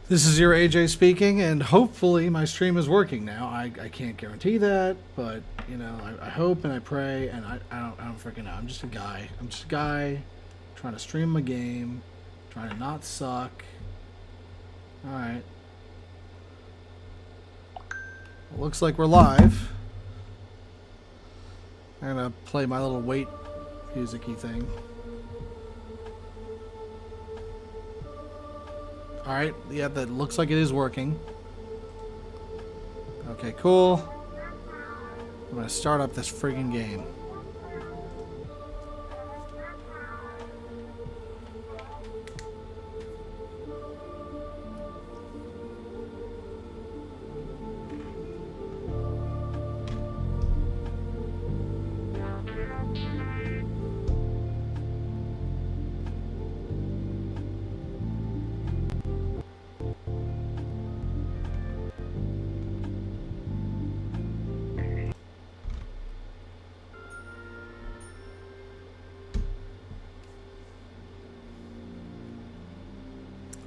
This is urAJ speaking, and hopefully my stream is working now. I can't guarantee that, but you know, I hope and I pray, and I don't freaking know. I'm just a guy. I'm just a guy trying to stream a game, trying to not suck. All right. Well, looks like we're live. I'm gonna play my little wait music-y thing. Alright, yeah, that looks like it is working. Okay, cool. I'm gonna start up this friggin' game.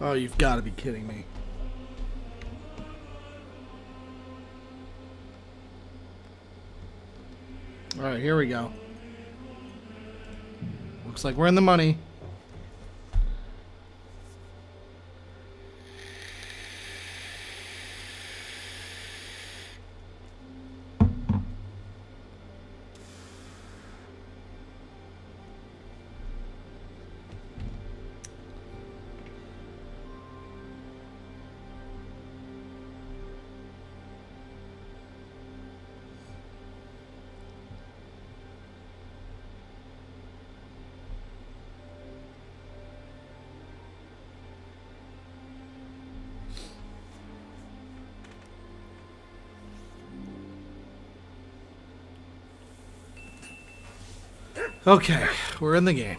Oh, you've got to be kidding me. Alright, here we go. Looks like we're in the money. Okay, we're in the game.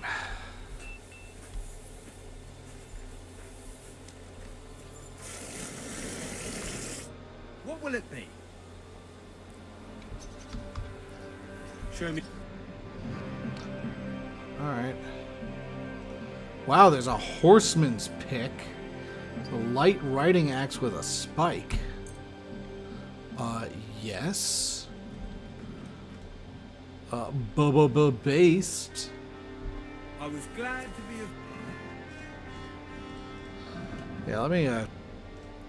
What will it be? Show me. Alright. Wow, there's a horseman's pick. It's a light riding axe with a spike. Yes. Based. I was glad to be Yeah, let me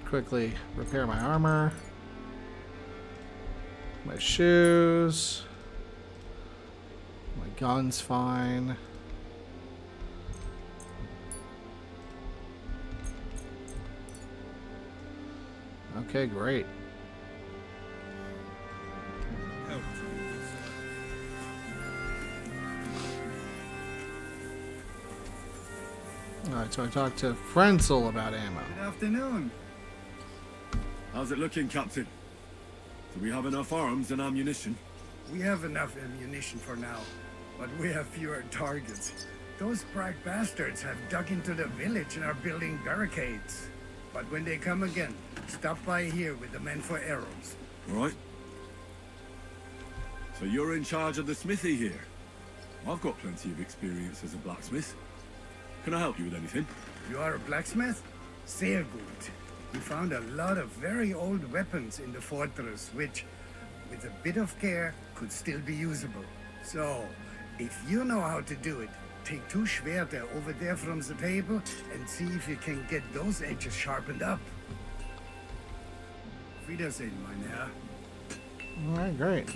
quickly repair my armor. My shoes. My gun's fine. Okay, great. Alright, so I talked to Reinstalled about ammo. Good afternoon. How's it looking, Captain? Do we have enough arms and ammunition? We have enough ammunition for now, but we have fewer targets. Those brag bastards have dug into the village and are building barricades. But when they come again, stop by here with the men for arrows. All right. So you're in charge of the smithy here? I've got plenty of experience as a blacksmith. Can I help you with anything? You are a blacksmith? Sehr gut. We found a lot of very old weapons in the fortress, which, with a bit of care, could still be usable. So, if you know how to do it, take 2 Schwerter over there from the table and see if you can get those edges sharpened up. Wiedersehen, mein Herr. Alright, great.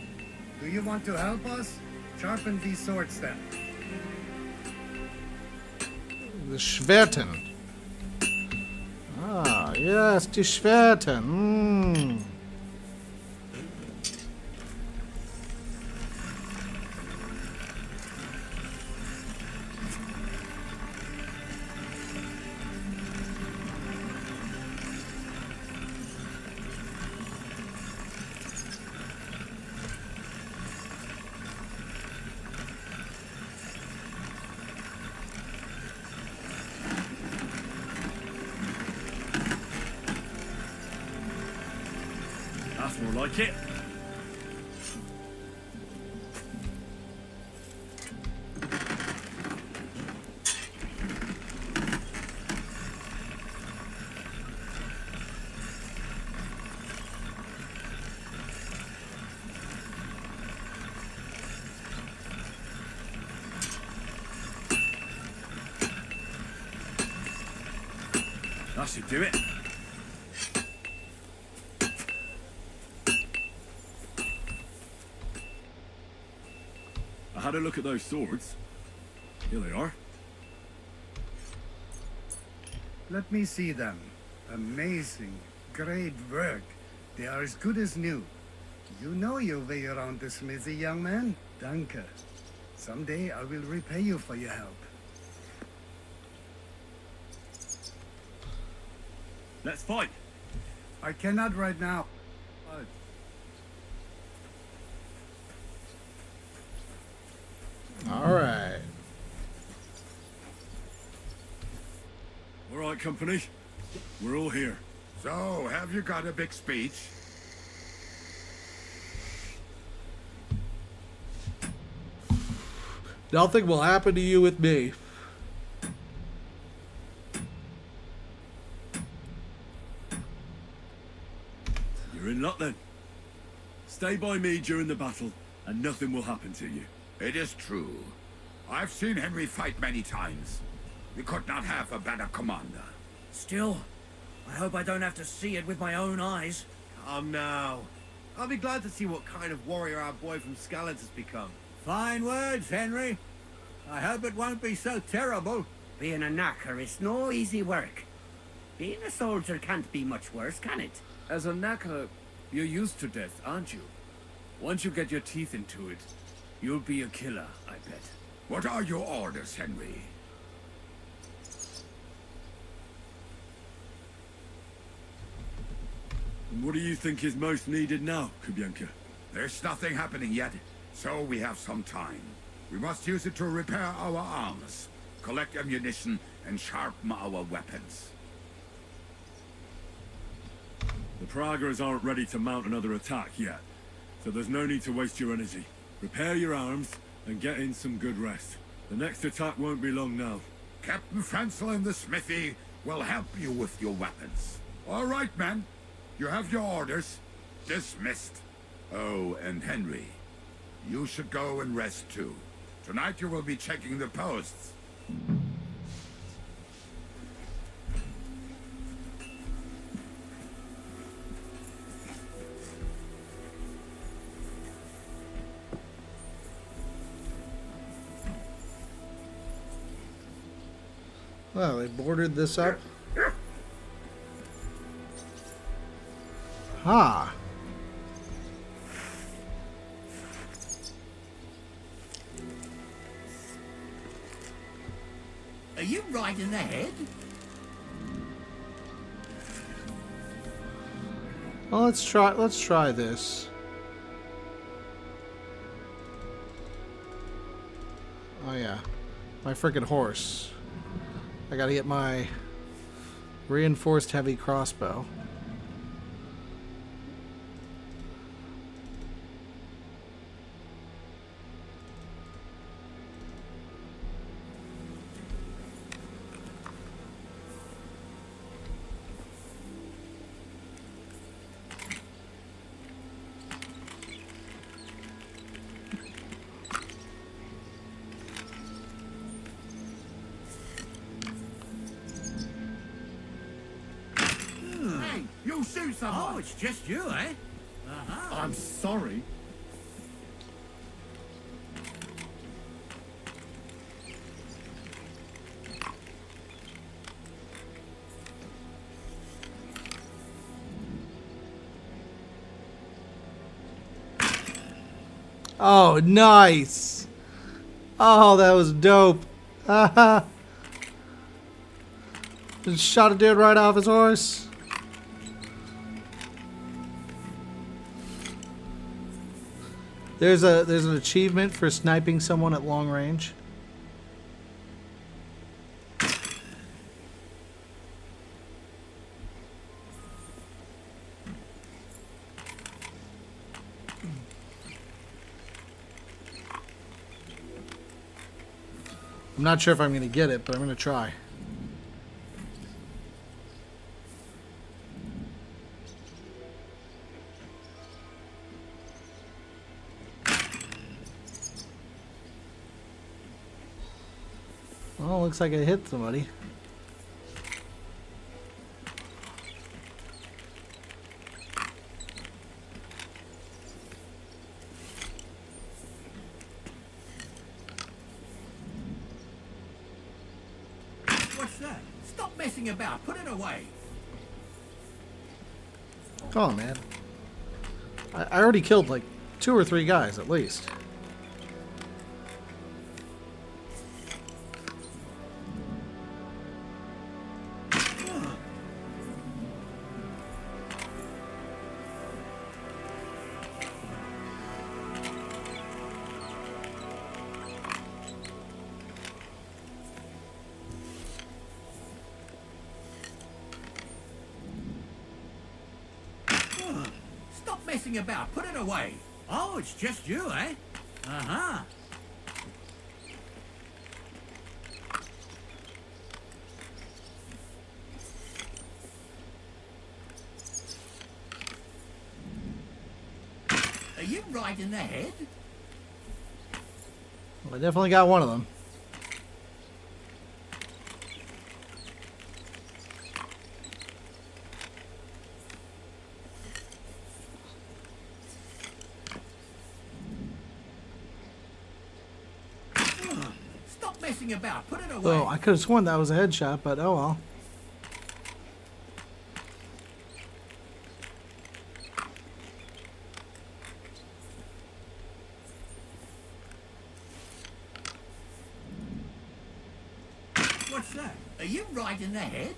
Do you want to help us? Sharpen these swords then. The Schwerten. Ah, yes, die Schwerten. That's more like it. That should do it. I had a look at those swords. Here they are. Let me see them. Amazing. Great work. They are as good as new. You know your way around the smithy, young man. Danke. Someday I will repay you for your help. Let's fight. I cannot right now. All right. All right, company. We're all here. So, have you got a big speech? Nothing will happen to you with me. You're in luck then. Stay by me during the battle, and nothing will happen to you. It is true. I've seen Henry fight many times. We could not have a better commander. Still, I hope I don't have to see it with my own eyes. Come now. I'll be glad to see what kind of warrior our boy from Scallons has become. Fine words, Henry. I hope it won't be so terrible. Being a knacker is no easy work. Being a soldier can't be much worse, can it? As a knacker, you're used to death, aren't you? Once you get your teeth into it, you'll be a killer, I bet. What are your orders, Henry? And what do you think is most needed now, Kubyanka? There's nothing happening yet, so we have some time. We must use it to repair our arms, collect ammunition, and sharpen our weapons. The Pragas aren't ready to mount another attack yet, so there's no need to waste your energy. Repair your arms and get in some good rest. The next attack won't be long now. Captain Francel in the smithy will help you with your weapons. All right, men. You have your orders. Dismissed. Oh, and Henry, you should go and rest too. Tonight you will be checking the posts. Well, they boarded this up. Ha! Are you riding ahead? Well, let's try this. Oh yeah. My frickin' horse. I gotta get my reinforced heavy crossbow. You shoot someone! Oh, it's just you, eh? I'm sorry. Oh, nice! Oh, that was dope. Just shot a dude right off his horse. There's an achievement for sniping someone at long range. I'm not sure if I'm going to get it, but I'm going to try. Well, looks like I hit somebody. What's that? Stop messing about. Put it away. Come on, man. I already killed like 2 or 3 guys at least. Stop messing about. Put it away. Oh, it's just you, eh? Uh-huh. Are you right in the head? Well, I definitely got one of them. Stop messing about. Put it away. Well, I could have sworn that was a headshot, but oh well. What's that? Are you right in the head?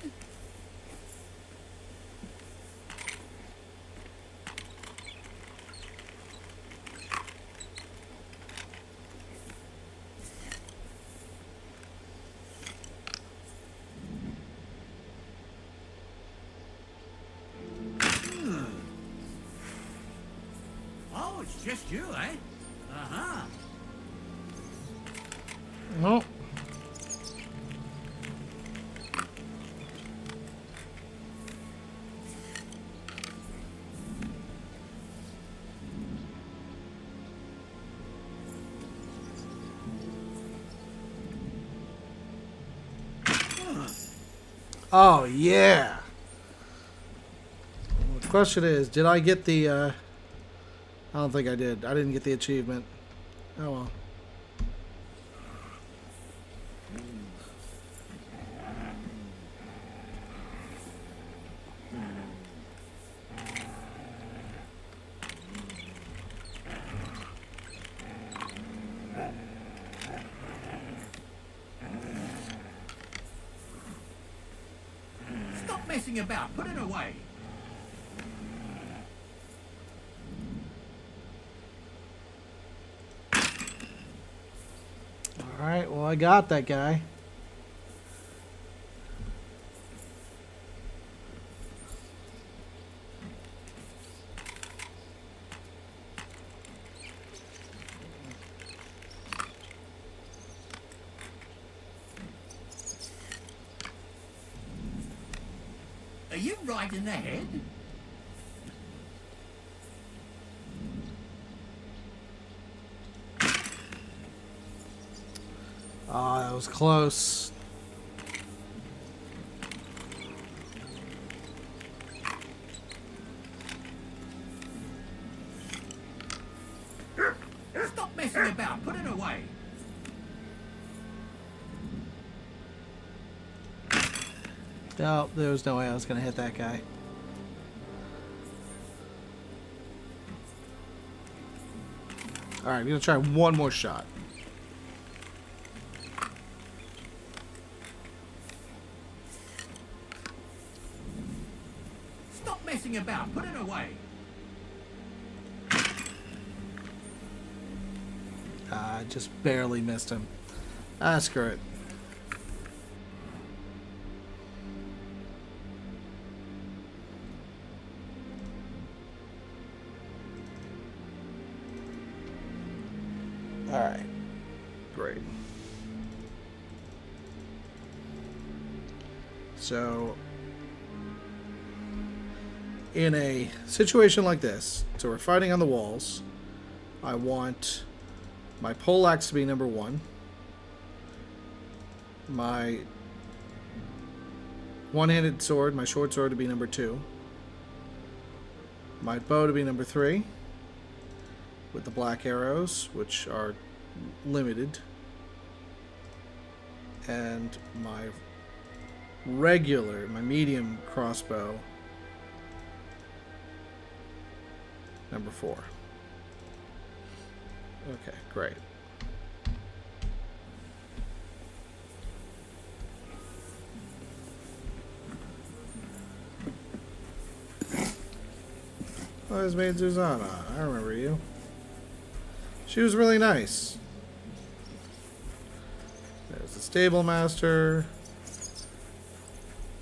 Oh, it's just you, eh? Uh-huh. Oh. Oh, yeah. Well, the question is, did I get the, I don't think I did. I didn't get the achievement. Oh, well. Stop messing about. Put it away. Alright, well, I got that guy. Are you right in the head? Oh, that was close. Stop messing about. Put it away. No, there was no way I was going to hit that guy. Alright, I'm going to try one more shot. Stop messing about. Put it away. I just barely missed him. Ah, screw it. Alright. Great. So, in a situation like this, so we're fighting on the walls, I want my poleaxe to be number 1, my one-handed sword, my short sword, to be number 2, my bow to be number 3, with the black arrows, which are limited, and my regular, my medium crossbow. Number 4. Okay, great. Oh, his maid Susanna. I remember you. She was really nice. There's the stable master.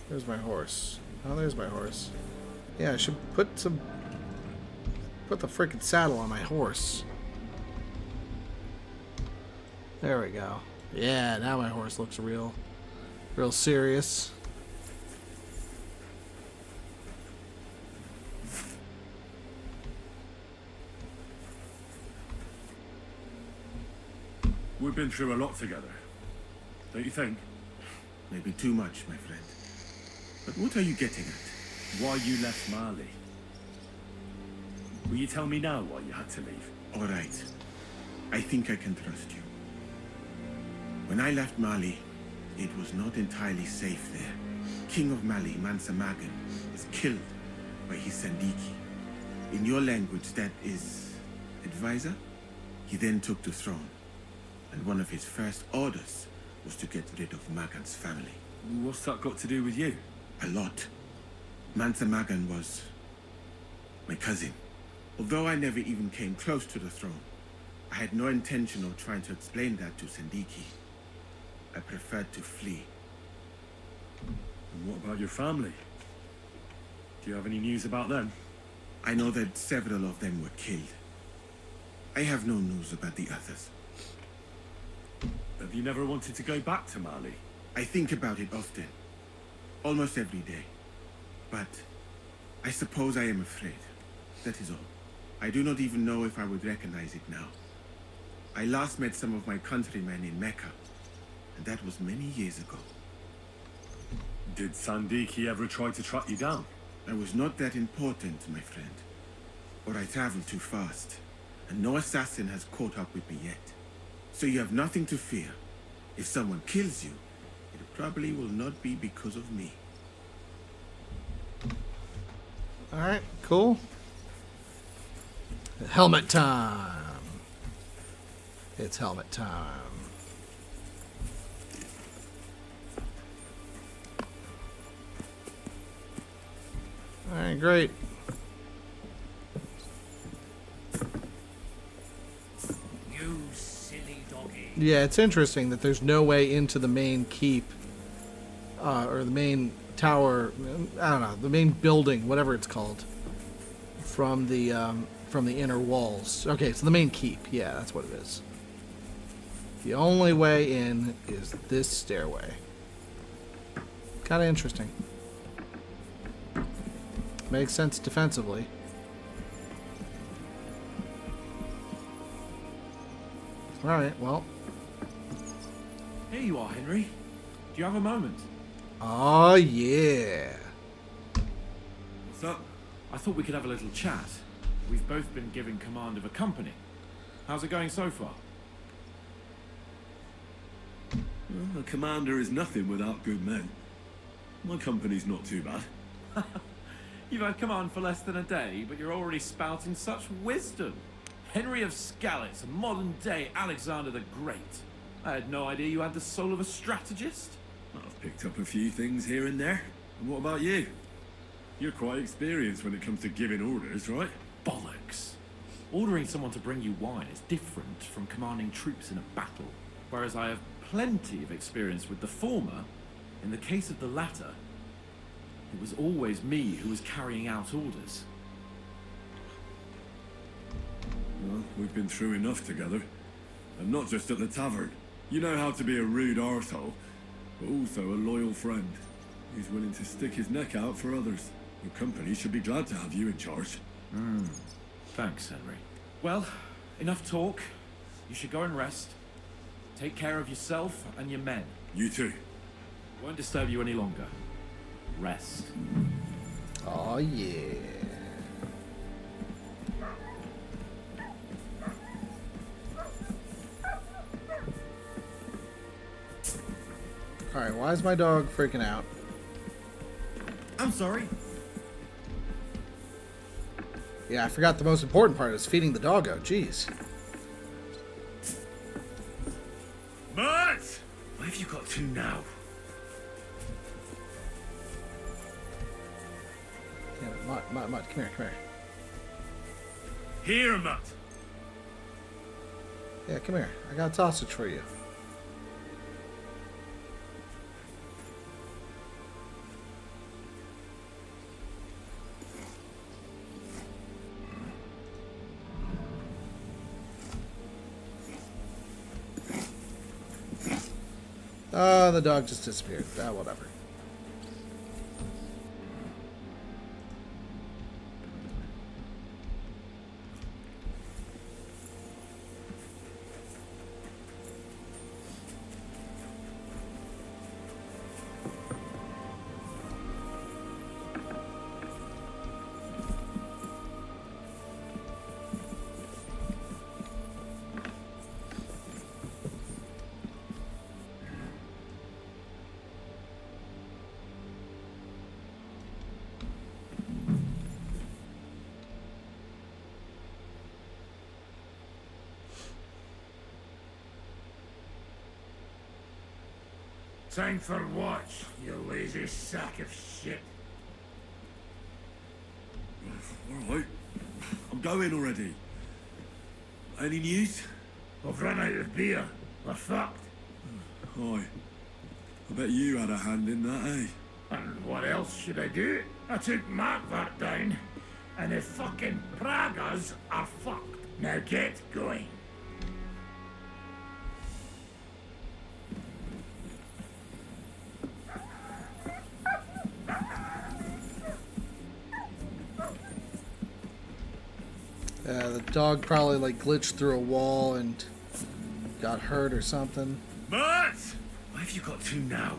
There's my horse. Oh, there's my horse. Yeah, I should put the freaking saddle on my horse. There we go. Yeah, now my horse looks real serious. We've been through a lot together. Don't you think? Maybe too much, my friend. But what are you getting at? Why you left Mali? Will you tell me now why you had to leave? All right. I think I can trust you. When I left Mali, it was not entirely safe there. King of Mali, Mansa Magan, was killed by his Sandiki. In your language, that is advisor? He then took the throne, and one of his first orders was to get rid of Magan's family. What's that got to do with you? A lot. Mansa Magan was my cousin. Although I never even came close to the throne, I had no intention of trying to explain that to Sandiki. I preferred to flee. And what about your family? Do you have any news about them? I know that several of them were killed. I have no news about the others. Have you never wanted to go back to Mali? I think about it often. Almost every day. But I suppose I am afraid. That is all. I do not even know if I would recognize it now. I last met some of my countrymen in Mecca, and that was many years ago. Did Sandiki ever try to track you down? I was not that important, my friend. Or I traveled too fast, and no assassin has caught up with me yet. So you have nothing to fear. If someone kills you, it probably will not be because of me. Alright, cool. Helmet time. It's helmet time. Alright, great. You silly doggy. Yeah, it's interesting that there's no way into the main keep, or the main tower, I don't know, the main building, whatever it's called, from the inner walls. Okay, so the main keep, yeah, that's what it is. The only way in is this stairway. Kind of interesting. Makes sense defensively. Alright, well. Here you are, Henry. Do you have a moment? Oh, yeah. What's up? I thought we could have a little chat. We've both been given command of a company. How's it going so far? Well, a commander is nothing without good men. My company's not too bad. You've had command for less than a day, but you're already spouting such wisdom. Henry of Skalitz, a modern-day Alexander the Great. I had no idea you had the soul of a strategist. I've picked up a few things here and there. And what about you? You're quite experienced when it comes to giving orders, right? Bollocks. Ordering someone to bring you wine is different from commanding troops in a battle. Whereas I have plenty of experience with the former, in the case of the latter, it was always me who was carrying out orders. Well, we've been through enough together. And not just at the tavern. You know how to be a rude arsehole, but also a loyal friend who's willing to stick his neck out for others. Your company should be glad to have you in charge. Thanks, Henry. Well, enough talk. You should go and rest. Take care of yourself and your men. You too. Won't disturb you any longer. Rest. Oh, yeah. Alright, why is my dog freaking out? I'm sorry. Yeah, I forgot the most important part is feeding the doggo. Jeez. Mutt! Why have you got two now? Damn it, Mutt, come here. Here, Mutt. Yeah, come here. I got a sausage for you. Oh, the dog just disappeared. Ah, whatever. Time for watch, you lazy sack of shit. Alright. I'm going already. Any news? I've run out of beer. We're fucked. Aye. I bet you had a hand in that, eh? And what else should I do? I took Markvart down, and the fucking Pragas are fucked. Now get going. The dog probably like glitched through a wall and got hurt or something. Mutt! Why have you got two now?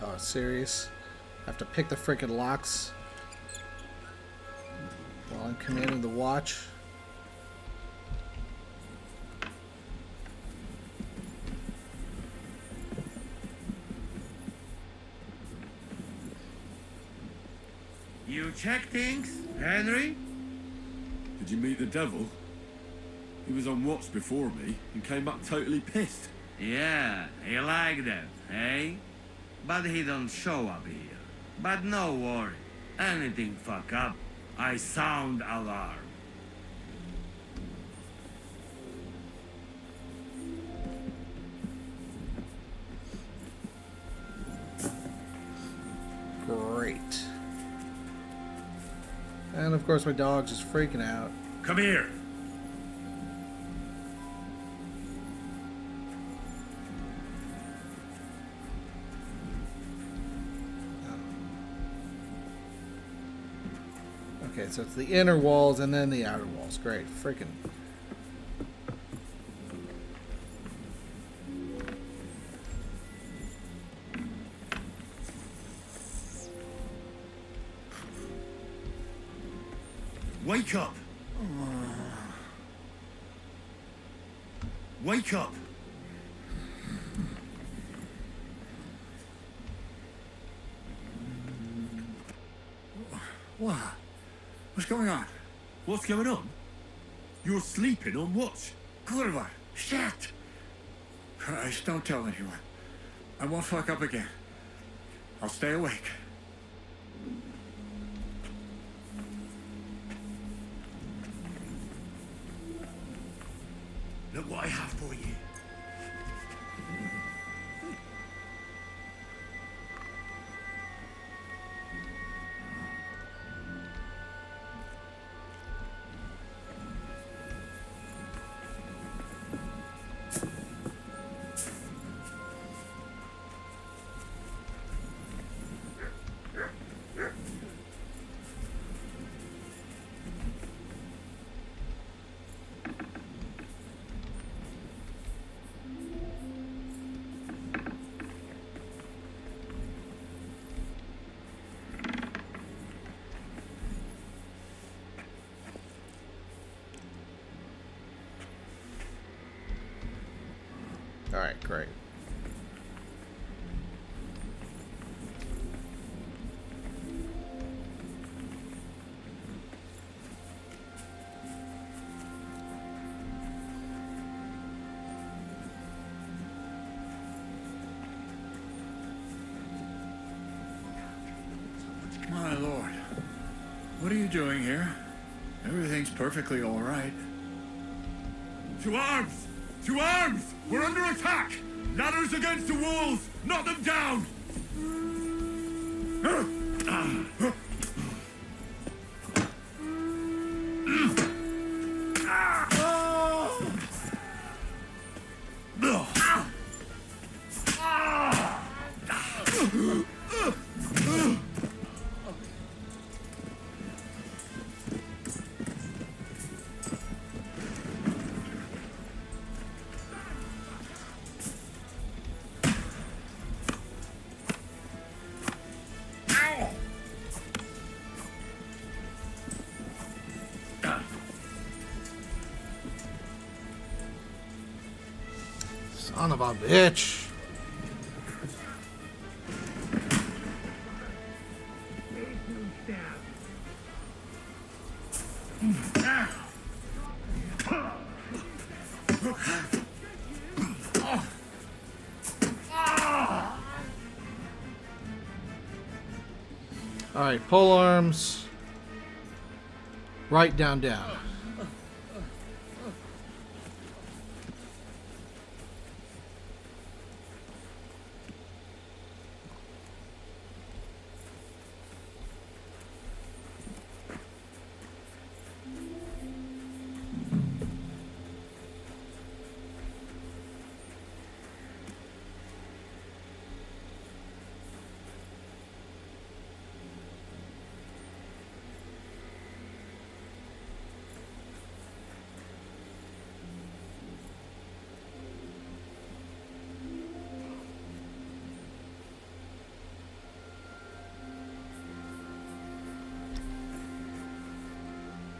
Oh, serious? I have to pick the frickin' locks while I'm commanding the watch. You check things, Henry? Did you meet the devil? He was on watch before me and came back totally pissed. Yeah, he like that, eh? But he don't show up here. But no worry, anything fuck up, I sound alarm. Great. And of course my dog's just freaking out. Come here. Okay, so it's the inner walls and then the outer walls. Great. Freaking. Wake up! Wake up! What? What's going on? What's going on? You're sleeping on watch. Kurva! Shit! Christ, don't tell anyone. I won't fuck up again. I'll stay awake. Look what I have for you. Alright, great. My lord. What are you doing here? Everything's perfectly all right. To arms! To arms! We're under attack! Ladders against the walls! Knock them down! Son of a bitch. Alright, pole arms. Right, down, down.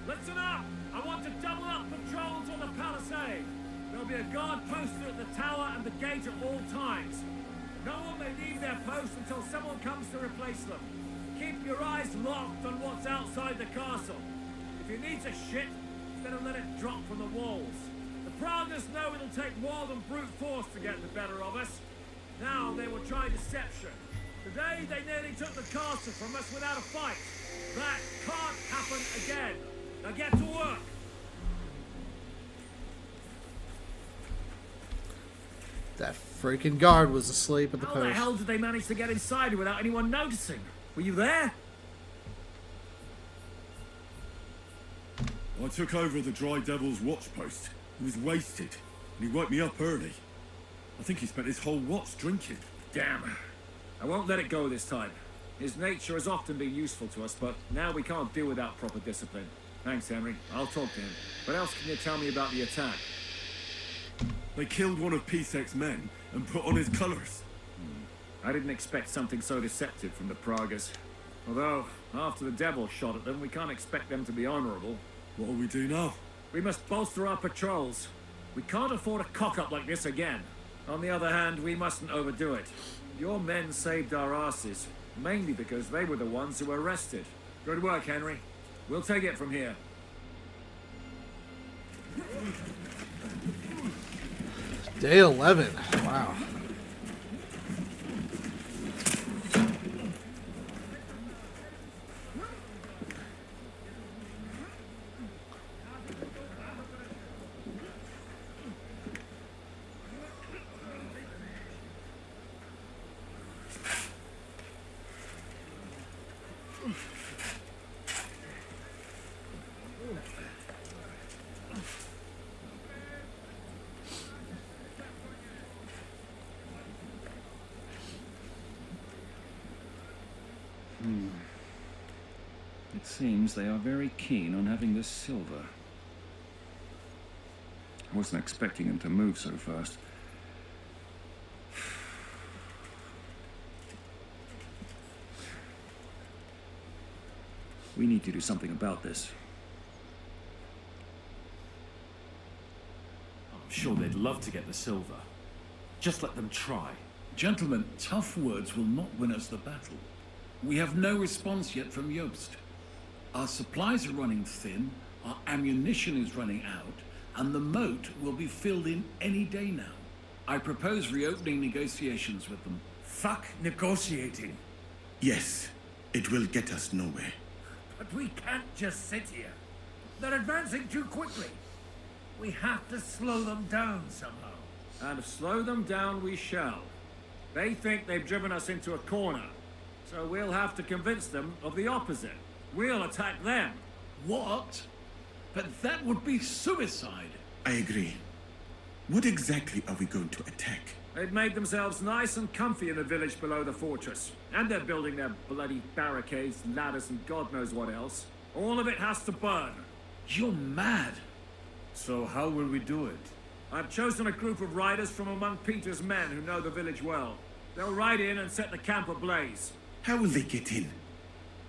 Listen up! I want to double up patrols on the palisade. There'll be a guard posted at the tower and the gate at all times. No one may leave their post until someone comes to replace them. Keep your eyes locked on what's outside the castle. If you need to shit, better let it drop from the walls. The Pragas know it'll take more than brute force to get the better of us. Now they will try deception. Today they nearly took the castle from us without a fight. That can't happen again. Now get to work. That freaking guard was asleep at the How post. the hell did they manage to get inside without anyone noticing? Were you there? I took over the Dry Devil's watch post. He was wasted, and he woke me up early. I think he spent his whole watch drinking. Damn. I won't let it go this time. His nature has often been useful to us, but now we can't deal without proper discipline. Thanks, Henry. I'll talk to him. What else can you tell me about the attack? They killed one of P-Sec's men and put on his colours. I didn't expect something so deceptive from the Pragas. Although, after the devil shot at them, we can't expect them to be honourable. What will we do now? We must bolster our patrols. We can't afford a cock-up like this again. On the other hand, we mustn't overdo it. Your men saved our asses, mainly because they were the ones who were arrested. Good work, Henry. We'll take it from here. Day 11. Wow. It seems they are very keen on having this silver. I wasn't expecting them to move so fast. We need to do something about this. I'm sure they'd love to get the silver. Just let them try. Gentlemen, tough words will not win us the battle. We have no response yet from Jobst. Our supplies are running thin, our ammunition is running out, and the moat will be filled in any day now. I propose reopening negotiations with them. Fuck negotiating. Yes, it will get us nowhere. But we can't just sit here. They're advancing too quickly. We have to slow them down somehow. And slow them down we shall. They think they've driven us into a corner. So we'll have to convince them of the opposite. We'll attack them. What? But that would be suicide. I agree. What exactly are we going to attack? They've made themselves nice and comfy in the village below the fortress. And they're building their bloody barricades, ladders, and God knows what else. All of it has to burn. You're mad. So how will we do it? I've chosen a group of riders from among Peter's men who know the village well. They'll ride in and set the camp ablaze. How will they get in?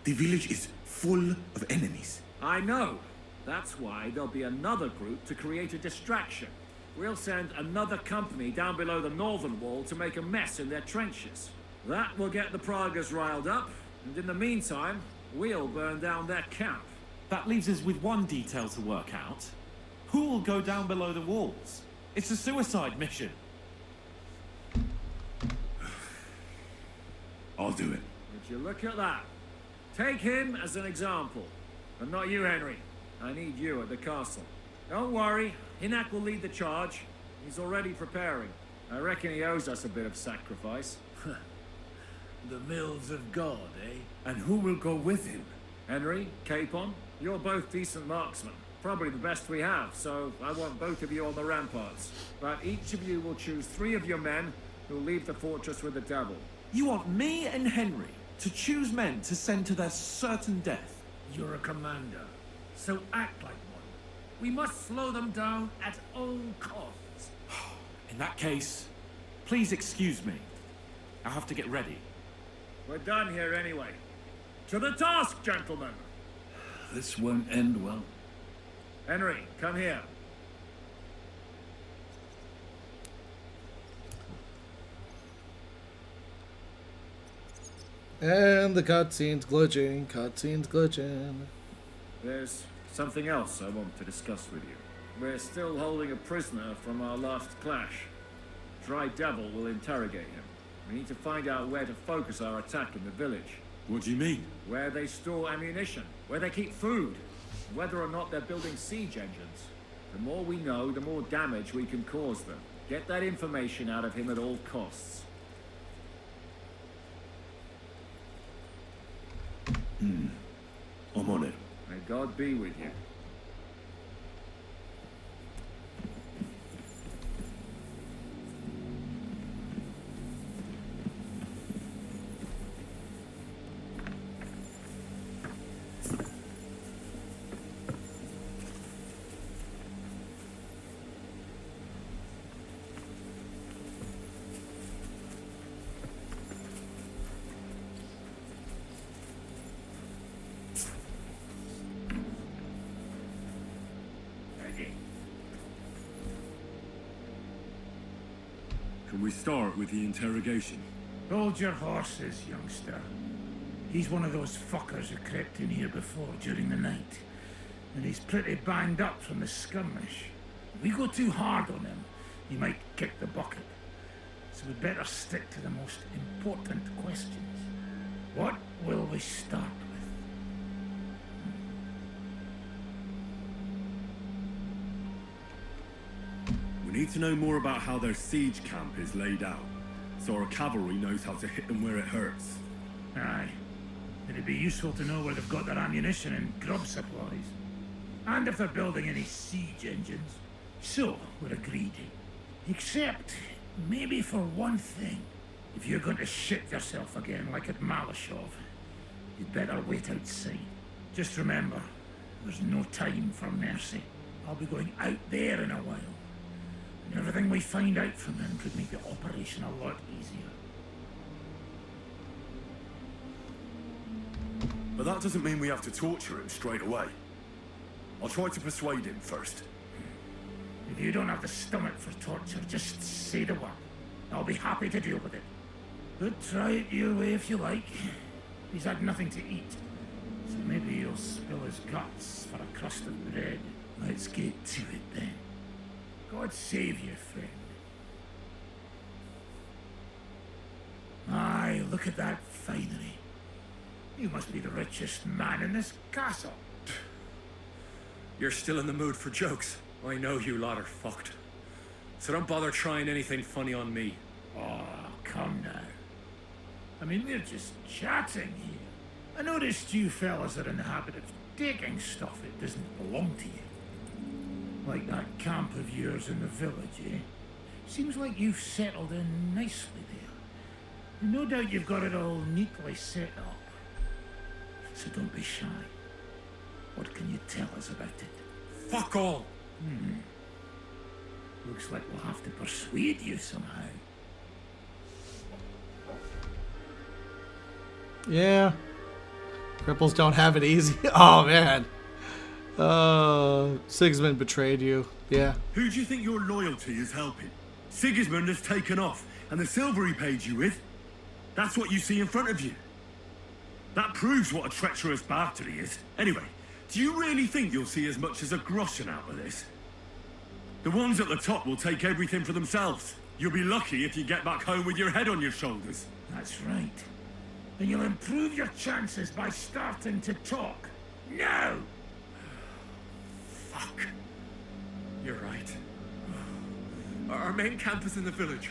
The village is full of enemies. I know. That's why there'll be another group to create a distraction. We'll send another company down below the northern wall to make a mess in their trenches. That will get the Pragas riled up, and in the meantime, we'll burn down their camp. That leaves us with one detail to work out. Who will go down below the walls? It's a suicide mission. I'll do it. Would you look at that? Take him as an example. And not you, Henry. I need you at the castle. Don't worry, Hinak will lead the charge. He's already preparing. I reckon he owes us a bit of sacrifice. The mills of God, eh? And who will go with him? Henry, Capon, you're both decent marksmen. Probably the best we have, so I want both of you on the ramparts. But each of you will choose 3 of your men who'll leave the fortress with the devil. You want me and Henry to choose men to send to their certain death? You're a commander, so act like one. We must slow them down at all costs. In that case, please excuse me. I have to get ready. We're done here anyway. To the task, gentlemen! This won't end well. Henry, come here. And the cutscene's glitching. Cutscene's glitching. There's something else I want to discuss with you. We're still holding a prisoner from our last clash. Dry Devil will interrogate him. We need to find out where to focus our attack in the village. What do you mean? Where they store ammunition, where they keep food, whether or not they're building siege engines. The more we know, the more damage we can cause them. Get that information out of him at all costs. I'm on it. May God be with you. Can we start with the interrogation? Hold your horses, youngster. He's one of those fuckers who crept in here before during the night. And he's pretty banged up from the skirmish. If we go too hard on him, he might kick the bucket. So we'd better stick to the most important questions. What will we start with? We need to know more about how their siege camp is laid out, so our cavalry knows how to hit them where it hurts. Aye. It'd be useful to know where they've got their ammunition and grub supplies. And if they're building any siege engines. So, we're agreed. Except, maybe for one thing. If you're going to shit yourself again like at Malashov, you'd better wait outside. Just remember, there's no time for mercy. I'll be going out there in a while. And everything we find out from him could make the operation a lot easier. But that doesn't mean we have to torture him straight away. I'll try to persuade him first. If you don't have the stomach for torture, just say the word. I'll be happy to deal with it. But try it your way if you like. He's had nothing to eat, so maybe he'll spill his guts for a crust of bread. Let's get to it then. God save you, friend. Aye, look at that finery. You must be the richest man in this castle. You're still in the mood for jokes. I know you lot are fucked. So don't bother trying anything funny on me. Oh, come now. I mean, we're just chatting here. I noticed you fellas are in the habit of taking stuff that doesn't belong to you. Like that camp of yours in the village, eh? Seems like you've settled in nicely there. And no doubt you've got it all neatly set up. So don't be shy. What can you tell us about it? Fuck all! Looks like we'll have to persuade you somehow. Yeah. Cripples don't have it easy. Oh, man. Sigismund betrayed you. Yeah. Who do you think your loyalty is helping? Sigismund has taken off, and the silver he paid you with, that's what you see in front of you. That proves what a treacherous bastard he is. Anyway, do you really think you'll see as much as a groschen out of this? The ones at the top will take everything for themselves. You'll be lucky if you get back home with your head on your shoulders. That's right. And you'll improve your chances by starting to talk. No! Fuck. You're right. Our main camp is in the village.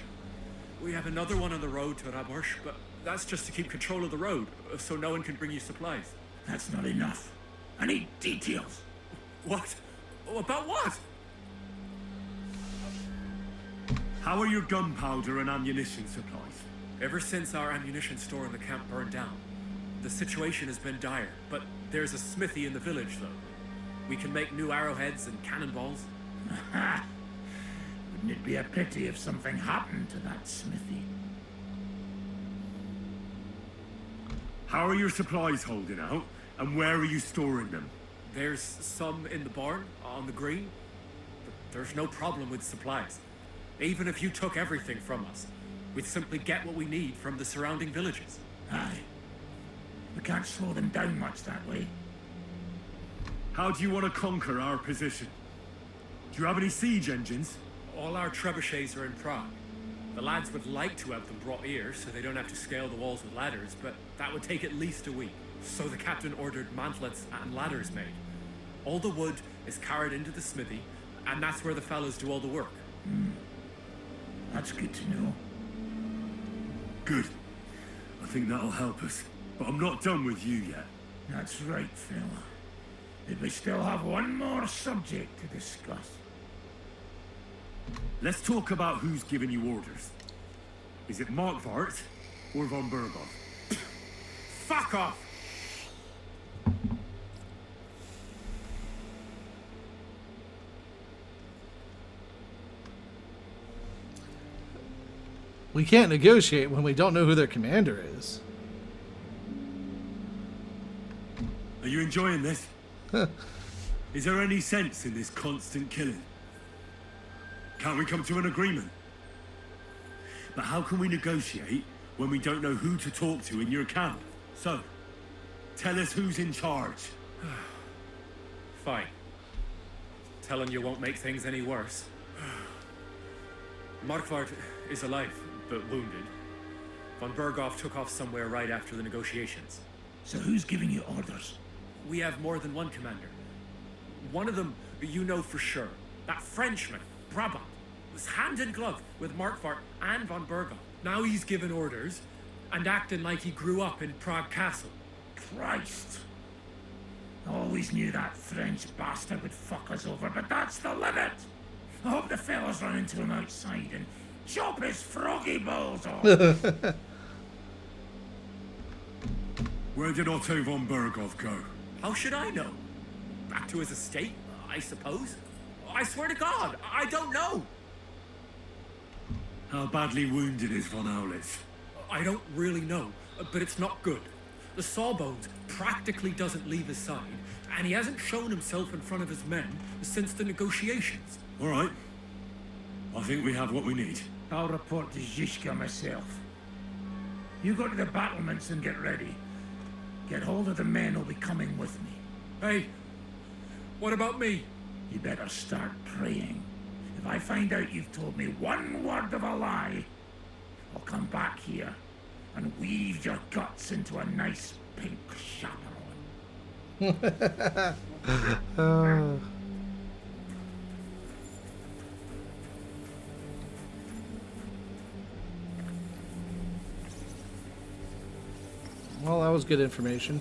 We have another one on the road to Raborsh, but that's just to keep control of the road, so no one can bring you supplies. That's not enough. I need details. What? About what? How are your gunpowder and ammunition supplies? Ever since our ammunition store in the camp burned down, the situation has been dire, but there's a smithy in the village, though. We can make new arrowheads and cannonballs. Wouldn't it be a pity if something happened to that smithy? How are your supplies holding out, and where are you storing them? There's some in the barn, on the green. There's no problem with supplies. Even if you took everything from us, we'd simply get what we need from the surrounding villages. Aye. We can't slow them down much that way. How do you want to conquer our position? Do you have any siege engines? All our trebuchets are in Prague. The lads would like to have them brought here so they don't have to scale the walls with ladders, but that would take at least a week. So the captain ordered mantlets and ladders made. All the wood is carried into the smithy, and that's where the fellas do all the work. That's good to know. Good. I think that'll help us. But I'm not done with you yet. That's right, fella. But we still have one more subject to discuss. Let's talk about who's giving you orders. Is it Markvart or von Berghoff? Fuck off! We can't negotiate when we don't know who their commander is. Are you enjoying this? Is there any sense in this constant killing? Can't we come to an agreement? But how can we negotiate when we don't know who to talk to in your camp? So, tell us who's in charge. Fine. Telling you won't make things any worse. Markvart is alive, but wounded. Von Berghoff took off somewhere right after the negotiations. So who's giving you orders? We have more than one commander. One of them you know for sure. That Frenchman, Brabant, was hand in glove with Markvart and von Berghoff. Now he's given orders and acting like he grew up in Prague Castle. Christ! I always knew that French bastard would fuck us over, but that's the limit! I hope the fellas run into him outside and chop his froggy balls off! Where did Otto von Berghoff go? How should I know? Back to his estate, I suppose? I swear to God, I don't know! How badly wounded is von Aulitz? I don't really know, but it's not good. The sawbones practically doesn't leave his side, and he hasn't shown himself in front of his men since the negotiations. All right. I think we have what we need. I'll report to Zhishka myself. You go to the battlements and get ready. Get hold of the men who'll be coming with me. Hey, what about me? You better start praying. If I find out you've told me one word of a lie, I'll come back here and weave your guts into a nice pink chaperone. Well, that was good information.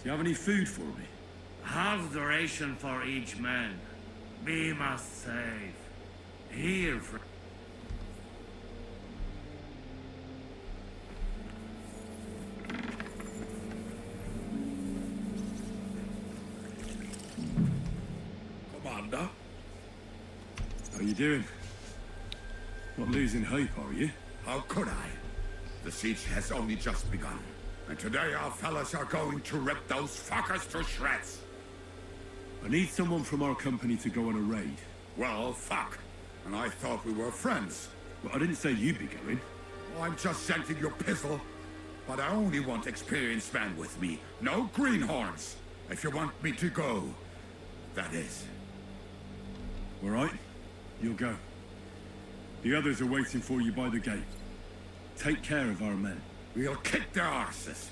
Do you have any food for me? Half the ration for each man. We must save. Here, friend. Commander? How you doing? Not losing hope, are you? How could I? The siege has only just begun. And today our fellas are going to rip those fuckers to shreds. I need someone from our company to go on a raid. Well, fuck. And I thought we were friends. But I didn't say you'd be going. Oh, I'm just scenting your pizzle. But I only want experienced men with me. No greenhorns. If you want me to go, that is. All right, you'll go. The others are waiting for you by the gate. Take care of our men. We'll kick their arses.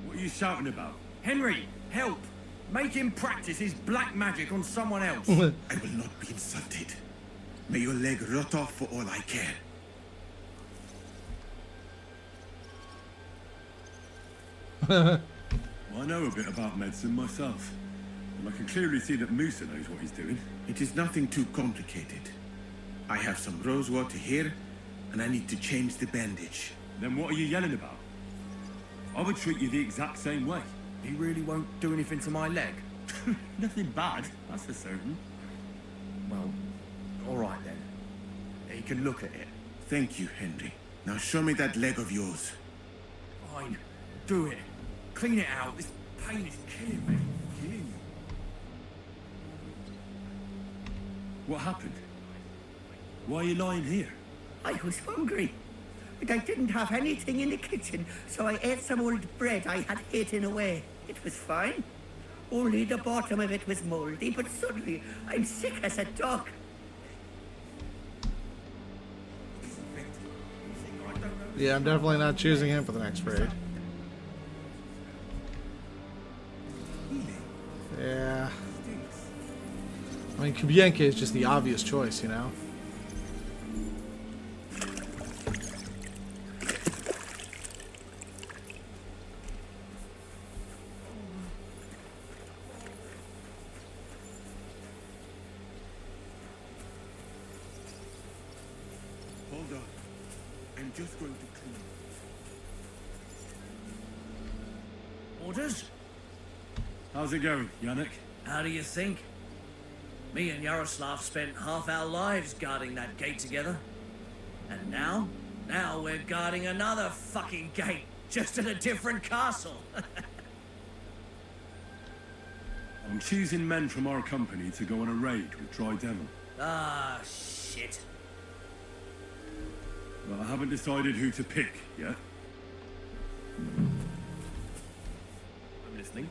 What are you shouting about? Henry, help! Make him practice his black magic on someone else. I will not be insulted. May your leg rot off for all I care. Well, I know a bit about medicine myself. And I can clearly see that Musa knows what he's doing. It is nothing too complicated. I have some rose water here, and I need to change the bandage. Then what are you yelling about? I would treat you the exact same way. He really won't do anything to my leg. Nothing bad, that's for certain. Well, all right then. He can look at it. Thank you, Henry. Now show me that leg of yours. Fine. Do it. Clean it out. This pain is killing me. Killing me. What happened? Why are you lying here? I was hungry. But I didn't have anything in the kitchen, so I ate some old bread I had hidden away. It was fine. Only the bottom of it was moldy, but suddenly I'm sick as a dog. Yeah, I'm definitely not choosing him for the next raid. Yeah. I mean, Kubienka is just the obvious choice, you know? Hold on. I'm just going to clean. Orders? How's it going, Yannick? How do you think? Me and Yaroslav spent half our lives guarding that gate together. And now? Now we're guarding another fucking gate, just at a different castle. I'm choosing men from our company to go on a raid with Dry Devil. Ah, shit. But I haven't decided who to pick yet. I'm listening.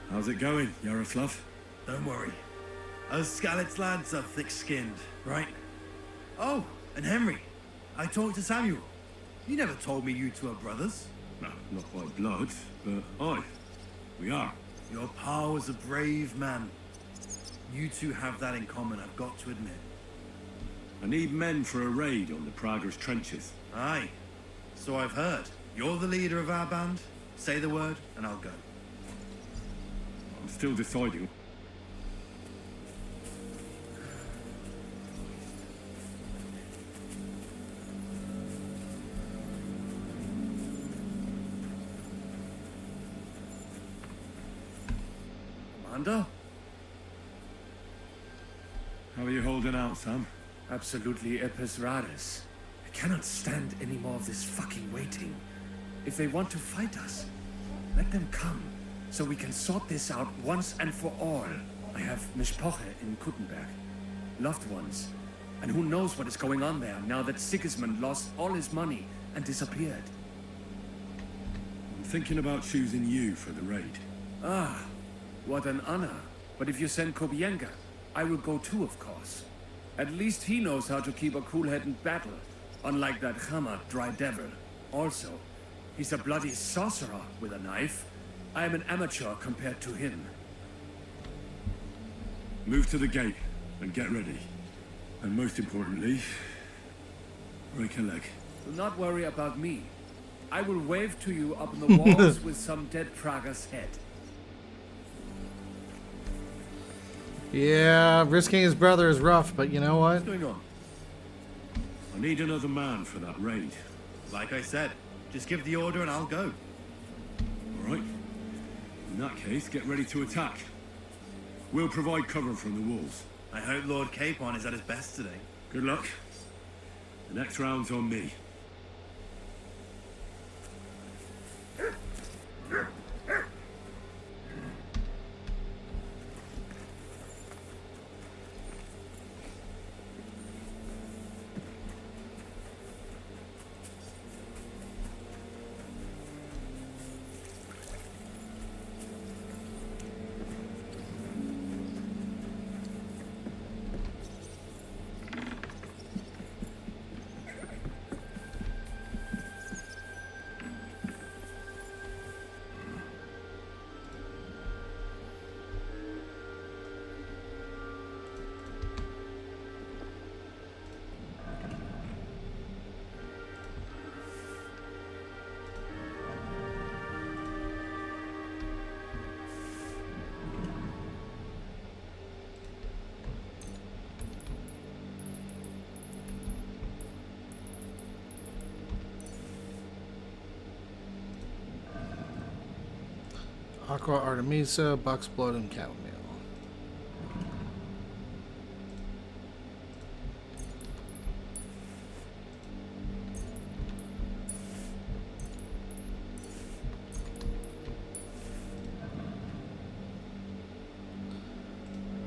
How's it going, Yaroslav? Don't worry. Those Skalitz lads are thick-skinned, right? Oh, and Henry. I talked to Samuel. You never told me you two are brothers. No, not by blood, but aye. We are. Your pa was a brave man. You two have that in common, I've got to admit. I need men for a raid on the Prager's trenches. Aye. So I've heard. You're the leader of our band. Say the word, and I'll go. I'm still deciding. Commander? How are you holding out, Sam? Absolutely epis raris. I cannot stand any more of this fucking waiting. If they want to fight us, let them come, so we can sort this out once and for all. I have Mishpoche in Kuttenberg, loved ones, and who knows what is going on there now that Sigismund lost all his money and disappeared. I'm thinking about choosing you for the raid. Ah, what an honor. But if you send Kobienka, I will go too, of course. At least he knows how to keep a cool head in battle, unlike that Hammer dry devil. Also, he's a bloody sorcerer with a knife. I am an amateur compared to him. Move to the gate and get ready. And most importantly, break a leg. Do not worry about me. I will wave to you up on the walls with some dead Prager's head. Yeah, risking his brother is rough, but you know what? What's going on? I need another man for that raid. Like I said, just give the order and I'll go. All right. In that case, get ready to attack. We'll provide cover from the walls. I hope Lord CAPON is at his best today. Good luck. The next round's on me. Aqua Artemisa, Buck's Blood, and Cattle Meal.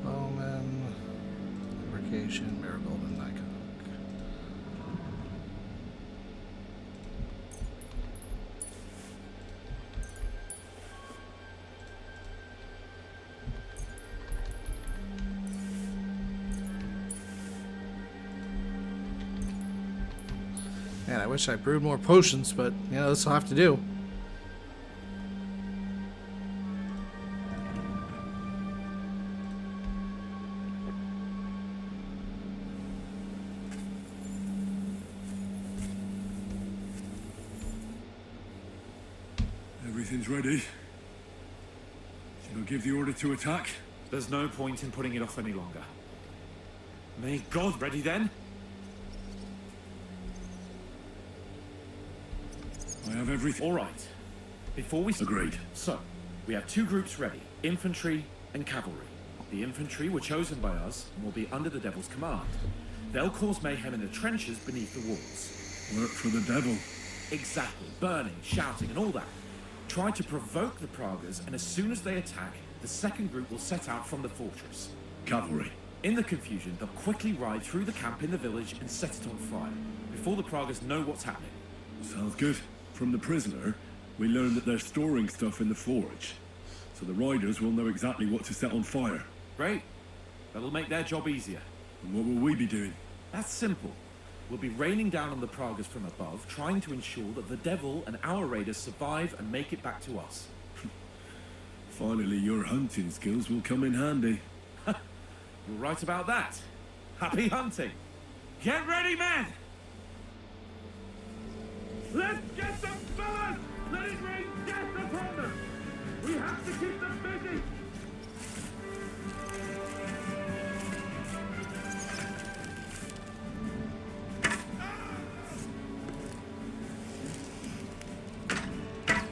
Bowman, Lubrication, Marigold, and Nikon. Man, I wish I brewed more potions, but, you know, this will have to do. Everything's ready. Should I give the order to attack? There's no point in putting it off any longer. May God ready then? I have everything. All right. Before we... Agreed. So, we have two groups ready. Infantry and cavalry. The infantry were chosen by us and will be under the Devil's command. They'll cause mayhem in the trenches beneath the walls. Work for the Devil. Exactly. Burning, shouting, and all that. Try to provoke the Pragers, and as soon as they attack, the second group will set out from the fortress. Cavalry. In the confusion, they'll quickly ride through the camp in the village and set it on fire, before the Pragers know what's happening. Sounds good. From the prisoner, we learned that they're storing stuff in the forge, so the riders will know exactly what to set on fire. Great. That'll make their job easier. And what will we be doing? That's simple. We'll be raining down on the Pragers from above, trying to ensure that the Devil and our raiders survive and make it back to us. Finally, your hunting skills will come in handy. You're right about that. Happy hunting. Get ready, men! Let's get them, fellas! Let it rain death upon them! We have to keep them busy!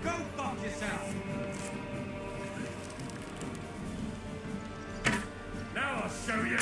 Go fuck yourself! Now I'll show you!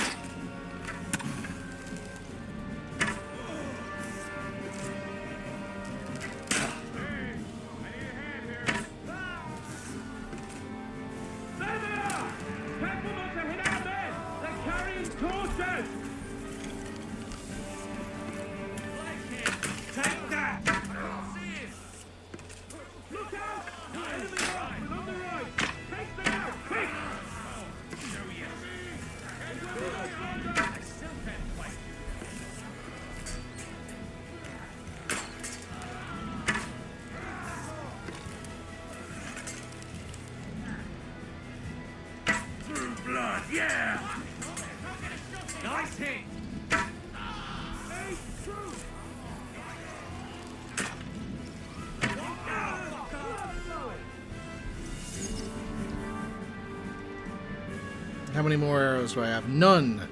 Yeah! Nice hit! How many more arrows do I have? None.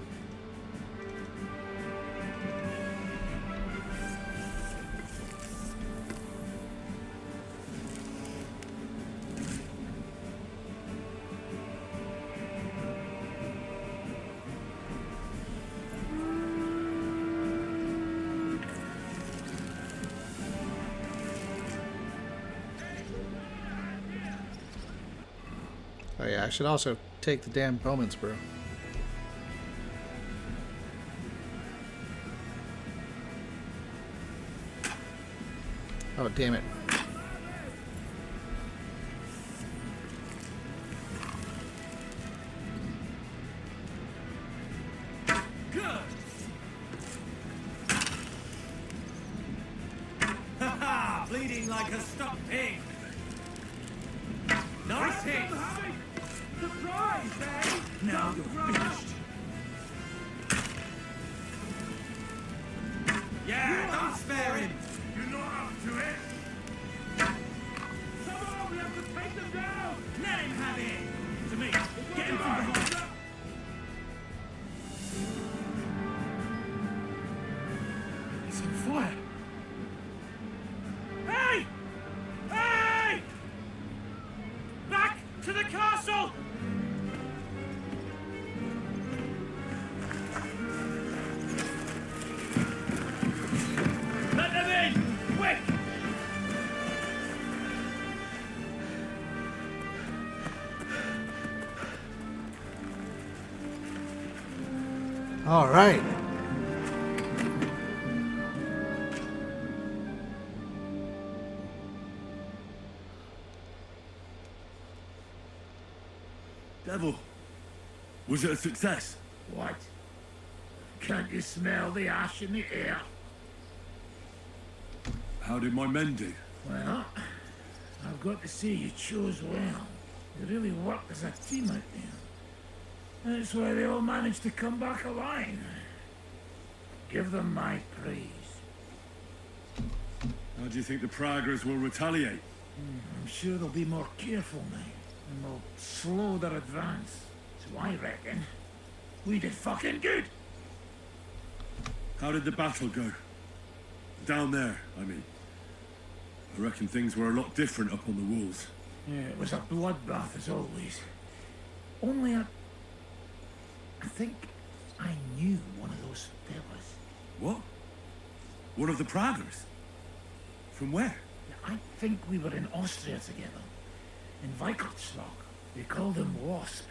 Oh yeah, I should also take the damn Bowman's brew. Oh, damn it. Good! Haha! Bleeding like a stuck pig! Nice hit! Surprise, eh? Now you're finished! Yeah, don't spare him! You're not up to it! Come on, we have to take them down! Let him have it! To me! Get him from behind! It's on fire! Hey! Hey! Back to the castle! Let them in! Quick! All right. Devil, was it a success? What? Can't you smell the ash in the air? How did my men do? Well, I've got to say you chose well. You really worked as a team out there. That's why they all managed to come back alive. Give them my praise. How do you think the Praggers will retaliate? I'm sure they'll be more careful now, and they'll slow their advance. So I reckon we did fucking good. How did the battle go? Down there, I mean. I reckon things were a lot different up on the walls. Yeah, it was a bloodbath as always. Only I think I knew one of those fellas. What? One of the Praggers? From where? I think we were in Austria together. In Weikertslag. They called him Wasp.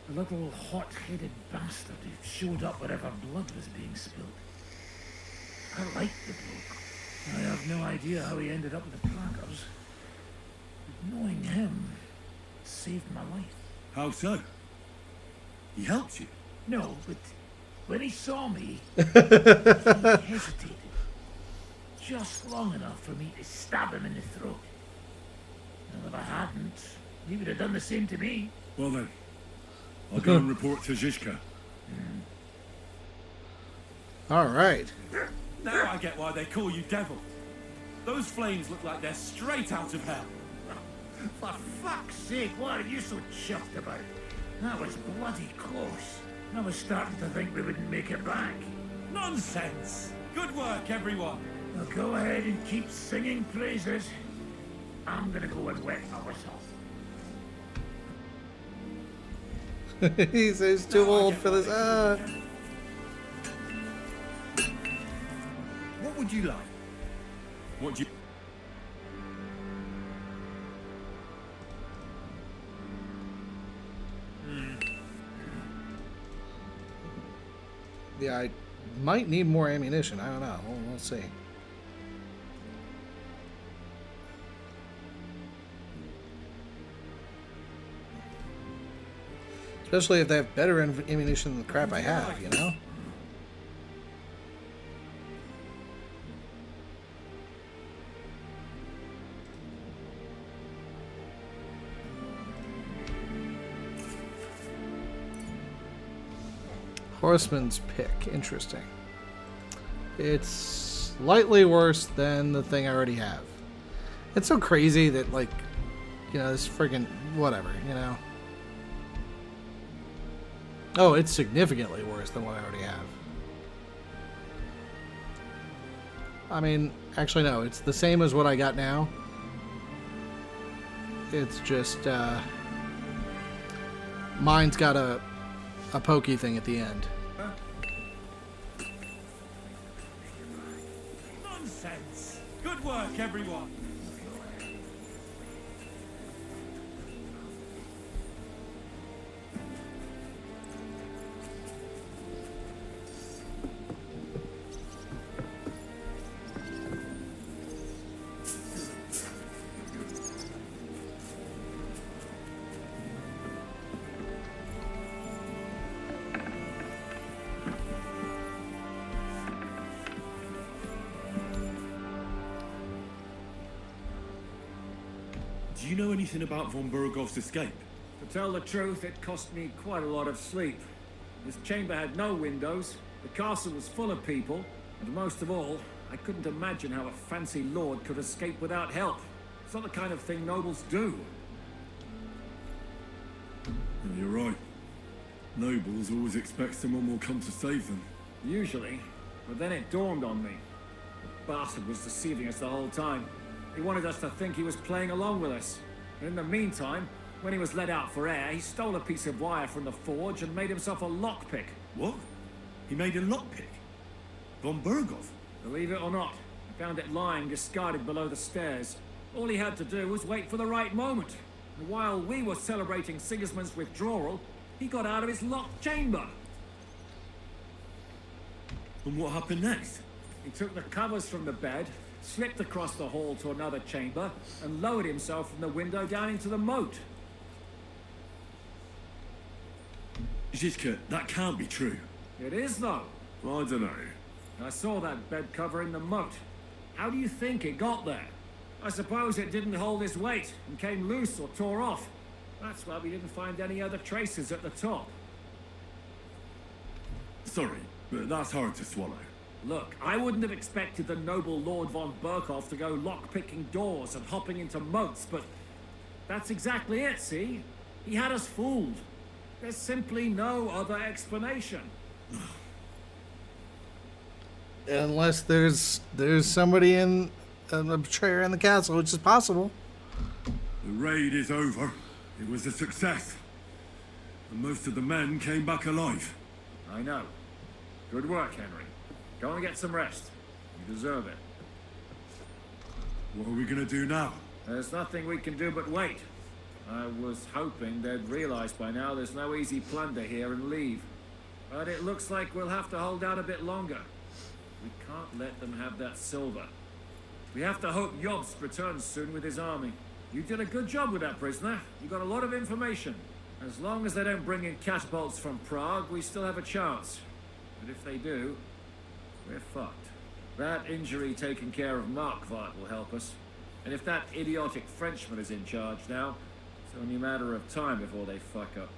A little hot-headed bastard who showed up wherever blood was being spilled. I liked the bloke. I have no idea how he ended up with the Praggers. But knowing him saved my life. How so? He helped you? No, but when he saw me, he hesitated. Just long enough for me to stab him in the throat. And if I hadn't, You would have done the same to me. Well then, I'll go and report to Zizka. All right. Now I get why they call you Devil. Those flames look like they're straight out of hell. For fuck's sake, what are you so chuffed about? That was bloody close. I was starting to think we wouldn't make it back. Nonsense! Good work, everyone. Now go ahead and keep singing praises. I'm gonna go and wet my whistle. He says too old for this. What would you like? What do you... Yeah, I might need more ammunition. I don't know. We'll see. Especially if they have better ammunition than the crap I have, you know? Horseman's Pick. Interesting. It's slightly worse than the thing I already have. It's so crazy that, like, you know, this friggin' whatever, you know? Oh, it's significantly worse than what I already have. I mean, actually, no. It's the same as what I got now. It's just, mine's got a pokey thing at the end. Nonsense! Good work, everyone. Do you know anything about von Burgov's escape? To tell the truth, it cost me quite a lot of sleep. This chamber had no windows, the castle was full of people, and most of all, I couldn't imagine how a fancy lord could escape without help. It's not the kind of thing nobles do. You're right. Nobles always expect someone will come to save them. Usually, but then it dawned on me. The bastard was deceiving us the whole time. He wanted us to think he was playing along with us. And in the meantime, when he was let out for air, he stole a piece of wire from the forge and made himself a lockpick. What? He made a lockpick? Von Burgov? Believe it or not, I found it lying discarded below the stairs. All he had to do was wait for the right moment. And while we were celebrating Sigismund's withdrawal, he got out of his locked chamber. And what happened next? He took the covers from the bed, slipped across the hall to another chamber, and lowered himself from the window down into the moat. Zizka, that can't be true. It is, though. I don't know. I saw that bed cover in the moat. How do you think it got there? I suppose it didn't hold its weight and came loose or tore off. That's why we didn't find any other traces at the top. Sorry, but that's hard to swallow. Look, I wouldn't have expected the noble Lord von Berkhoff to go lock-picking doors and hopping into moats, but that's exactly it, see? He had us fooled. There's simply no other explanation. Unless there's somebody in a betrayer in the castle, which is possible. The raid is over. It was a success. And most of the men came back alive. I know. Good work, Henry. Go and get some rest. You deserve it. What are we gonna do now? There's nothing we can do but wait. I was hoping they'd realize by now there's no easy plunder here and leave. But it looks like we'll have to hold out a bit longer. We can't let them have that silver. We have to hope Jobst returns soon with his army. You did a good job with that prisoner. You got a lot of information. As long as they don't bring in catapults from Prague, we still have a chance. But if they do, we're fucked. That injury taken care of Markvart will help us. And if that idiotic Frenchman is in charge now, It's only a matter of time before they fuck up.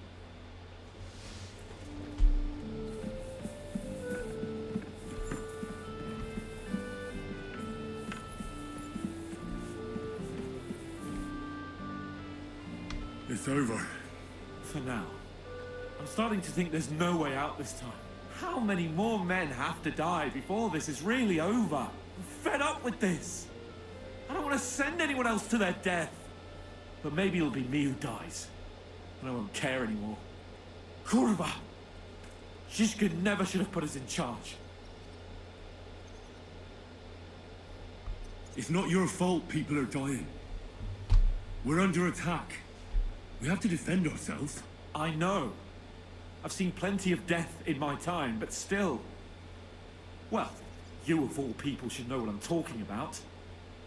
It's over. For now. I'm starting to think there's no way out this time. How many more men have to die before this is really over? I'm fed up with this. I don't want to send anyone else to their death. But maybe it'll be me who dies. And I won't care anymore. Kurva! Shishka never should have put us in charge. It's not your fault people are dying. We're under attack. We have to defend ourselves. I know. I've seen plenty of death in my time, but still. Well, you of all people should know what I'm talking about.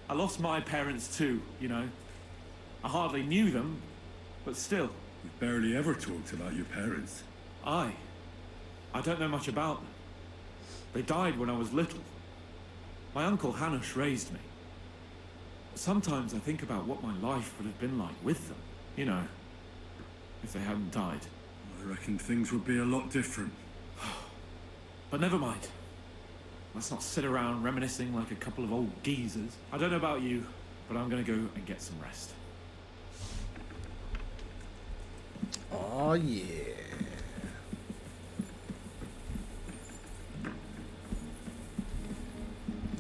I lost my parents too, you know. I hardly knew them, but still. We've barely ever talked about your parents. I don't know much about them. They died when I was little. My uncle Hanush raised me. Sometimes I think about what my life would have been like with them, you know, if they hadn't died. I reckon things would be a lot different. But never mind. Let's not sit around reminiscing like a couple of old geezers. I don't know about you, but I'm gonna go and get some rest. Oh yeah.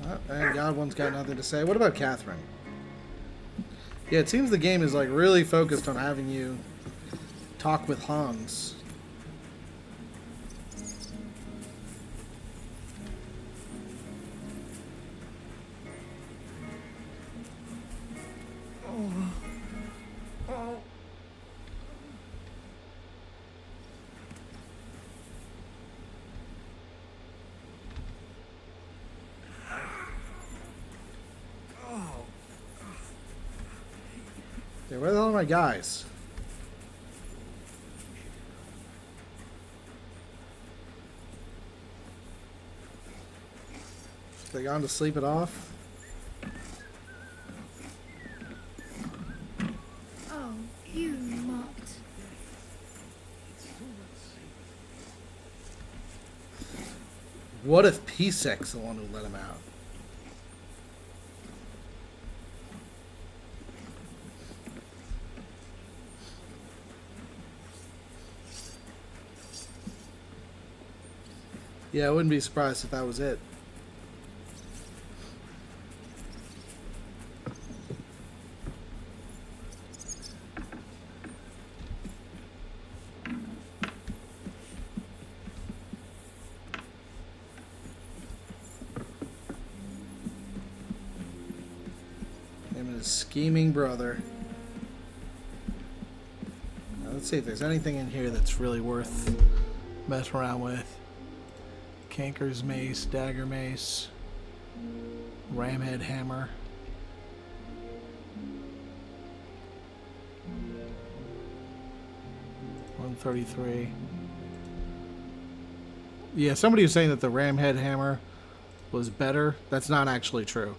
Oh, and Godwin's got nothing to say. What about Catherine? Yeah, it seems the game is like really focused on having you talk with Hans. Okay, where the hell are my guys? They gone to sleep it off? Oh, you mutt. What if P-Sec's the one who let him out? Yeah, I wouldn't be surprised if that was it. Him and his scheming brother. Now, let's see if there's anything in here that's really worth messing around with. Canker's mace, dagger mace, ramhead hammer. $133. Yeah, somebody was saying that the ramhead hammer was better. That's not actually true.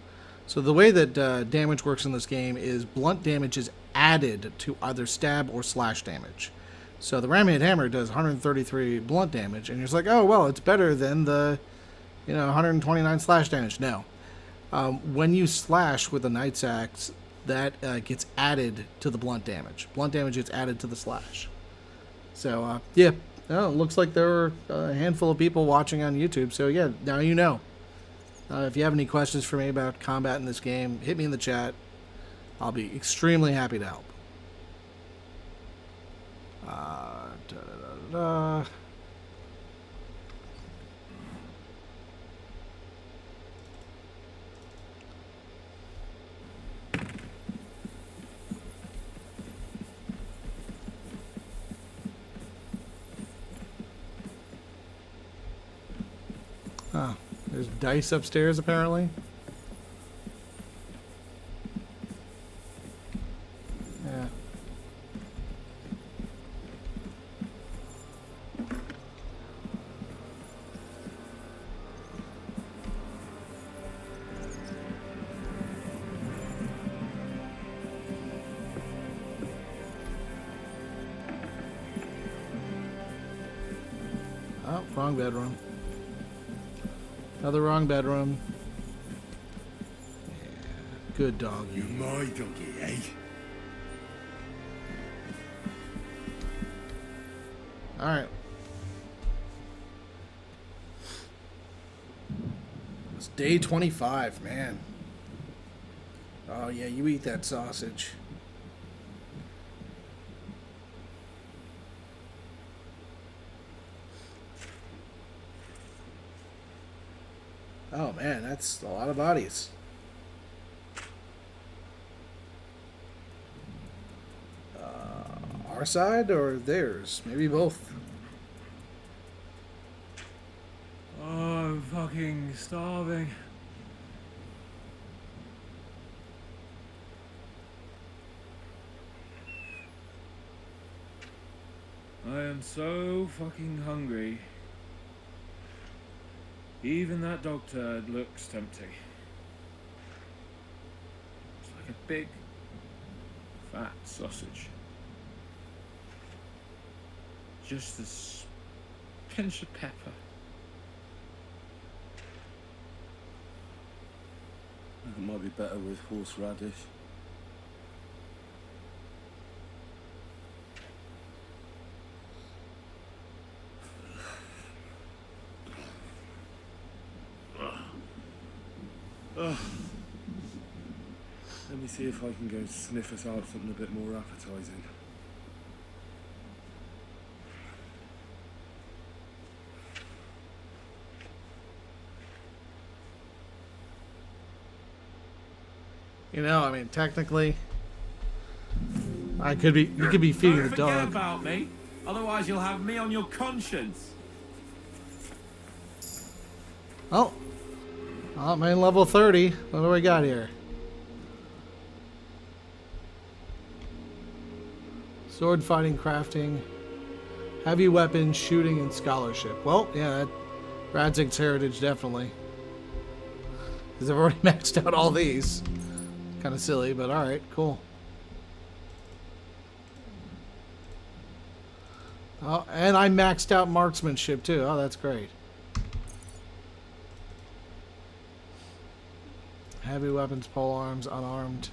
So the way that damage works in this game is blunt damage is added to either stab or slash damage. So the ramhead hammer does 133 blunt damage, and you're just like, oh, well, it's better than the, 129 slash damage. No. When you slash with a Knight's Axe, that gets added to the blunt damage. Blunt damage gets added to the slash. So, yeah. Oh, it looks like there were a handful of people watching on YouTube. So, yeah, now you know. If you have any questions for me about combat in this game, hit me in the chat. I'll be extremely happy to help. There's dice upstairs, apparently. Yeah. Oh, wrong bedroom. Another wrong bedroom. Yeah, good doggy. You're my doggy, eh? Alright. It's day 25, man. Oh, yeah, you eat that sausage. Oh, man, that's a lot of bodies. Our side or theirs? Maybe both. Oh, I'm fucking starving. I am so fucking hungry. Even that dog turd looks tempting. It's like a big, fat sausage. Just this pinch of pepper. It might be better with horseradish. Let me see if I can go sniff us out something a bit more appetizing. You know, I mean, technically, you could be feeding the Don't dog. forget about me, otherwise you'll have me on your conscience. Oh, main level 30. What do we got here? Sword fighting, crafting, heavy weapons, shooting, and scholarship. Well, yeah, Radzig's heritage definitely. Because I've already maxed out all these. Kind of silly, but alright, cool. Oh, and I maxed out marksmanship too. Oh, that's great. Heavy weapons, pole arms, unarmed.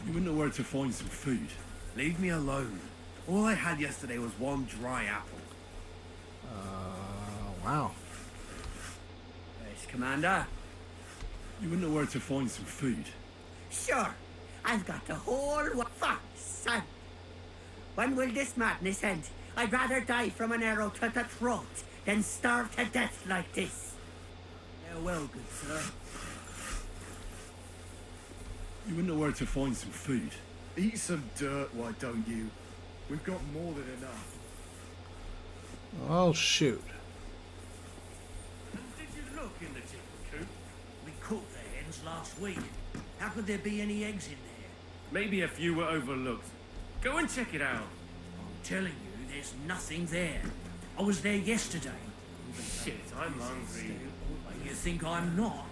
You wouldn't know where to find some food. Leave me alone. All I had yesterday was one dry apple. Wow. Yes, Commander. You wouldn't know where to find some food. Sure. I've got the whole fuck, son. When will this madness end? I'd rather die from an arrow to the throat than starve to death like this. Yeah, well, good sir. You wouldn't know where to find some food. Eat some dirt, why don't you? We've got more than enough. Oh, shoot. Did you look in the chicken coop? We cooked the hens last week. How could there be any eggs in there? Maybe a few were overlooked. Go and check it out. I'm telling you, there's nothing there. I was there yesterday. Shit, I'm hungry. You think I'm not?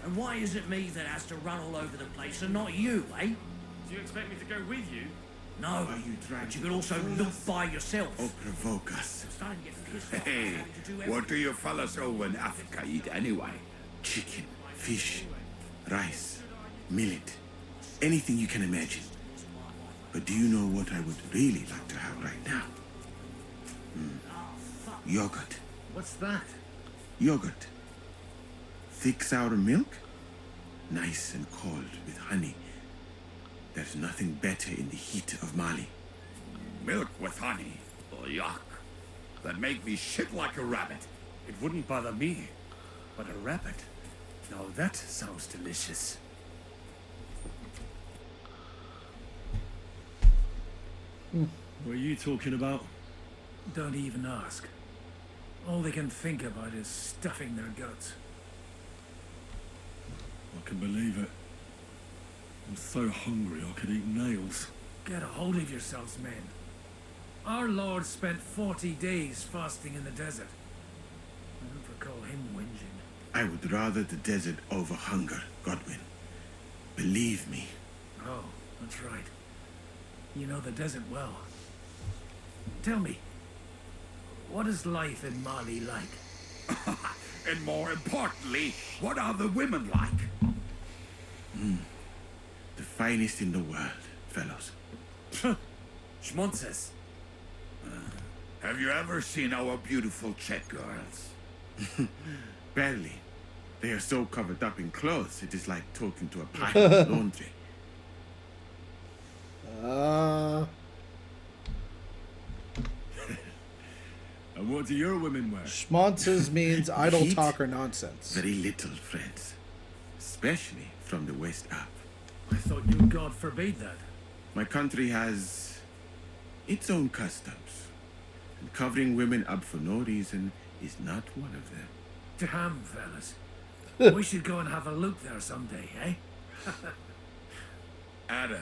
And why is it me that has to run all over the place and not you, eh? Do you expect me to go with you? No, but you could also look by yourself. Oh, provoke us. I'm starting to get pissed off. Hey, Having to do everything. what do you fellas over in Africa eat anyway? Chicken, fish, rice, millet, anything you can imagine. But do you know what I would really like to have right now? Yogurt. What's that? Yogurt. Thick sour milk, nice and cold with honey. There's nothing better in the heat of Mali. Milk with honey? Oh, yuck. That make me shit like a rabbit. It wouldn't bother me, but a rabbit. Now that sounds delicious. What are you talking about? Don't even ask. All they can think about is stuffing their guts. I can believe it. I'm so hungry I could eat nails. Get a hold of yourselves, men. Our Lord spent 40 days fasting in the desert. I don't recall him whinging. I would rather the desert over hunger, Godwin. Believe me. Oh, that's right. You know the desert well. Tell me, what is life in Mali like? And more importantly, what are the women like? The finest in the world, fellows. Schmonzes. Have you ever seen our beautiful Czech girls? Barely. They are so covered up in clothes, it is like talking to a pile of laundry. And what do your women wear? Schmonzes means idle Heat? talk or nonsense. Very little, friends. Especially from the west up. I thought you God forbade that. My country has its own customs. And covering women up for no reason is not one of them. Damn, fellas. We should go and have a look there someday, eh? Ada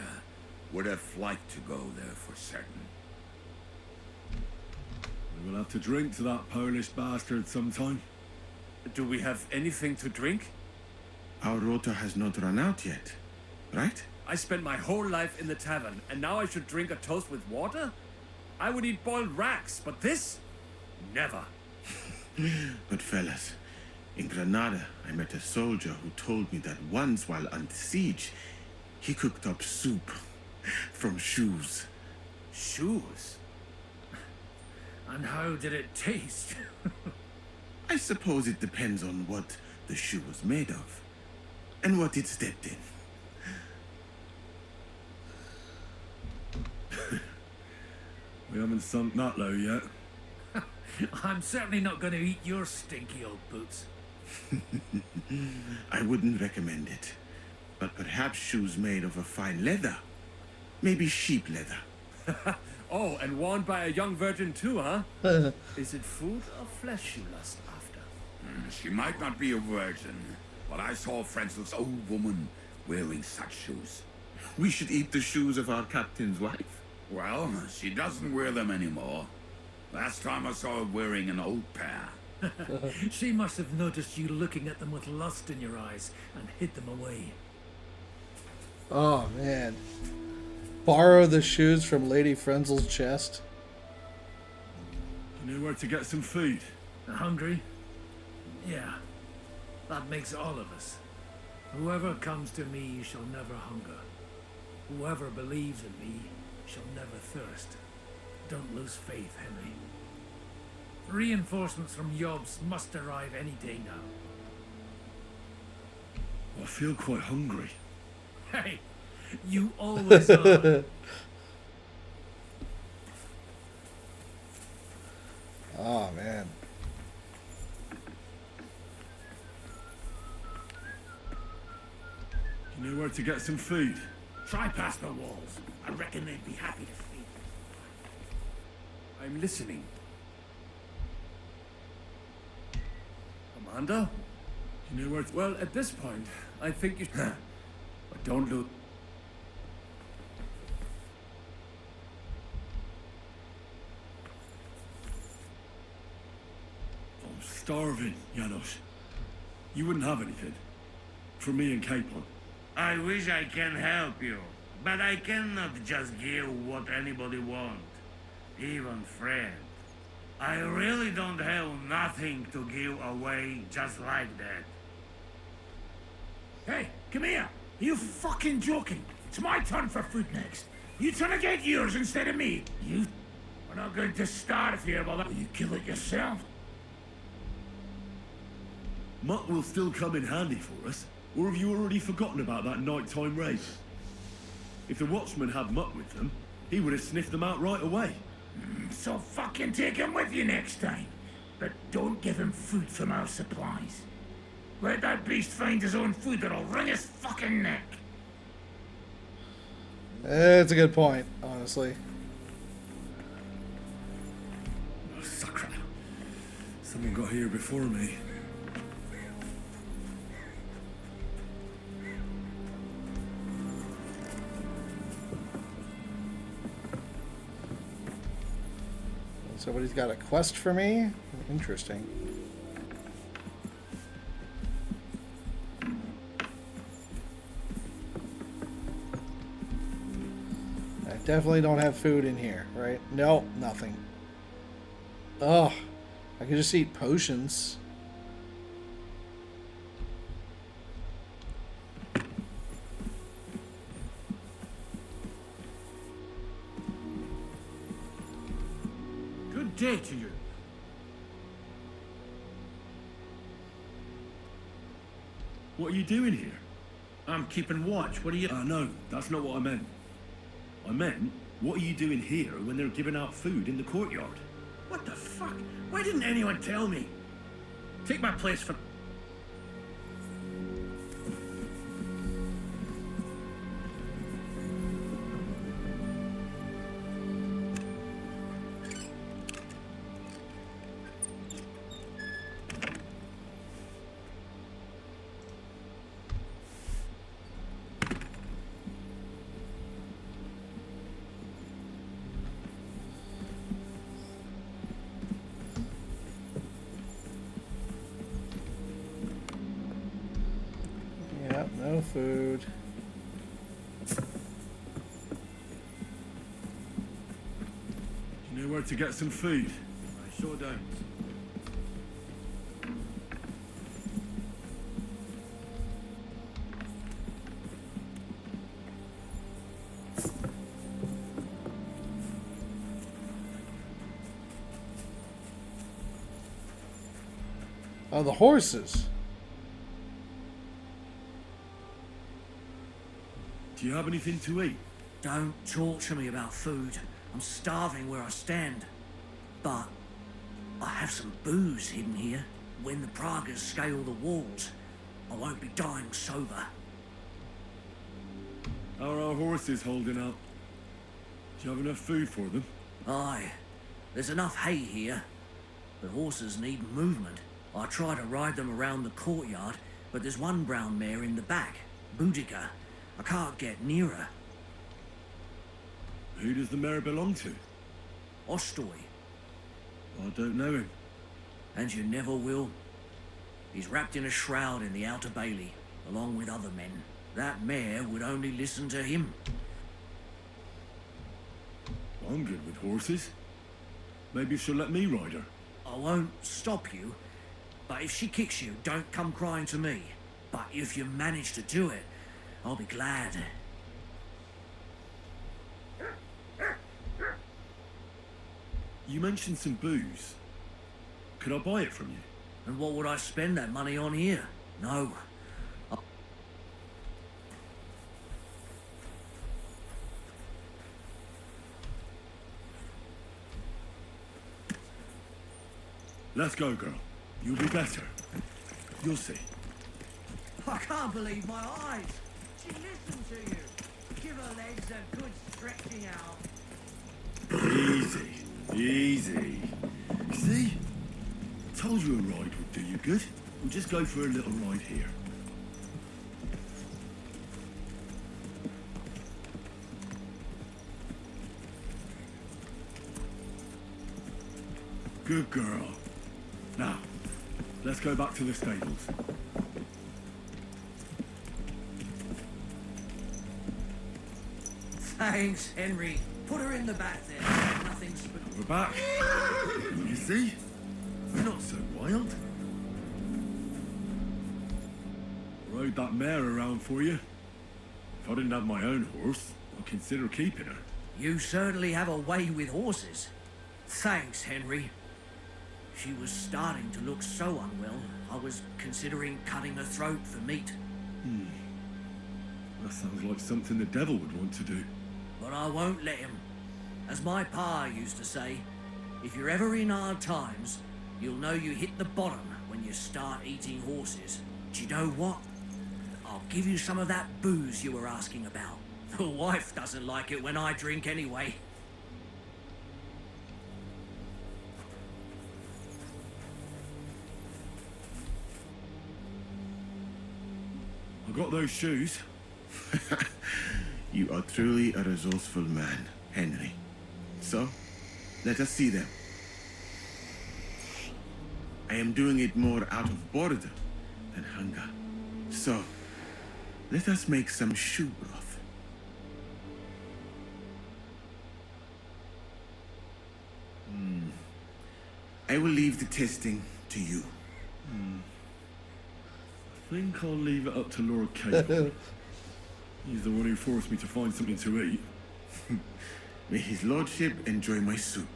would have liked to go there for certain. We will have to drink to that Polish bastard sometime. Do we have anything to drink? Our rota has not run out yet, right? I spent my whole life in the tavern, and now I should drink a toast with water? I would eat boiled rats, but this? Never. But fellas, in Granada, I met a soldier who told me that once while under siege, he cooked up soup from shoes. Shoes? And how did it taste? I suppose it depends on what the shoe was made of, and what it stepped in. We haven't sunk that low yet. I'm certainly not going to eat your stinky old boots. I wouldn't recommend it, but perhaps shoes made of a fine leather. Maybe sheep leather. Oh, and worn by a young virgin too, huh? Is it food or flesh you lust after? She might not be a virgin, but I saw Francel's old woman wearing such shoes. We should eat the shoes of our captain's wife. Well, she doesn't wear them anymore. Last time I saw her wearing an old pair. She must have noticed you looking at them with lust in your eyes and hid them away. Oh, man. Borrow the shoes from Lady Frenzel's chest. You know where to get some food? Hungry? Yeah. That makes all of us. Whoever comes to me shall never hunger. Whoever believes in me shall never thirst. Don't lose faith, Henry. Reinforcements from Yobs must arrive any day now. I feel quite hungry. Hey, you always are. Oh, man. You know where to get some food? Try past the walls. I reckon they'd be happy to feed. I'm listening. Commander? You know where Well, at this point, I think you... But don't lose... I'm starving, Janos. You wouldn't have anything? For me and CAPON. I wish I can help you, but I cannot just give what anybody want, even friend. I really don't have nothing to give away just like that. Hey, come here. Are you fucking joking? It's my turn for food next. You trying to get yours instead of me? You... We're not going to starve here, will you kill it yourself? Mutt will still come in handy for us. Or have you already forgotten about that nighttime raid? If the watchman had Mutt with them, he would have sniffed them out right away. So fucking take him with you next time. But don't give him food from our supplies. Let that beast find his own food or I'll wring his fucking neck. It's a good point, honestly. Oh, sacre. Someone got here before me. Somebody's got a quest for me? Interesting. I Definitely don't have food in here, right? No, nothing. Oh, I could just eat potions. Good day to you. What are you doing here? I'm keeping watch. What are you... No, that's not what I meant. I meant, what are you doing here when they're giving out food in the courtyard? What the fuck? Why didn't anyone tell me? Take my place for... Yep, no food. You know where to get some food? I sure don't. Oh, the horses. Do you have anything to eat? Don't talk to me about food. I'm starving where I stand. But I have some booze hidden here. When the Pragas scale the walls, I won't be dying sober. How are our horses holding up? Do you have enough food for them? Aye. There's enough hay here. But horses need movement. I try to ride them around the courtyard, but there's one brown mare in the back, Boudica. I can't get near her. Who does the mare belong to? Ostoy. I don't know him. And you never will. He's wrapped in a shroud in the Outer Bailey, along with other men. That mare would only listen to him. I'm good with horses. Maybe she'll let me ride her. I won't stop you, but if she kicks you, don't come crying to me. But if you manage to do it, I'll be glad. You mentioned some booze. Could I buy it from you? And what would I spend that money on here? No. Let's go, girl. You'll be better. You'll see. I can't believe my eyes. She listened to you. Give her legs a good stretching out. Easy. Easy. See? Told you a ride would do you good. We'll just go for a little ride here. Good girl. Now, let's go back to the stables. Thanks, Henry. Put her in the back there. Nothing's... We're back. You see? We're not so wild. Rode that mare around for you. If I didn't have my own horse, I'd consider keeping her. You certainly have a way with horses. Thanks, Henry. She was starting to look so unwell, I was considering cutting her throat for meat. That sounds like something the devil would want to do. But I won't let him. As my pa used to say, if you're ever in hard times, you'll know you hit the bottom when you start eating horses. Do you know what? I'll give you some of that booze you were asking about. The wife doesn't like it when I drink anyway. I got those shoes. You are truly a resourceful man, Henry. So, let us see them. I am doing it more out of boredom than hunger. So, let us make some shoe broth. I will leave the testing to you. I think I'll leave it up to Lord CAPON. He's the one who forced me to find something to eat. May his lordship enjoy my soup.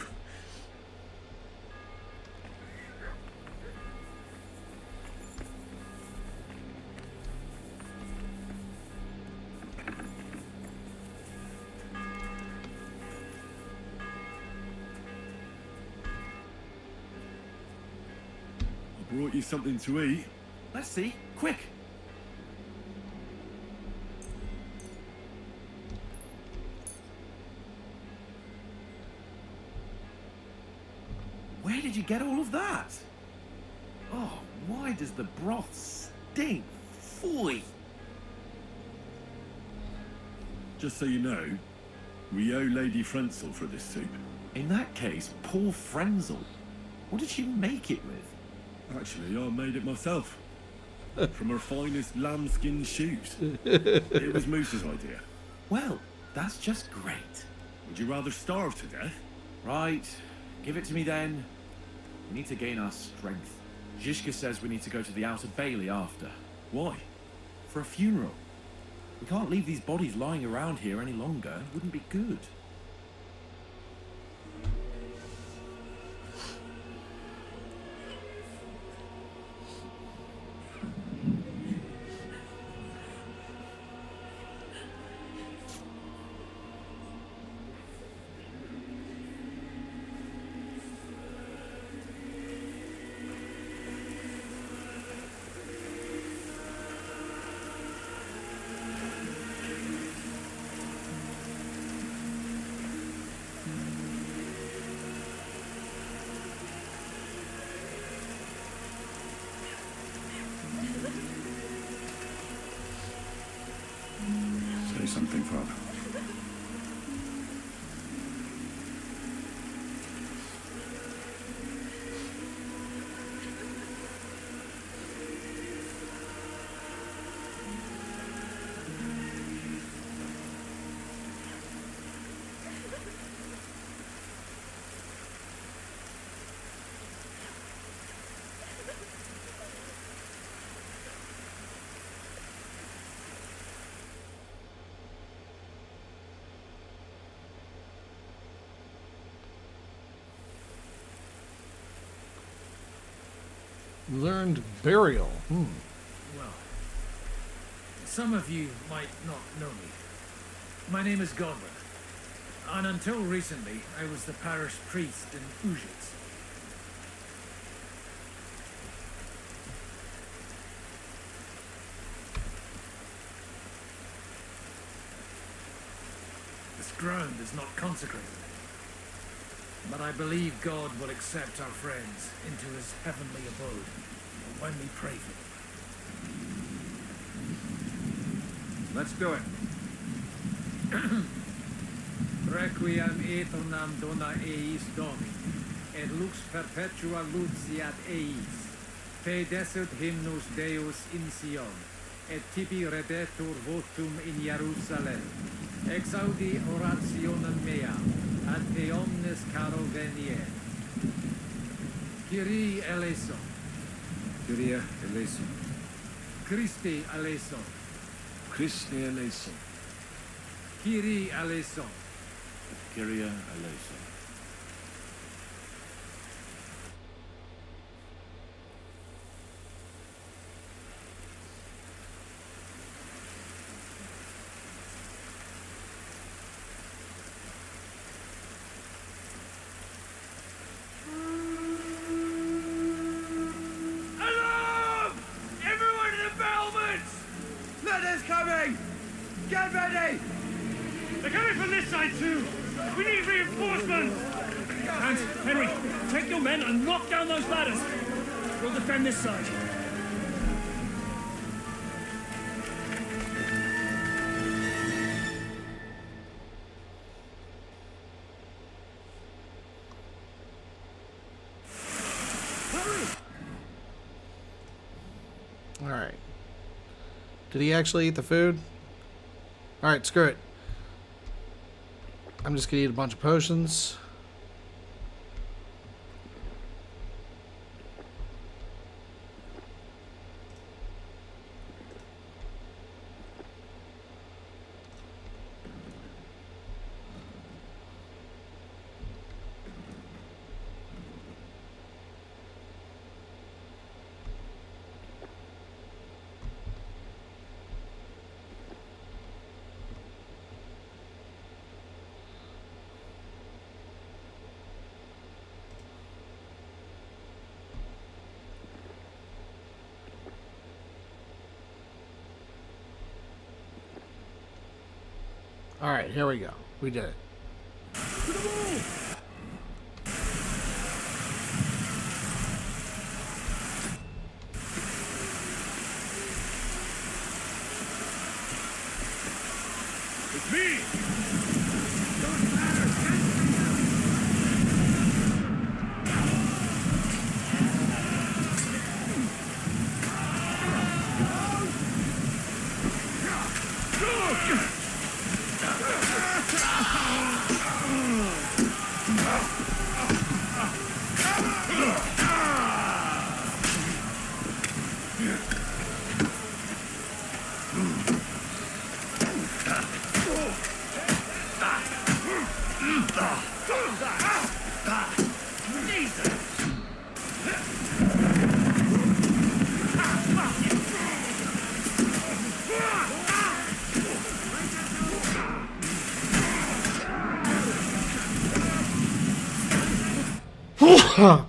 I brought you something to eat. Let's see. Quick. Where did you get all of that? Oh, why does the broth stink? Phoy! Just so you know, we owe Lady Reinstalled for this soup. In that case, poor Frenzel. What did she make it with? Actually, I made it myself. From her finest lambskin shoes. It was Moose's idea. Well, that's just great. Would you rather starve to death? Right. Give it to me then. We need to gain our strength. Zizka says we need to go to the Outer Bailey after. Why? For a funeral. We can't leave these bodies lying around here any longer. It wouldn't be good. Say something, Father. Learned burial. Well, some of you might not know me. My name is Godwin, and until recently, I was the parish priest in urAJ. This ground is not consecrated, but I believe God will accept our friends into his heavenly abode when we pray for them. Let's do it. Requiem aeternam dona eis Domi, et lux perpetua luciat eis. Te desert hymnus Deus in Sion, et tibi redetur votum in Jerusalem. Exaudi orationem mea, ad te omnes caro venier. Kyrie eleison. Kyrie eleison. Christi eleison. Christe eleison. Kyrie eleison. Kyrie eleison. Alarm! Everyone to the battlements! Letters coming! Get ready! They're coming from this side too! We need reinforcements! Hans, Henry, take your men and knock down those ladders! We'll defend this side. Alright. Did he actually eat the food? Alright, screw it. I'm just gonna eat a bunch of potions. Alright, here we go. We did it. It's me!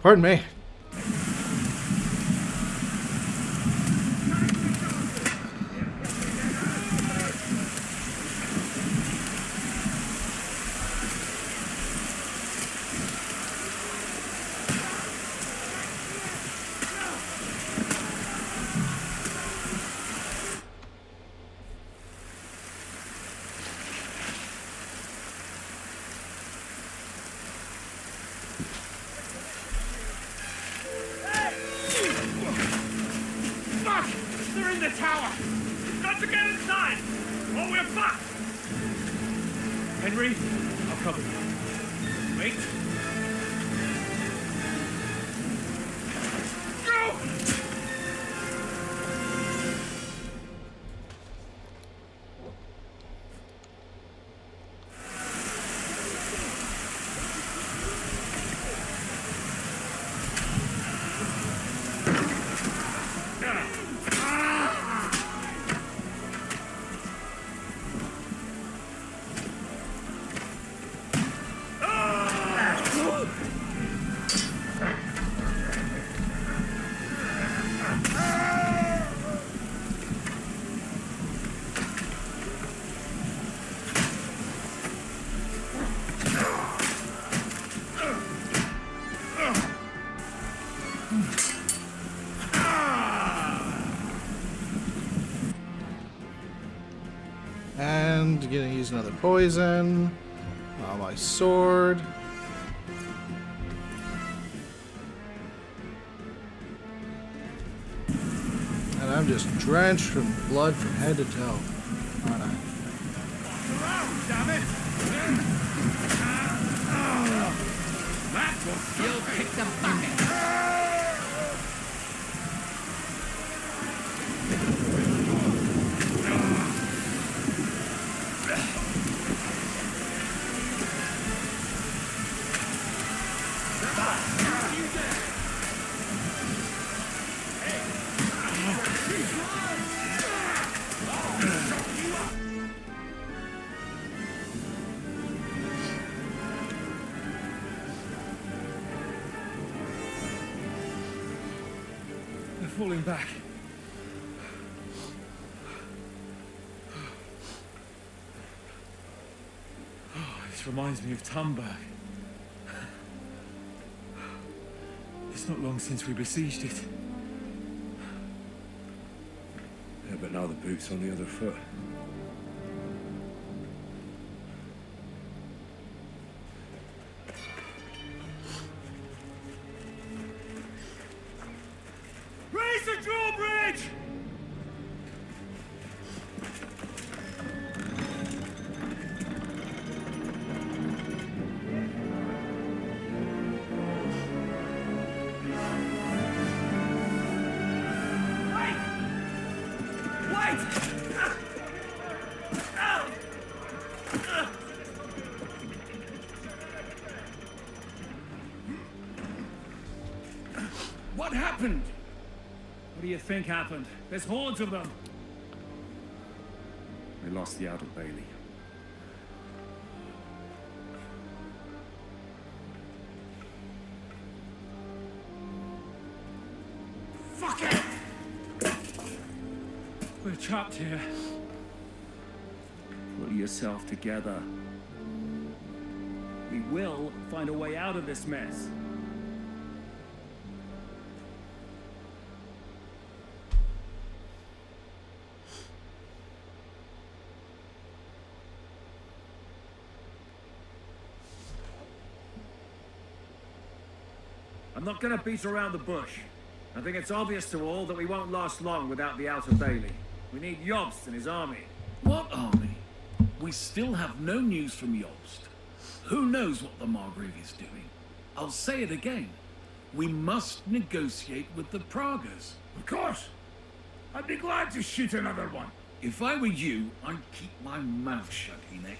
Pardon me. Fuck! They're in the tower! Got to get inside! Or we're fucked! Henry, I'll cover you. Wait. Go! And gonna use another poison. My sword. And I'm just drenched from blood from head to toe. Aren't I? Damn it! That will you'll kick the bucket. They're falling back. This reminds me of Tumberg. It's not long since we besieged it. Yeah, but now the boot's on the other foot. Raise the drawbridge! What happened? What do you think happened? There's hordes of them. We lost the outer bailey. Fuck it! We're trapped here. What are you yourself together. We will find a way out of this mess. I'm not gonna beat around the bush. I think it's obvious to all that we won't last long without the Outer Bailey. We need Jobst and his army. What army? We still have no news from Jobst. Who knows what the Margrave is doing? I'll say it again. We must negotiate with the Pragas. Of course. I'd be glad to shoot another one. If I were you, I'd keep my mouth shut, Enoch.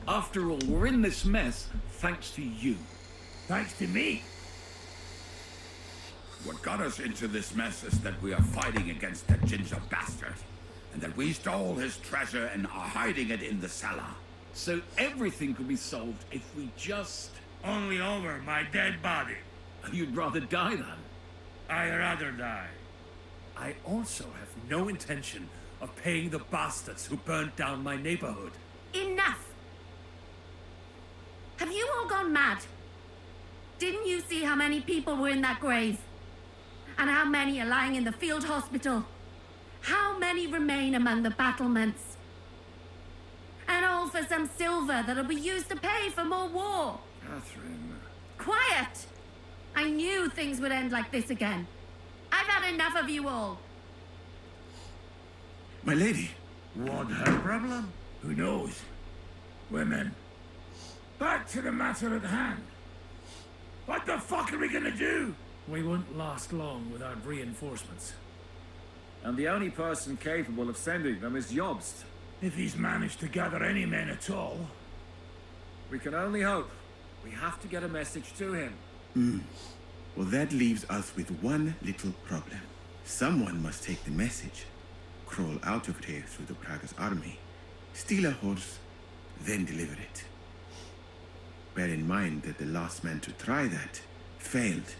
After all, we're in this mess thanks to you. Thanks to me? What got us into this mess is that we are fighting against that ginger bastard, and that we stole his treasure and are hiding it in the cellar. So everything could be solved if we just... Only over my dead body. You'd rather die then? I'd rather die. I also have no intention of paying the bastards who burned down my neighborhood. Enough! Have you all gone mad? Didn't you see how many people were in that grave? And how many are lying in the field hospital? How many remain among the battlements? And all for some silver that'll be used to pay for more war. Catherine... Quiet! I knew things would end like this again. I've had enough of you all. My lady. What her problem? Who knows? Women. Back to the matter at hand. What the fuck are we gonna do? We won't last long without reinforcements. And the only person capable of sending them is Jobst. If he's managed to gather any men at all. We can only hope. We have to get a message to him. Well, that leaves us with one little problem. Someone must take the message, crawl out of here through the Pragas army, steal a horse, then deliver it. Bear in mind that the last man to try that failed,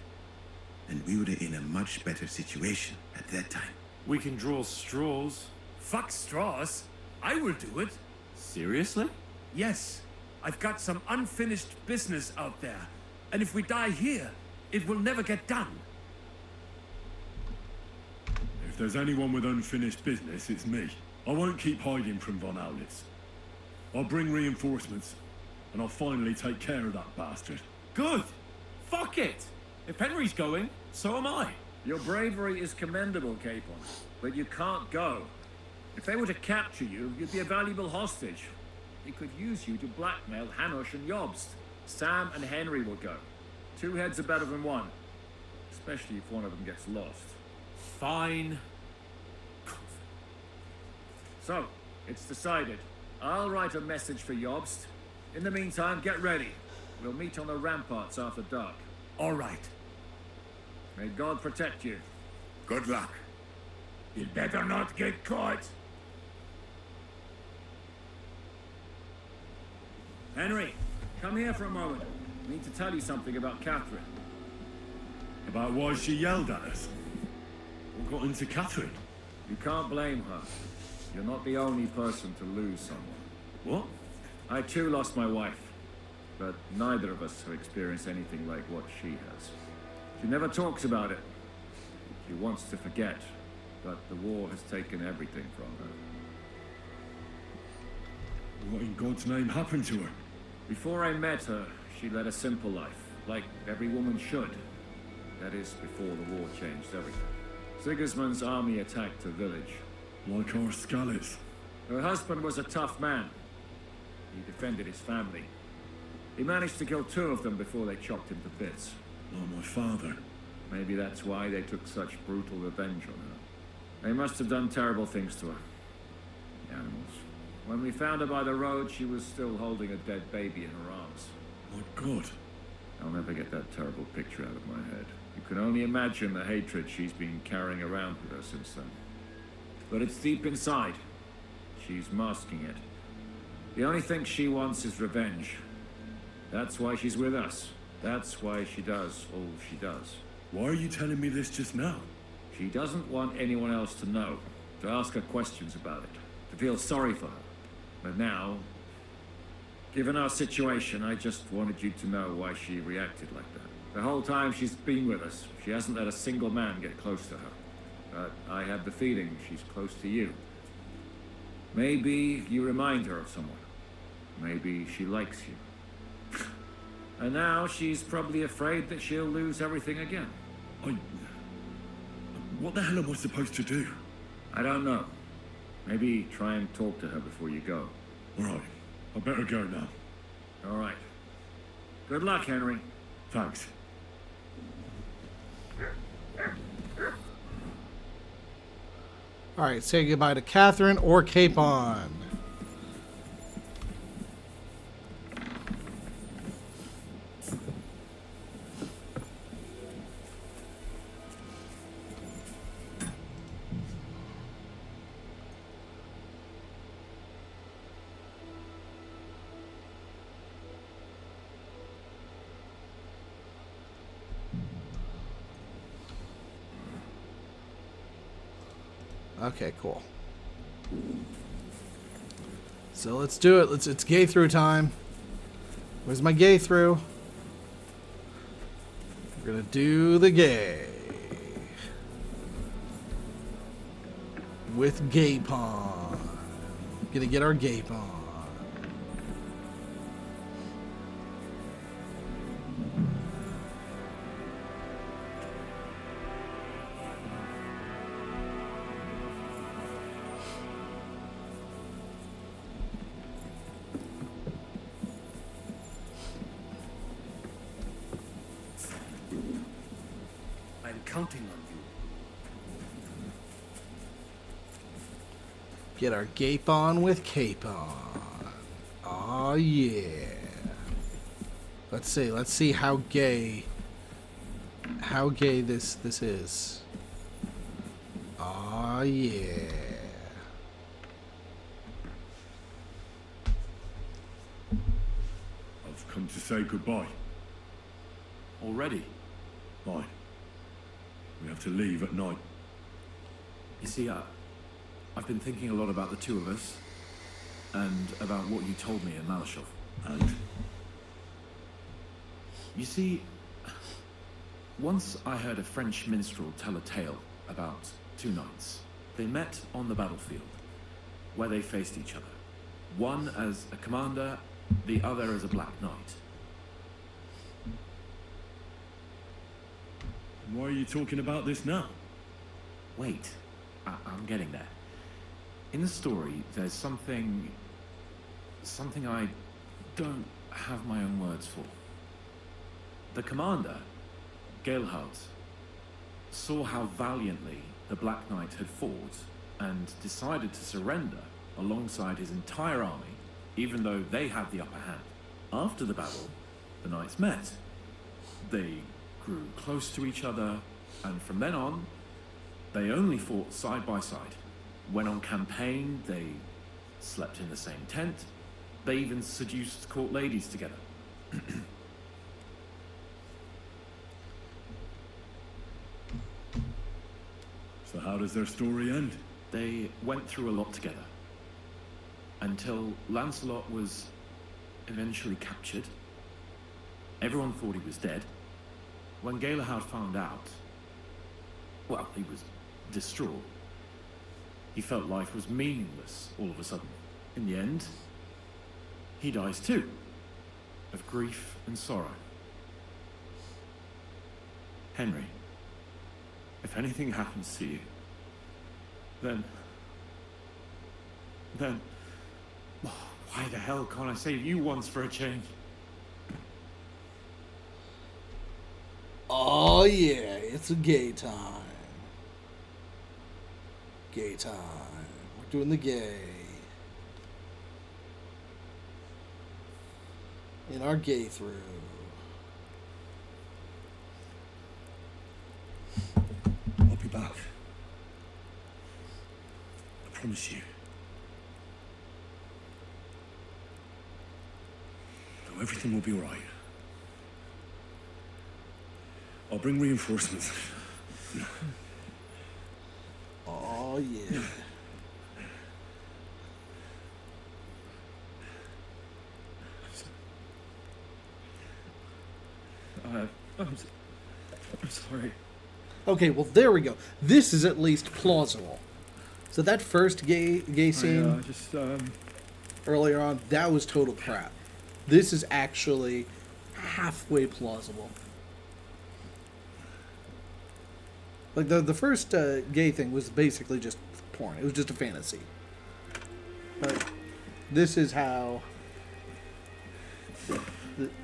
and we were in a much better situation at that time. We can draw straws. Fuck straws. I will do it. Seriously? Yes. I've got some unfinished business out there. And if we die here, it will never get done. If there's anyone with unfinished business, it's me. I won't keep hiding from Von Aulitz. I'll bring reinforcements, and I'll finally take care of that bastard. Good. Fuck it. If Henry's going, so am I. Your bravery is commendable, Capon, but you can't go. If they were to capture you, you'd be a valuable hostage. They could use you to blackmail Hanush and Jobst. Sam and Henry will go. 2 heads are better than 1, especially if one of them gets lost. Fine. So, it's decided. I'll write a message for Jobst. In the meantime, get ready. We'll meet on the ramparts after dark. All right. May God protect you. Good luck. You'd better not get caught. Henry, come here for a moment. I need to tell you something about Catherine. About why she yelled at us? What got into Catherine? You can't blame her. You're not the only person to lose someone. What? I too lost my wife, but neither of us have experienced anything like what she has. She never talks about it. She wants to forget, but the war has taken everything from her. What in God's name happened to her? Before I met her, she led a simple life, like every woman should. That is, before the war changed everything. Sigismund's army attacked her village. Like our Skalitz. Her husband was a tough man. He defended his family. He managed to kill 2 of them before they chopped him to bits. Like my father. Maybe that's why they took such brutal revenge on her. They must have done terrible things to her. The animals. When we found her by the road, she was still holding a dead baby in her arms. My God. I'll never get that terrible picture out of my head. You can only imagine the hatred she's been carrying around with her since then. But it's deep inside. She's masking it. The only thing she wants is revenge. That's why she's with us. That's why she does all she does. Why are you telling me this just now? She doesn't want anyone else to know, to ask her questions about it, to feel sorry for her. But now, given our situation, I just wanted you to know why she reacted like that. The whole time she's been with us, she hasn't let a single man get close to her. But I have the feeling she's close to you. Maybe you remind her of someone. Maybe she likes you. And now she's probably afraid that she'll lose everything again. What the hell am I supposed to do? I don't know. Maybe try and talk to her before you go. All right. I better go now. All right. Good luck, Henry. Thanks. All right, say goodbye to Catherine or CAPON. Okay, cool. So let's do it. It's gay through time. Where's my gay through? We're gonna do the gay with CAPON. Gonna get our CAPON. Counting on you. Get our CAPON with CAPON. Oh yeah. Let's see how gay this is. Oh yeah. I've come to say goodbye. Already? Bye. We have to leave at night. You see, I've been thinking a lot about the two of us, and about what you told me in Malashov. And? You see, once I heard a French minstrel tell a tale about two knights. They met on the battlefield, where they faced each other. One as a commander, the other as a Black Knight. Why are you talking about this now? Wait, I'm getting there. In the story, there's something I don't have my own words for. The commander, Gerhard, saw how valiantly the Black Knight had fought and decided to surrender alongside his entire army, even though they had the upper hand. After the battle, the knights met. They grew close to each other, and from then on, they only fought side by side. When on campaign, they slept in the same tent. They even seduced court ladies together. So how does their story end? They went through a lot together, until Lancelot was eventually captured. Everyone thought he was dead. When Galahad found out, well, he was distraught. He felt life was meaningless all of a sudden. In the end, he dies too, of grief and sorrow. Henry, if anything happens to you, then, why the hell can't I save you once for a change? Oh yeah, it's a gay time. Gay time. We're doing the gay. In our gay through. I'll be back. I promise you. No, everything will be alright. I'll bring reinforcements. Oh yeah. I'm sorry. Okay, well there we go. This is at least plausible. So that first gay scene earlier on, that was total crap. This is actually halfway plausible. Like the first gay thing was basically just porn. It was just a fantasy. But this is how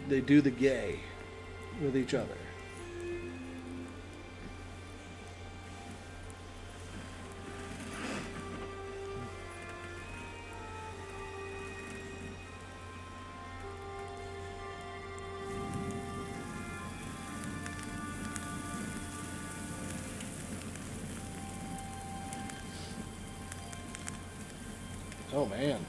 they do the gay with each other. Oh man.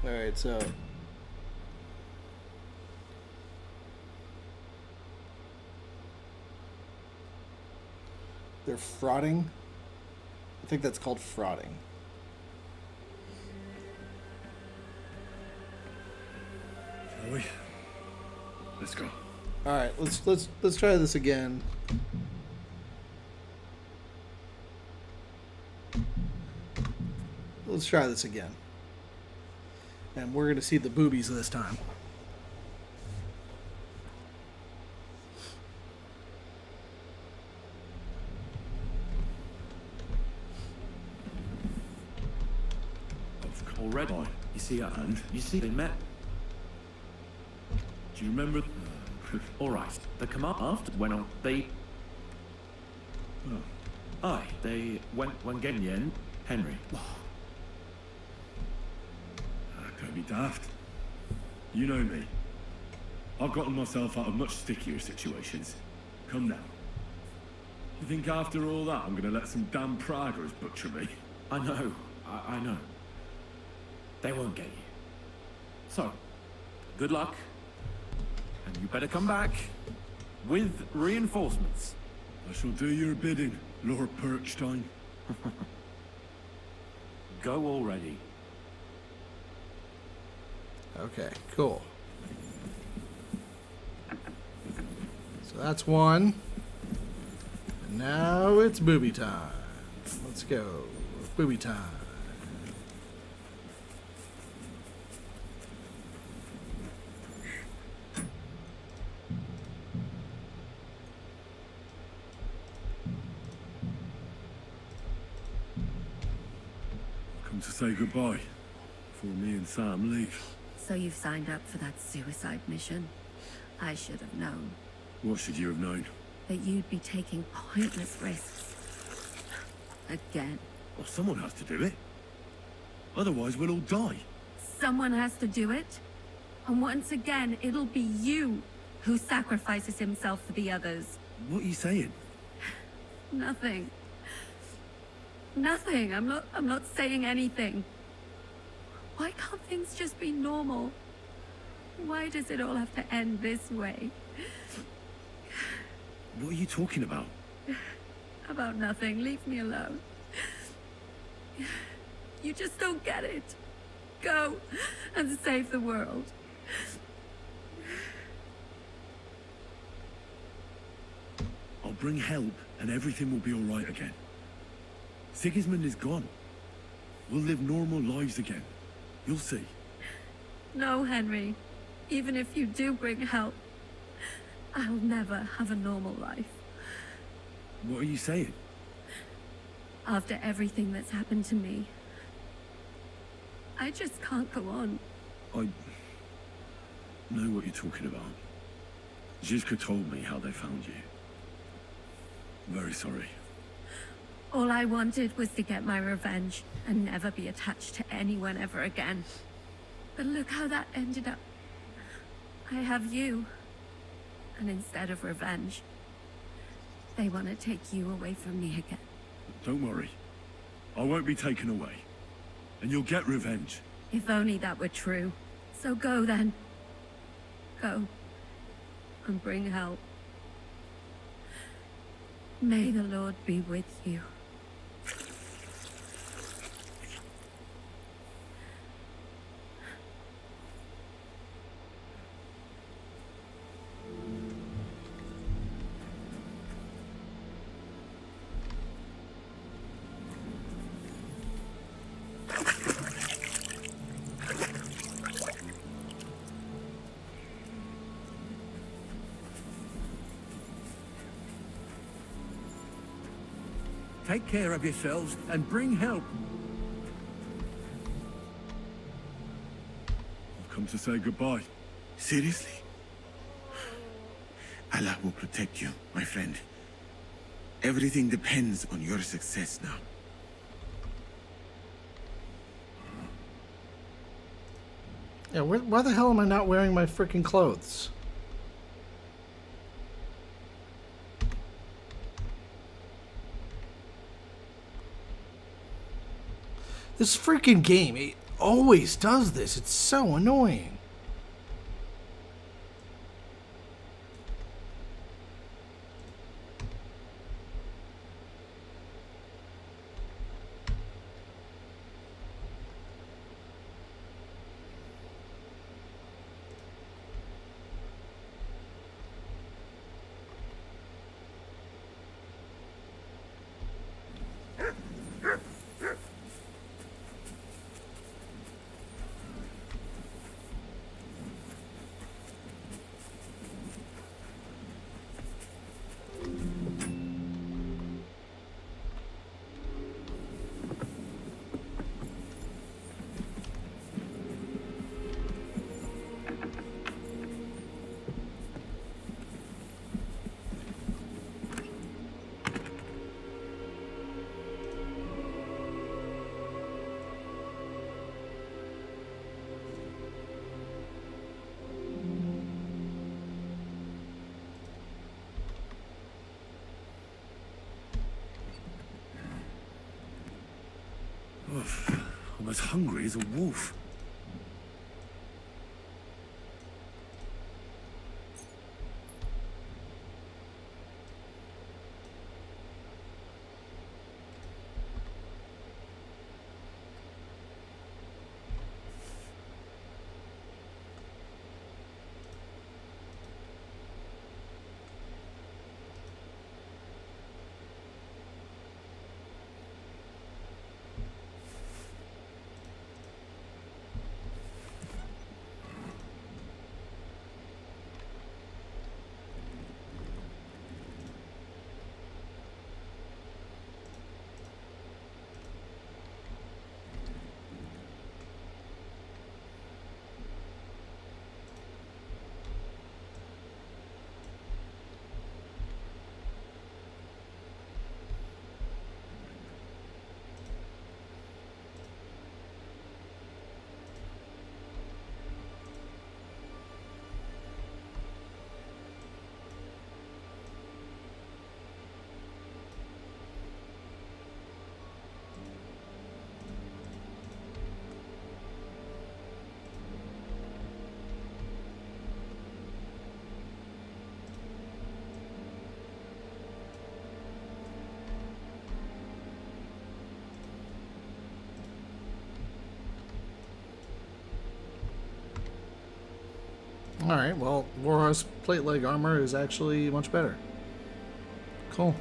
Alright, so they're frauding. I think that's called frauding. Shall we? Let's go. Alright, let's try this again. Let's try this again. And we're going to see the boobies this time. Already, you see, they met. Do you remember? All right, the command after went on. They. Aye, they went Yen, Henry. Don't be daft. You know me. I've gotten myself out of much stickier situations. Come now. You think after all that I'm gonna let some damn Praggers butcher me? I know. I know. They won't get you. So, good luck. And you better come back with reinforcements. I shall do your bidding, Lord Perkstein. Go already. Okay, cool. So that's one. And now it's booby time. Let's go. Booby time. Come to say goodbye before me and Sam leave. So you've signed up for that suicide mission? I should have known. What should you have known? That you'd be taking pointless risks. Again. Well, someone has to do it. Otherwise, we'll all die. Someone has to do it. And once again, it'll be you who sacrifices himself for the others. What are you saying? Nothing. Nothing. I'm not saying anything. Why can't things just be normal? Why does it all have to end this way? What are you talking about? About nothing. Leave me alone. You just don't get it. Go and save the world. I'll bring help and everything will be all right again. Sigismund is gone. We'll live normal lives again. You'll see. No, Henry. Even if you do bring help, I'll never have a normal life. What are you saying? After everything that's happened to me, I just can't go on. I know what you're talking about. Zizka told me how they found you. I'm very sorry. All I wanted was to get my revenge and never be attached to anyone ever again. But look how that ended up. I have you. And instead of revenge, they want to take you away from me again. Don't worry. I won't be taken away. And you'll get revenge. If only that were true. So go then. Go. And bring help. May the Lord be with you. take care of yourselves and bring help. I've come to say goodbye. Seriously? Allah will protect you, my friend. Everything depends on your success now. Yeah, why the hell am I not wearing my freaking clothes? This freaking game, it always does this. It's so annoying. I'm as hungry as a wolf. Alright, well, Warhorse plate leg armor is actually much better. Cool.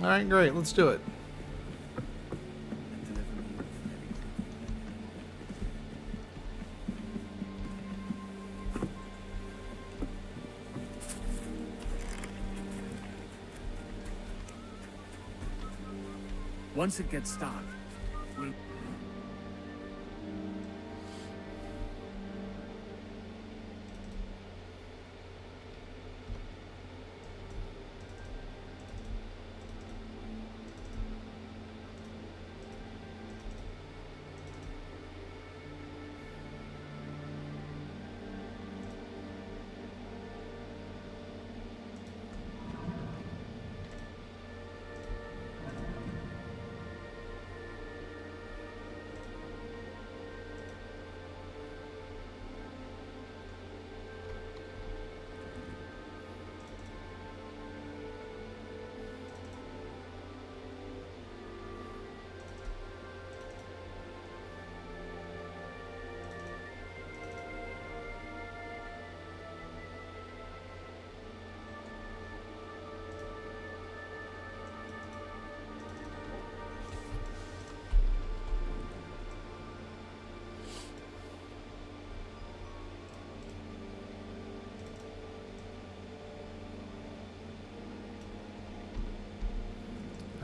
Alright, great. Let's do it. Once it gets dark, we'll...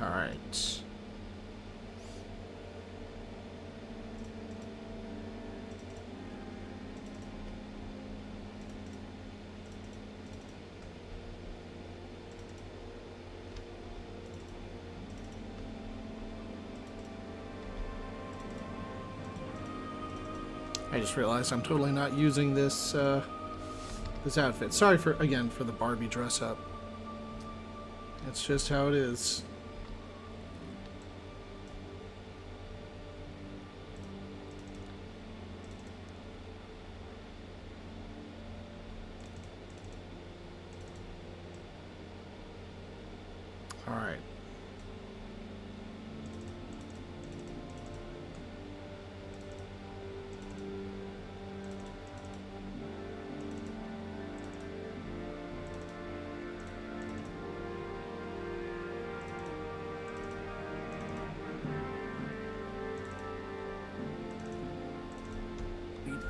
All right. I just realized I'm totally not using this this outfit. Sorry for the Barbie dress up. It's just how it is. All right.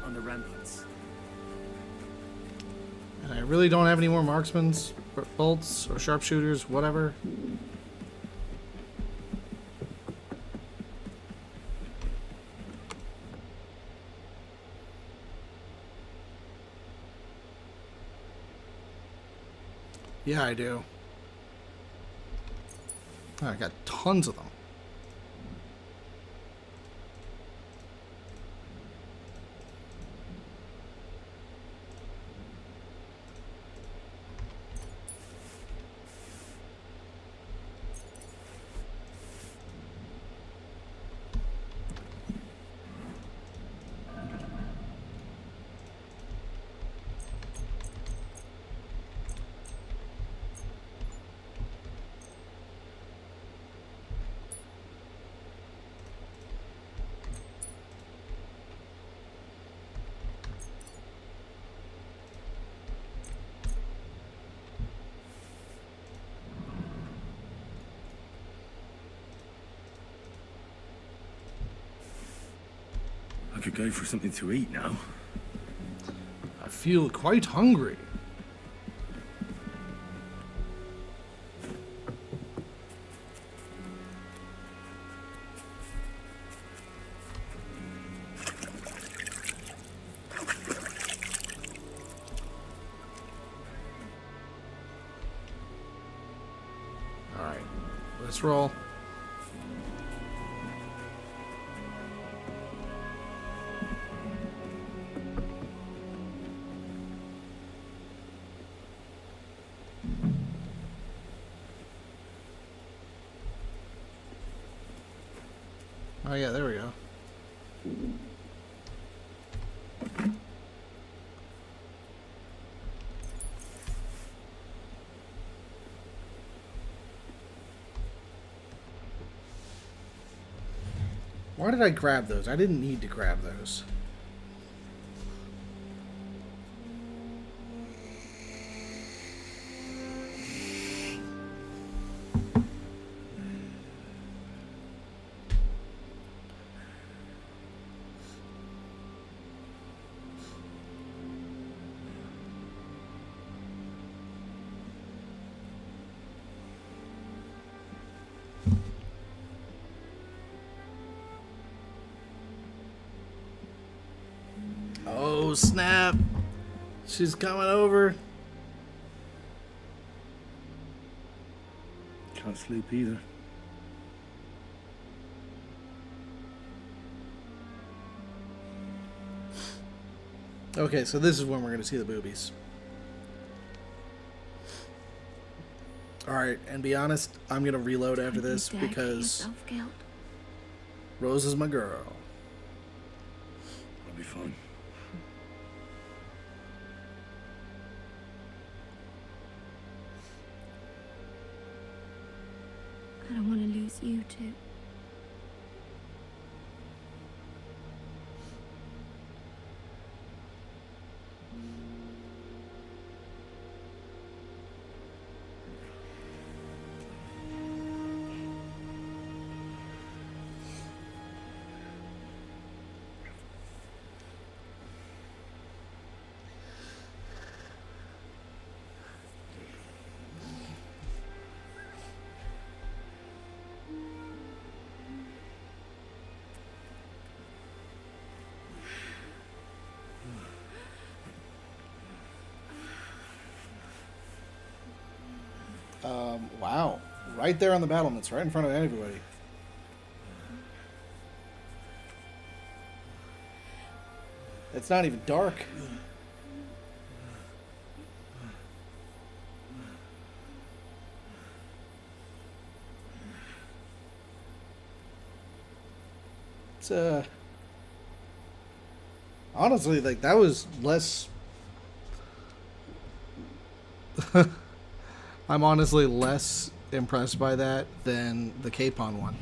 On the ramparts. And I really don't have any more marksmans, bolts, or sharpshooters, whatever. Yeah, I do. Oh, I got tons of them. I could go for something to eat now. I feel quite hungry. All right, let's roll. Oh yeah, there we go. Why did I grab those? I didn't need to grab those. Oh, snap. She's coming over. Can't sleep either. Okay, so this is when we're going to see the boobies. Alright, and be honest, I'm going to reload after this because Rose is my girl. I'll be fine. I don't want to lose you too. Wow. Right there on the battlements, right in front of everybody. It's not even dark. It's honestly, like, that was less I'm honestly less impressed by that than the CAPON one.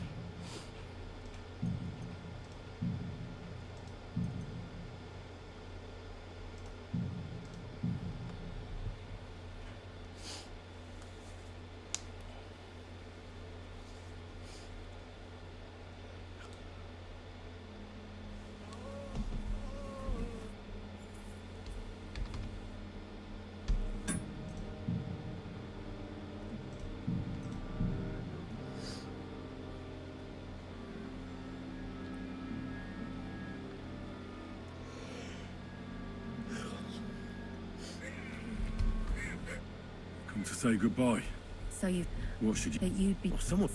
Come to say goodbye. So you... What should you... That you'd be... Oh, someone...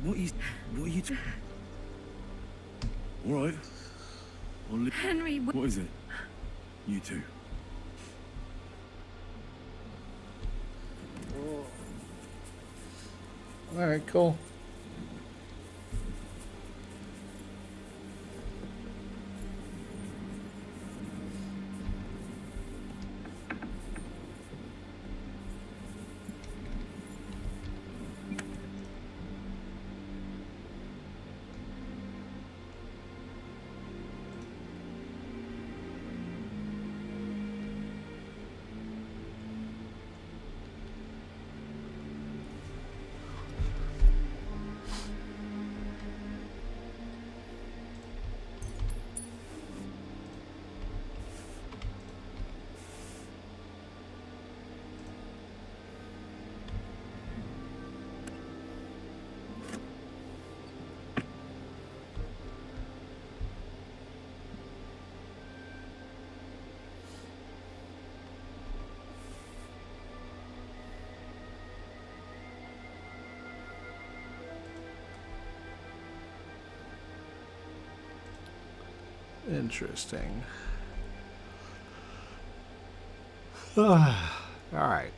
What are you... All right. Henry... What is it? You two. Alright, cool. Interesting. All right.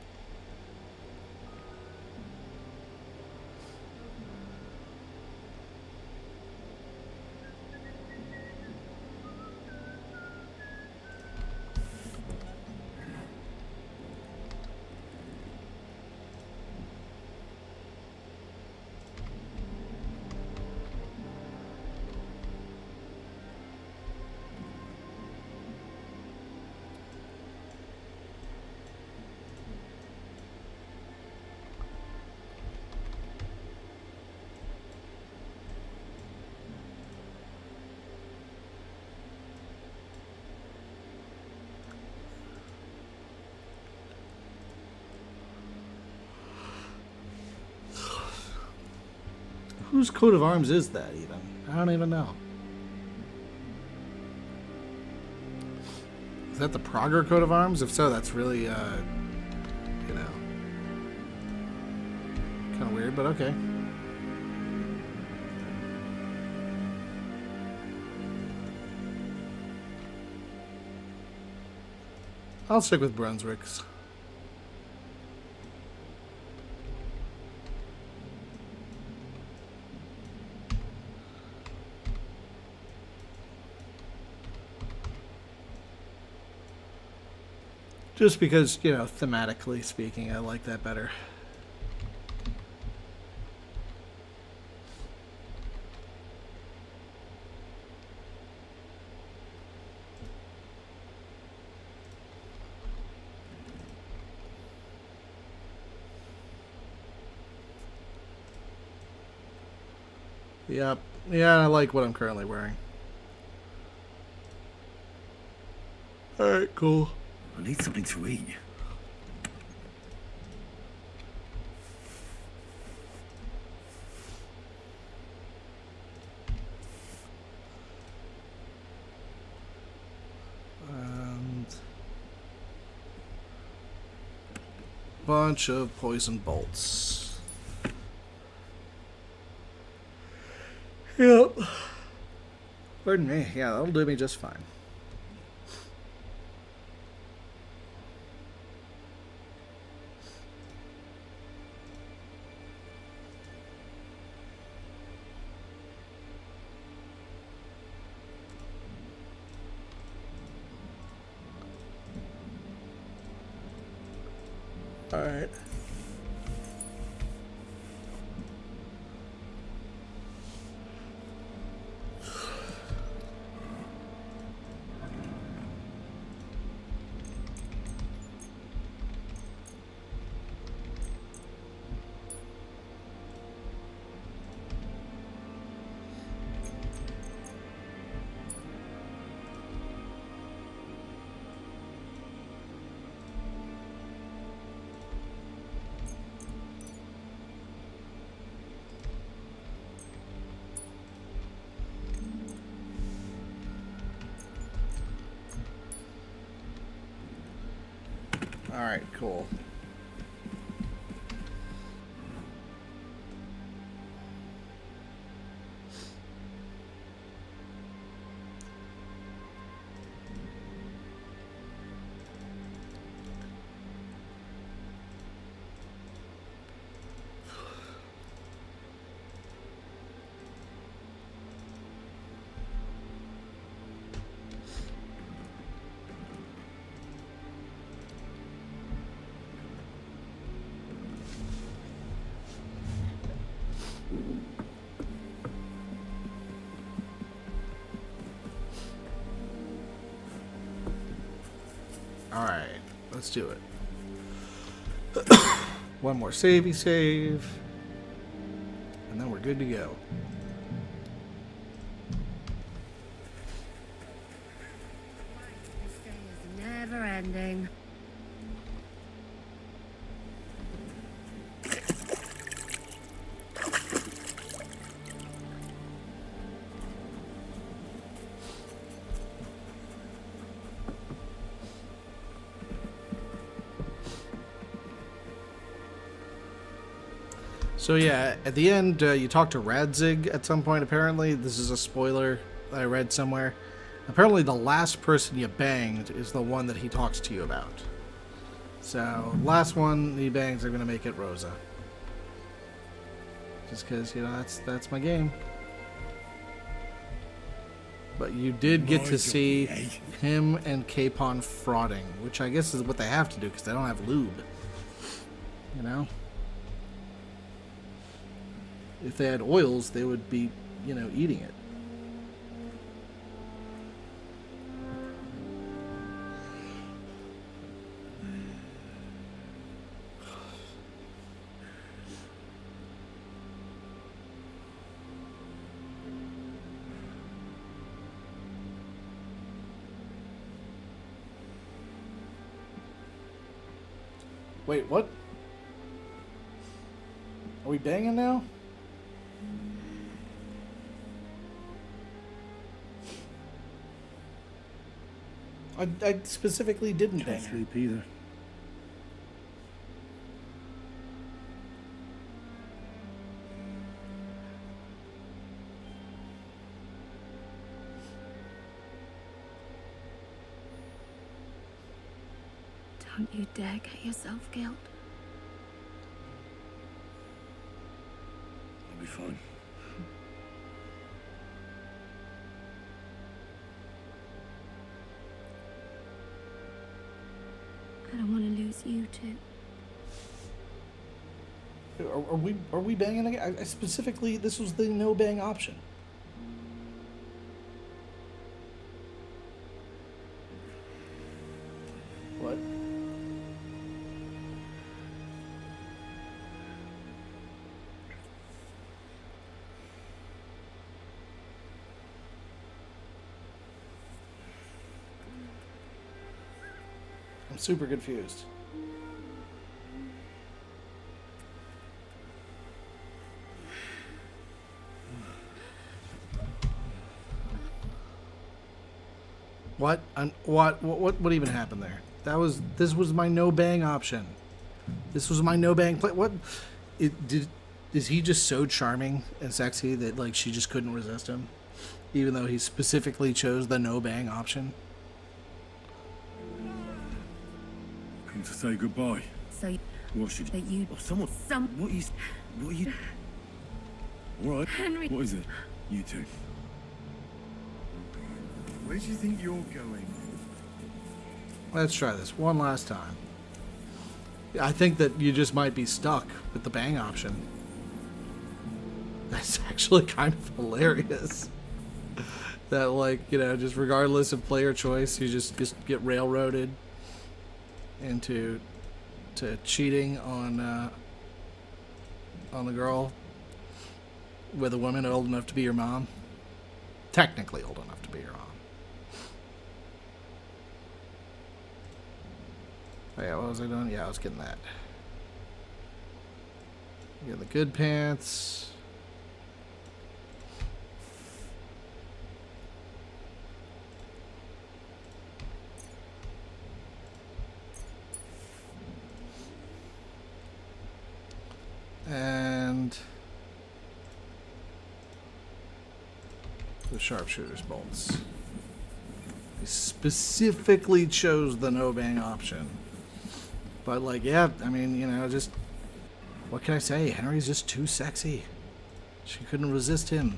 Whose coat of arms is that even? I don't even know. Is that the Prager coat of arms? If so, that's really, you know, kind of weird, but okay. I'll stick with Brunswick's. Just because, you know, thematically speaking, I like that better. Yep. Yeah, I like what I'm currently wearing. Alright, cool. I need something to eat. And bunch of poison bolts. Yep. Pardon me. Yeah, that'll do me just fine. All right. All right, cool. Alright, let's do it. One more savey save. And then we're good to go. This day is never ending. So yeah, at the end, you talk to Radzig at some point, apparently. This is a spoiler that I read somewhere. Apparently the last person you banged is the one that he talks to you about. So, last one he bangs, I'm going to make it Rosa. Just because, you know, that's my game. But you did get to see him and CAPON frauding, which I guess is what they have to do because they don't have lube. You know? If they had oils, they would be, you know, eating it. Wait, what? Are we banging now? I specifically didn't bang her. Can't sleep either. Don't you dare get yourself killed. I'll be fine. I don't want to lose you too. Are we banging again? I specifically, this was the no bang option. What? I'm super confused. What? What even happened there? This was my no bang option. This was my no bang play. What? is he just so charming and sexy that like she just couldn't resist him, even though he specifically chose the no bang option? Come to say goodbye. So What should that you Oh, someone. What are you? All right. Henry. What is it? You two. Where do you think you're going? Let's try this one last time. I think that you just might be stuck with the bang option. That's actually kind of hilarious. That, like, you know, just regardless of player choice, you just get railroaded into cheating on the girl with a woman old enough to be your mom. Technically old enough to be your mom. Oh yeah, what was I doing? Yeah, I was getting that. Getting the good pants. And the sharpshooter's bolts. He specifically chose the no bang option. But like, yeah, I mean, you know, just what can I say? Henry's just too sexy. She couldn't resist him.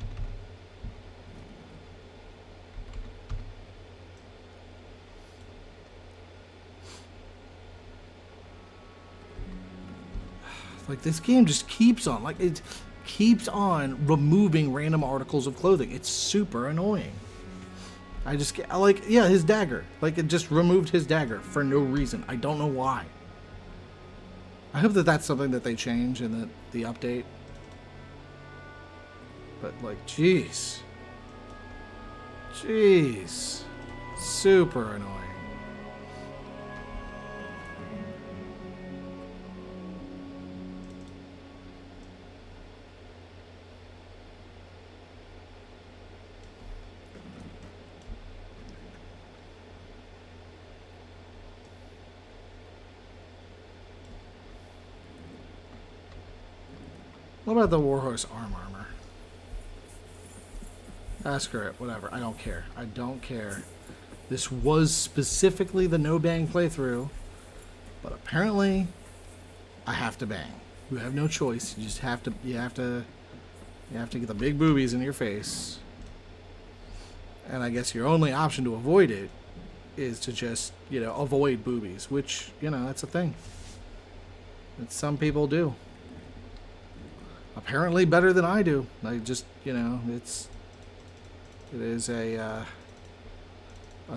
Like, this game just keeps on, like, it keeps on removing random articles of clothing. It's super annoying. I just get, like, yeah, his dagger. Like, it just removed his dagger for no reason. I don't know why. I hope that that's something that they change in the update. But, like, jeez. Jeez. Super annoying. What about the Warhorse armor? Ask her it, whatever. I don't care. I don't care. This was specifically the no bang playthrough, but apparently I have to bang. You have no choice. You just have to. You have to get the big boobies in your face. And I guess your only option to avoid it is to just, you know, avoid boobies, which, you know, that's a thing that some people do. Apparently better than I do. I just, you know, it is a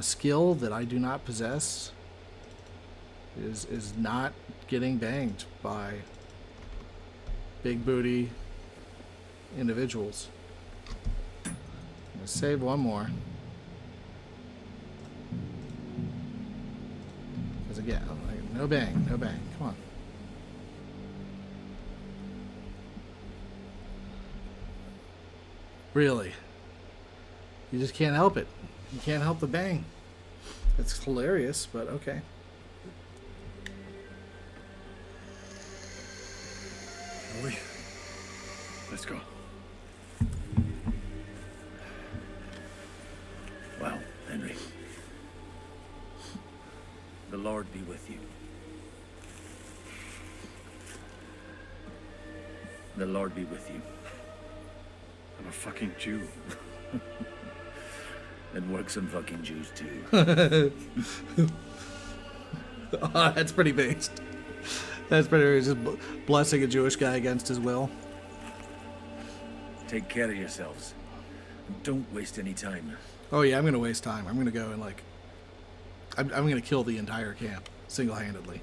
skill that I do not possess. Is not getting banged by big booty individuals. I'm gonna save one more. Because again, like, no bang, no bang. Come on. Really? You just can't help it. You can't help the bang. It's hilarious, but okay. Shall we? Let's go. Well, Henry. The Lord be with you. The Lord be with you. I'm a fucking Jew. And work some fucking Jews too. Oh, that's pretty based. That's pretty just blessing a Jewish guy against his will. Take care of yourselves. And don't waste any time. Oh yeah, I'm gonna waste time. I'm gonna go and like, I'm gonna kill the entire camp single-handedly.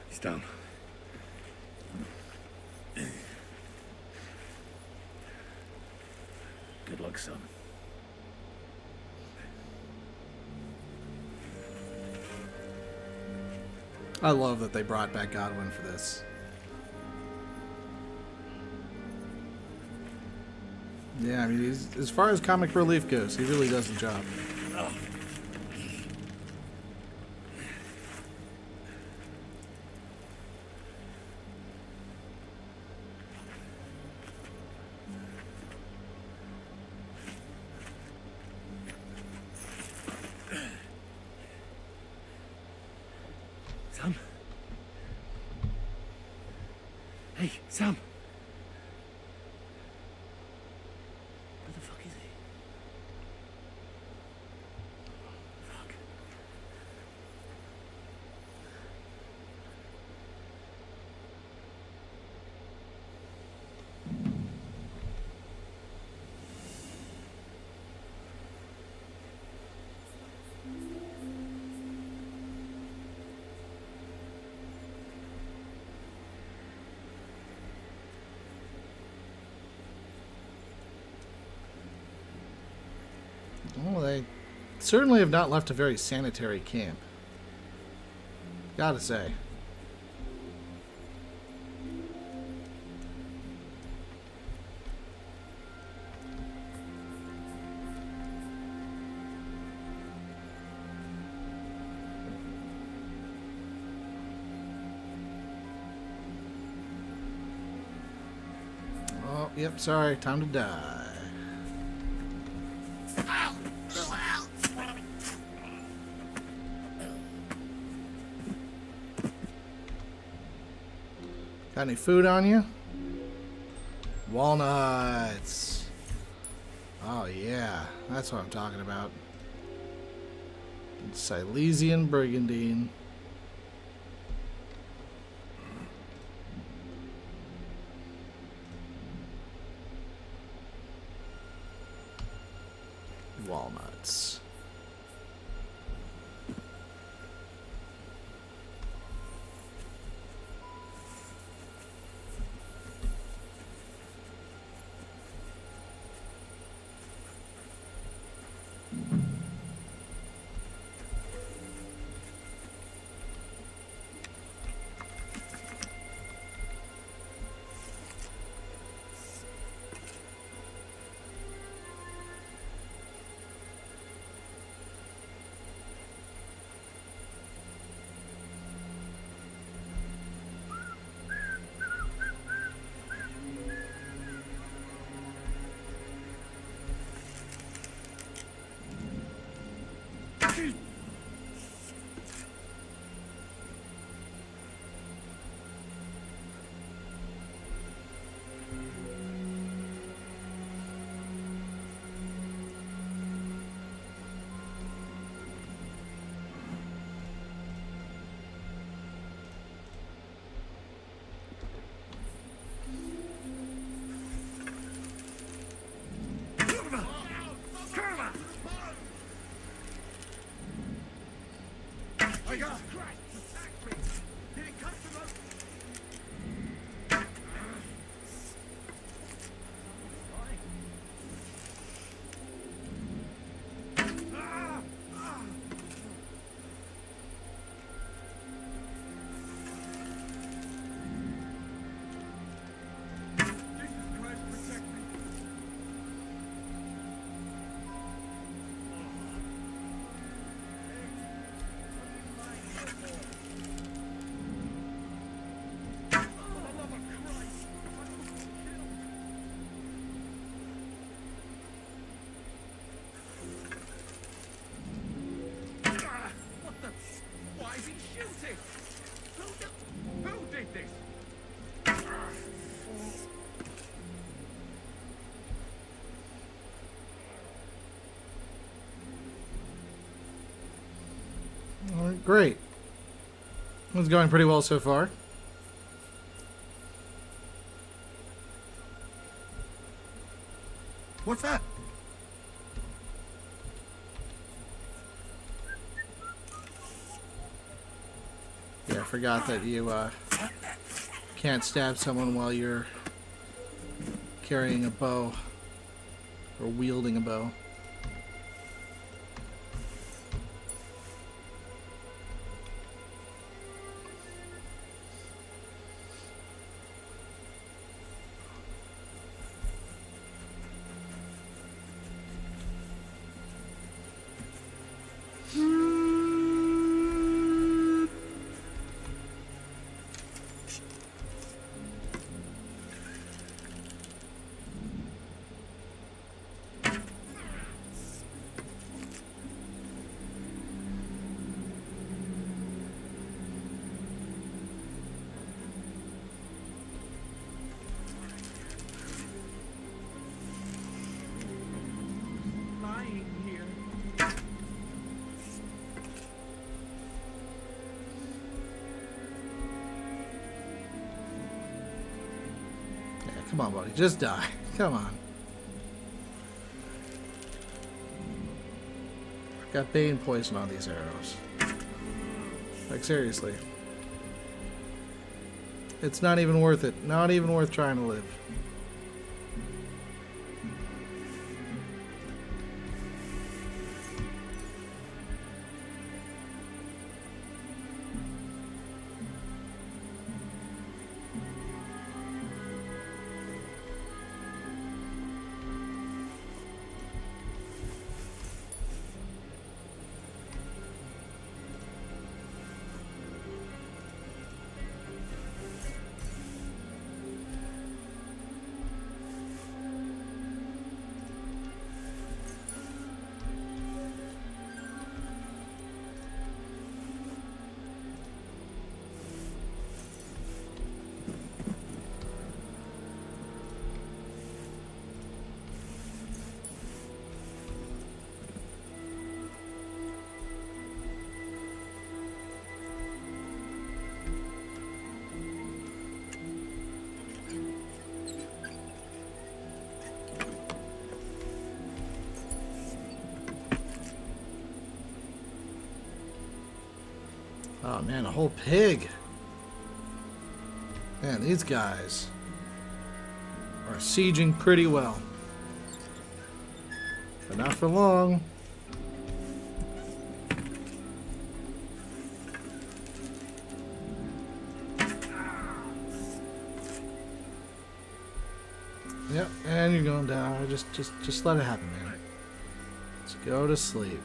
He's down. Good luck, son. I love that they brought back Godwin for this. Yeah, I mean, as far as comic relief goes, he really does the job. Sam? Hey, Sam! Where the fuck is he? Fuck. Well, they certainly have not left a very sanitary camp. Gotta say. Oh, yep, sorry, time to die. Got any food on you? Walnuts. Oh yeah, that's what I'm talking about. Silesian brigandine. Walnuts. Alright, great. It's going pretty well so far. What's that? Yeah, I forgot that you can't stab someone while you're carrying a bow or wielding a bow. dying here. Yeah, come on, buddy. Just die. Come on. Got bane poison on these arrows. Like, seriously. It's not even worth it. Not even worth trying to live. Oh man, a whole pig. Man, these guys are sieging pretty well. But not for long. Yep, and you're going down. Just let it happen, man. Let's go to sleep.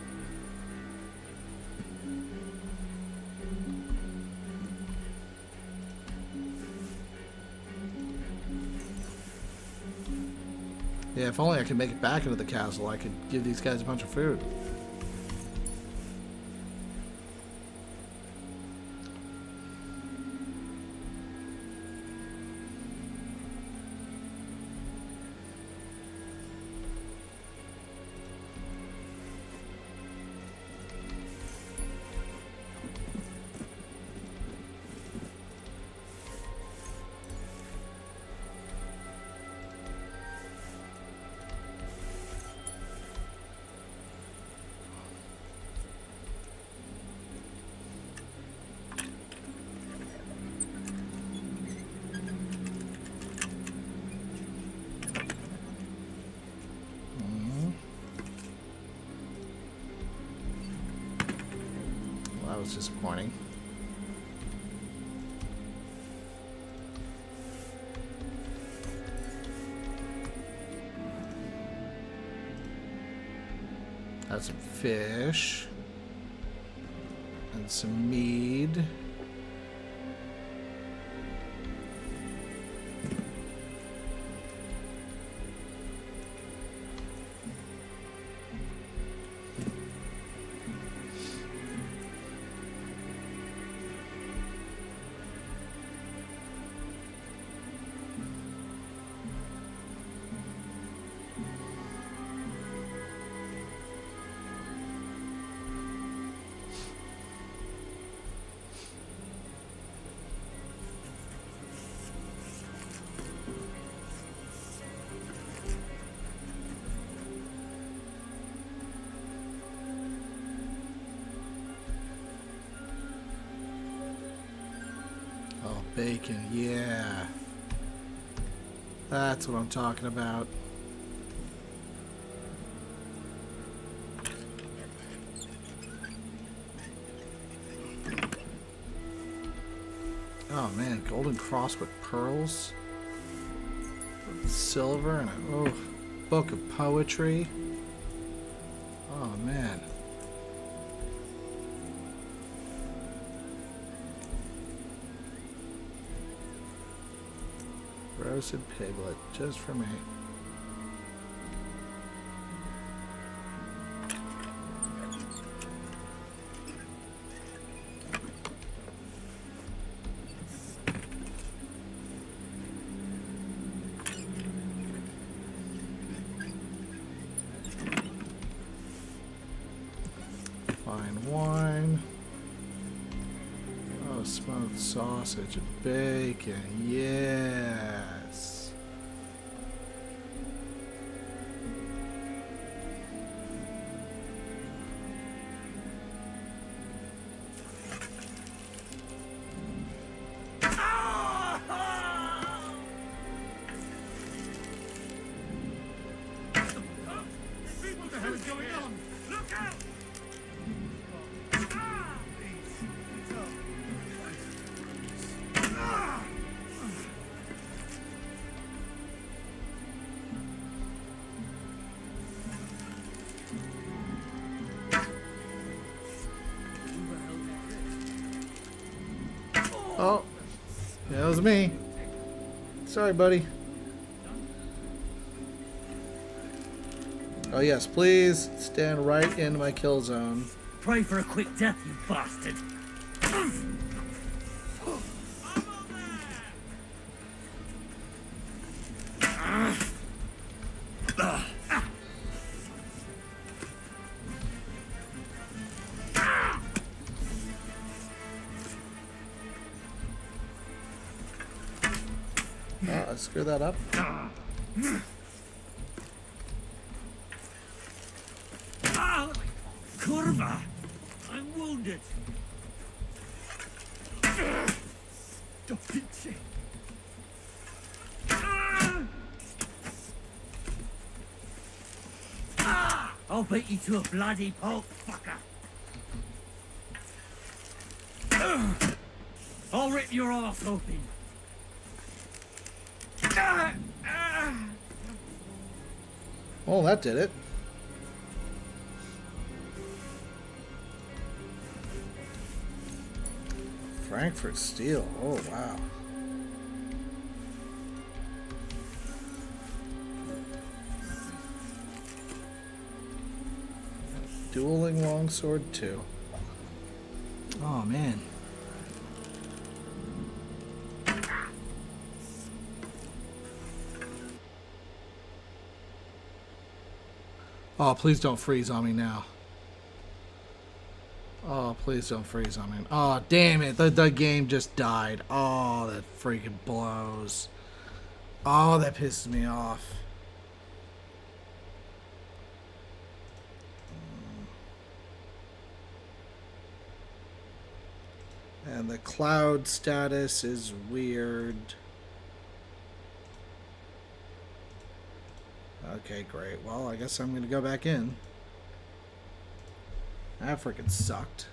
Yeah, if only I could make it back into the castle, I could give these guys a bunch of food. That was disappointing. Had some fish and some mead. Oh, bacon, yeah. That's what I'm talking about. Oh man, golden cross with pearls, silver, and a book of poetry. Oh man. Roasted piglet, just for me. Fine wine. Oh, smoked sausage and bacon. Yes. What the hell is going on? Look out! Oh, yeah, that was me. Sorry, buddy. Oh yes, please stand right in my kill zone. Pray for a quick death, you bastard. Oh, I screwed that up. Ah! Kurva! I'm wounded. Dopinci. I'll beat you to a bloody pulp, fucker. I'll rip your ass open. Oh, that did it. Frankfurt steel. Oh, wow. Dueling longsword 2. Oh, man. Oh, please don't freeze on me now. Oh, please don't freeze on me. Oh, damn it. The game just died. Oh, that freaking blows. Oh, that pisses me off. And the cloud status is weird. Okay, great. Well, I guess I'm going to go back in. That freaking sucked.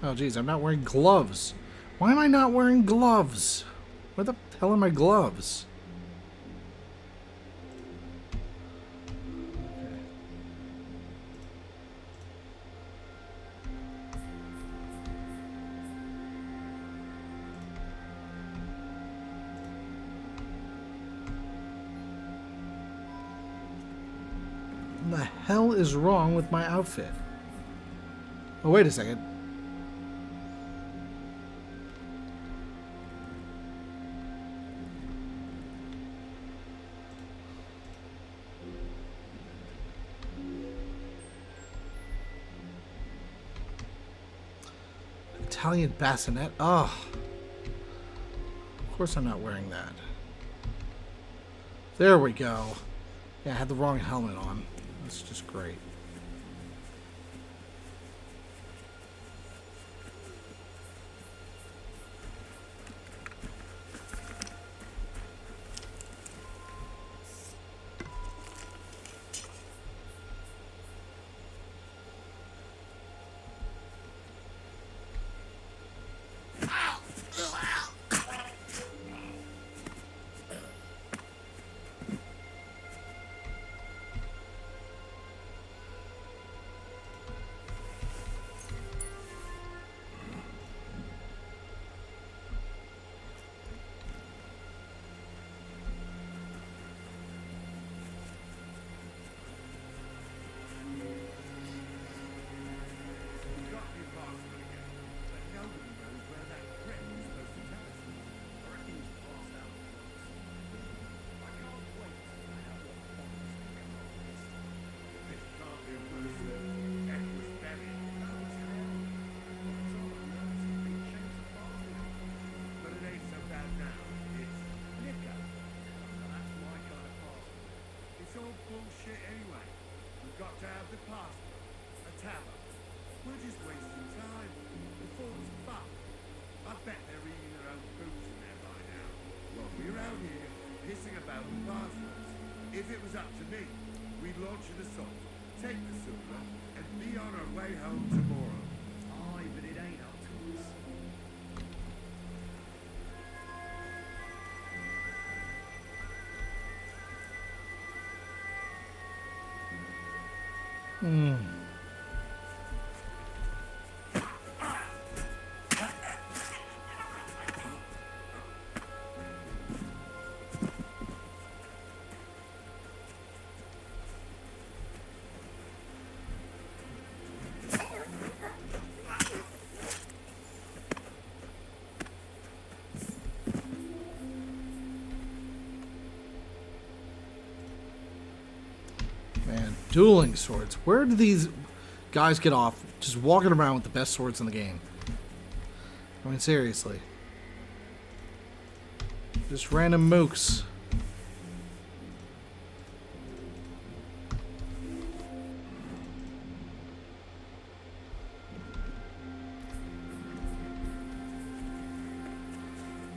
Oh, geez, I'm not wearing gloves. Why am I not wearing gloves? Where the hell are my gloves? What the hell is wrong with my outfit? Oh, wait a second. Italian bassinet. Oh. course I'm not wearing that. There we go. Yeah, I had the wrong helmet on. That's just great. Bullshit anyway. We've got to have the passport, a tavern. We're just wasting time. The form's fucked. I bet they're eating their own boots in there by now. Well, we're out here pissing about with passports. If it was up to me, we'd launch an assault, take the silver, and be on our way home tomorrow. Aye, but it ain't up to us. Man, dueling swords. Where do these guys get off just walking around with the best swords in the game? I mean, seriously. Just random mooks.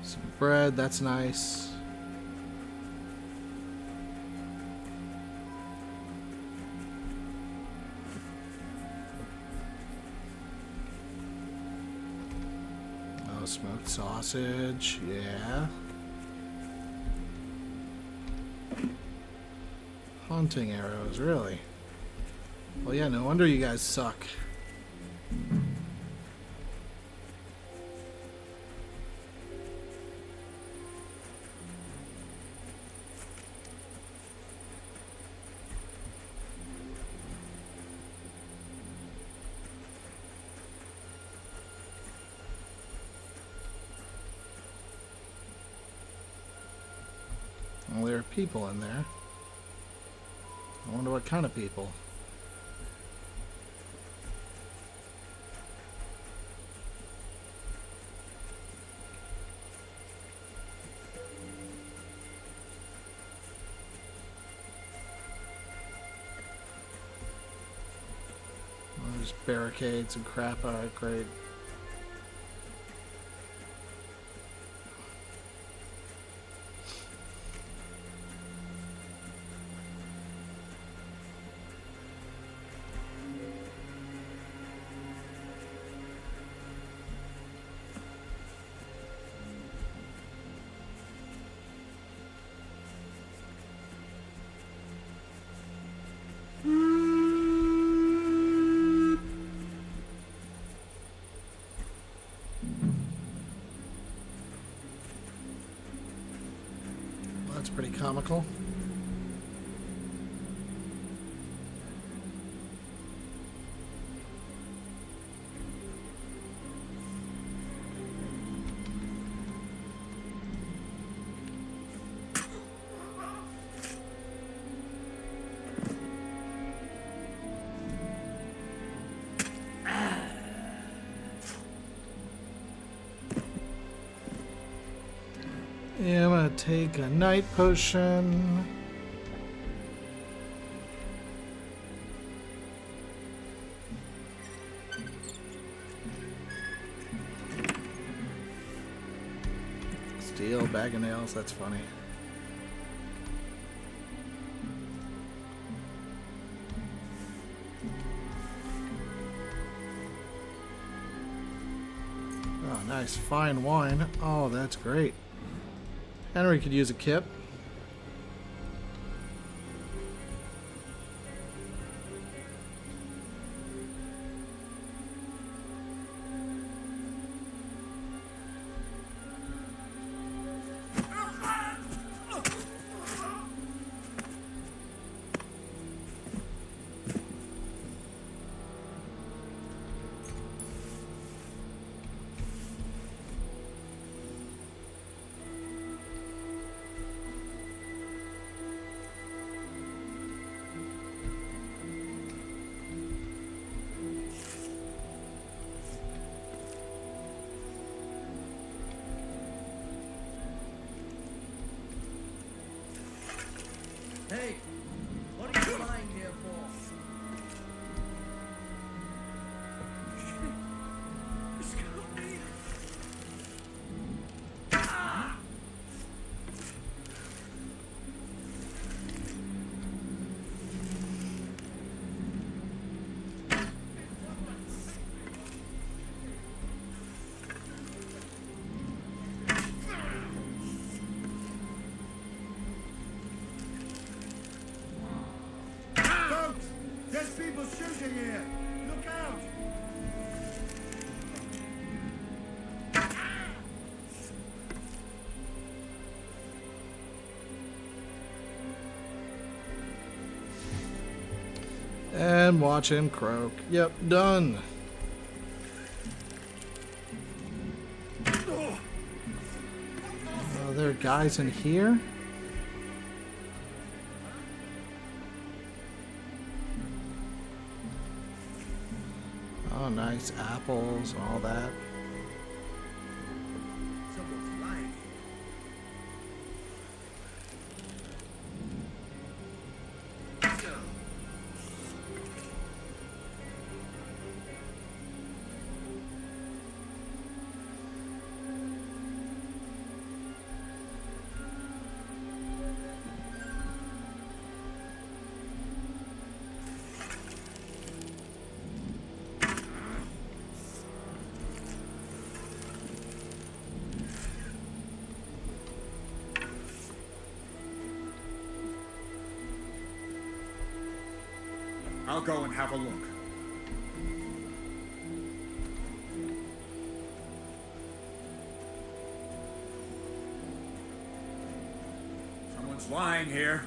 Some bread, that's nice. Smoked sausage, yeah. Hunting arrows, really? Well, yeah, no wonder you guys suck. Well, there are people in there. I wonder what kind of people. Oh, there's barricades and crap. Alright, great. That's pretty comical. gonna take a night potion. Steel bag of nails, that's funny. Oh, nice. Fine wine. Oh, that's great. Henry could use a kip. Hey, what are you lying here for? There's people shooting here! Look out! And watch him croak. Yep, done. Oh, there are guys in here? Oh, nice apples, all that. Someone's lying. I'll go and have a look. Someone's lying here.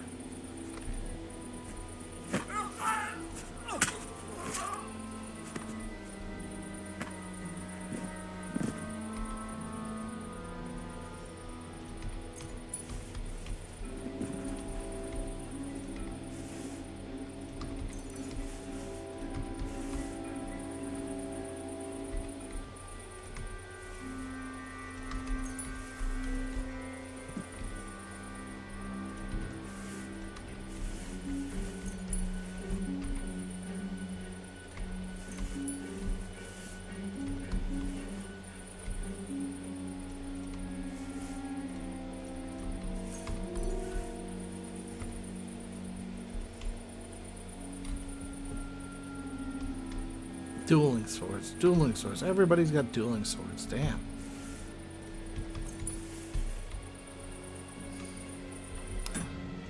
Dueling swords, dueling swords. Everybody's got dueling swords. Damn.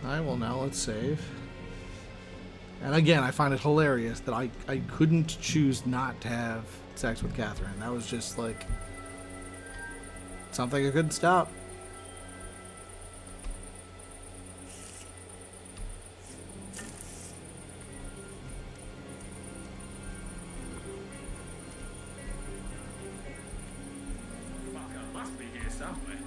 Alright, well now let's save. And again, I find it hilarious that I couldn't choose not to have sex with Catherine. That was just like something I couldn't stop. Fucker must be here somewhere.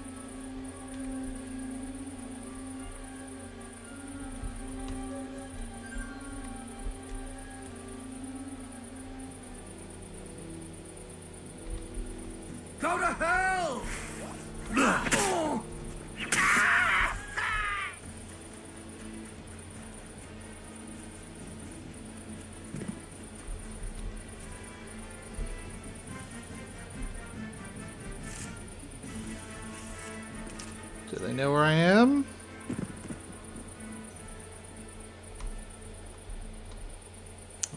Go to hell! Do they know where I am?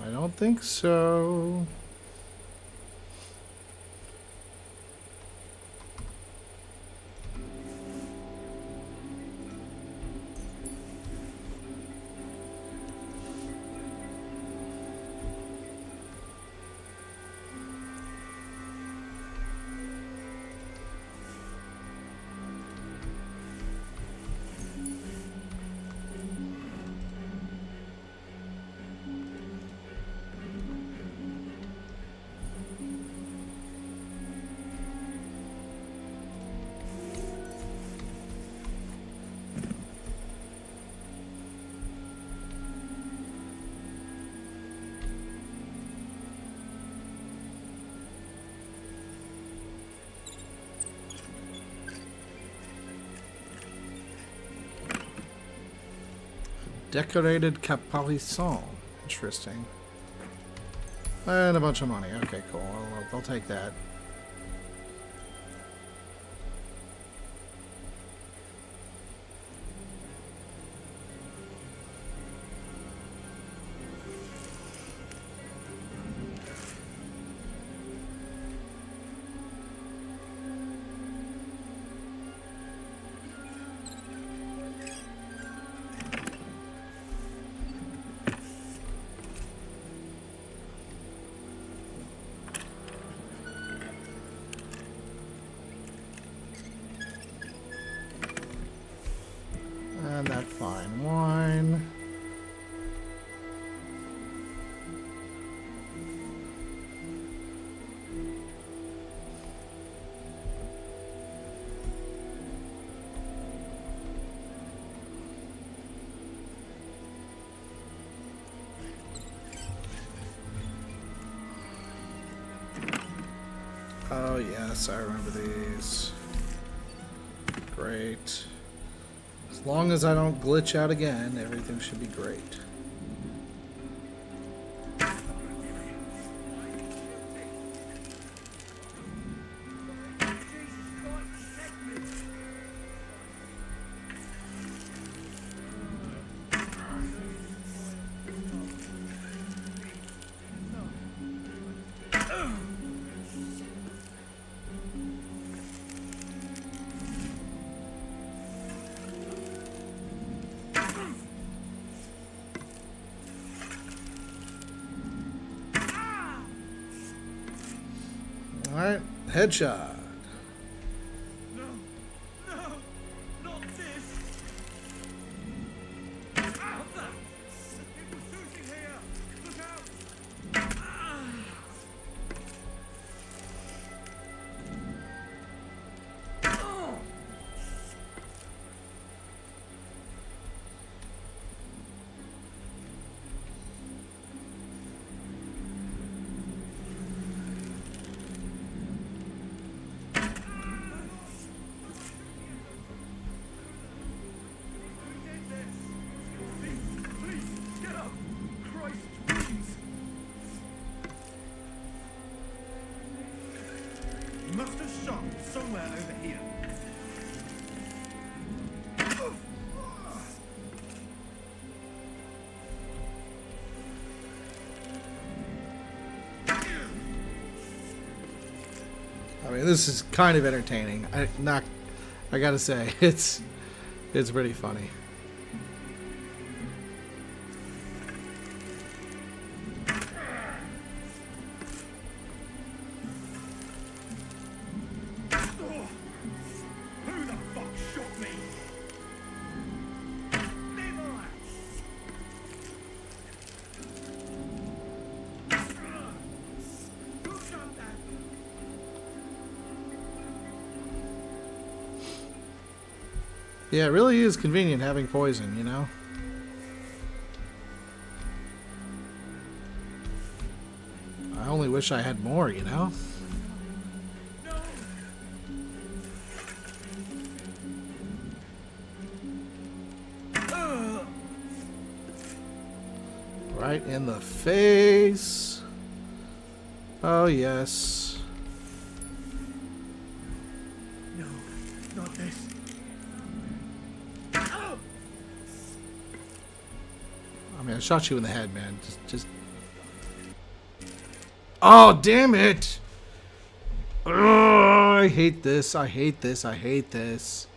I don't think so. Decorated caparison. Interesting. And a bunch of money. Okay, cool. I'll take that. And that fine wine. Oh yes, I remember these. Great. As long as I don't glitch out again, everything should be great. Alright, headshot. No, not this. What the? People shooting here. Look out. You must have shot somewhere over here. I mean, this is kind of entertaining. I gotta say, it's pretty funny. Who the fuck shot me? Yeah, it really is convenient having poison, you know? I only wish I had more, you know? Right in the face. Oh, yes. No, not this. mean, I shot you in the head, man. Just. Oh, damn it! Oh, I hate this. I hate this. I hate this.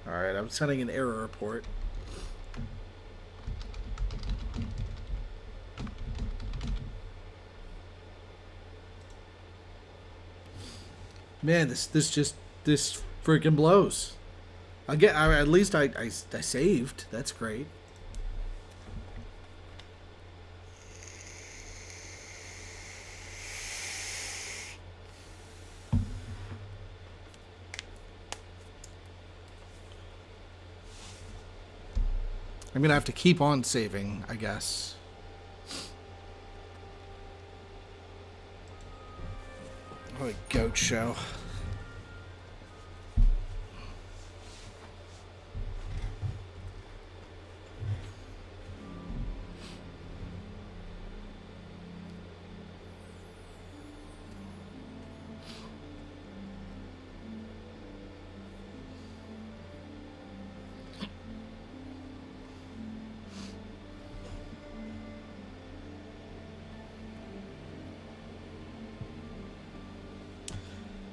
Alright, I'm sending an error report. Man, this freaking blows. At least I saved. That's great. I'm gonna have to keep on saving, I guess. What a goat show.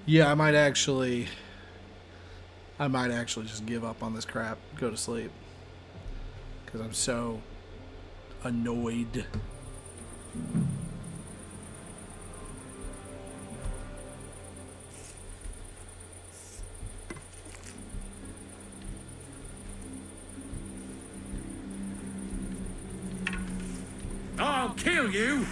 Yeah, I might actually just give up on this crap, go to sleep, because I'm so annoyed. I'll kill you!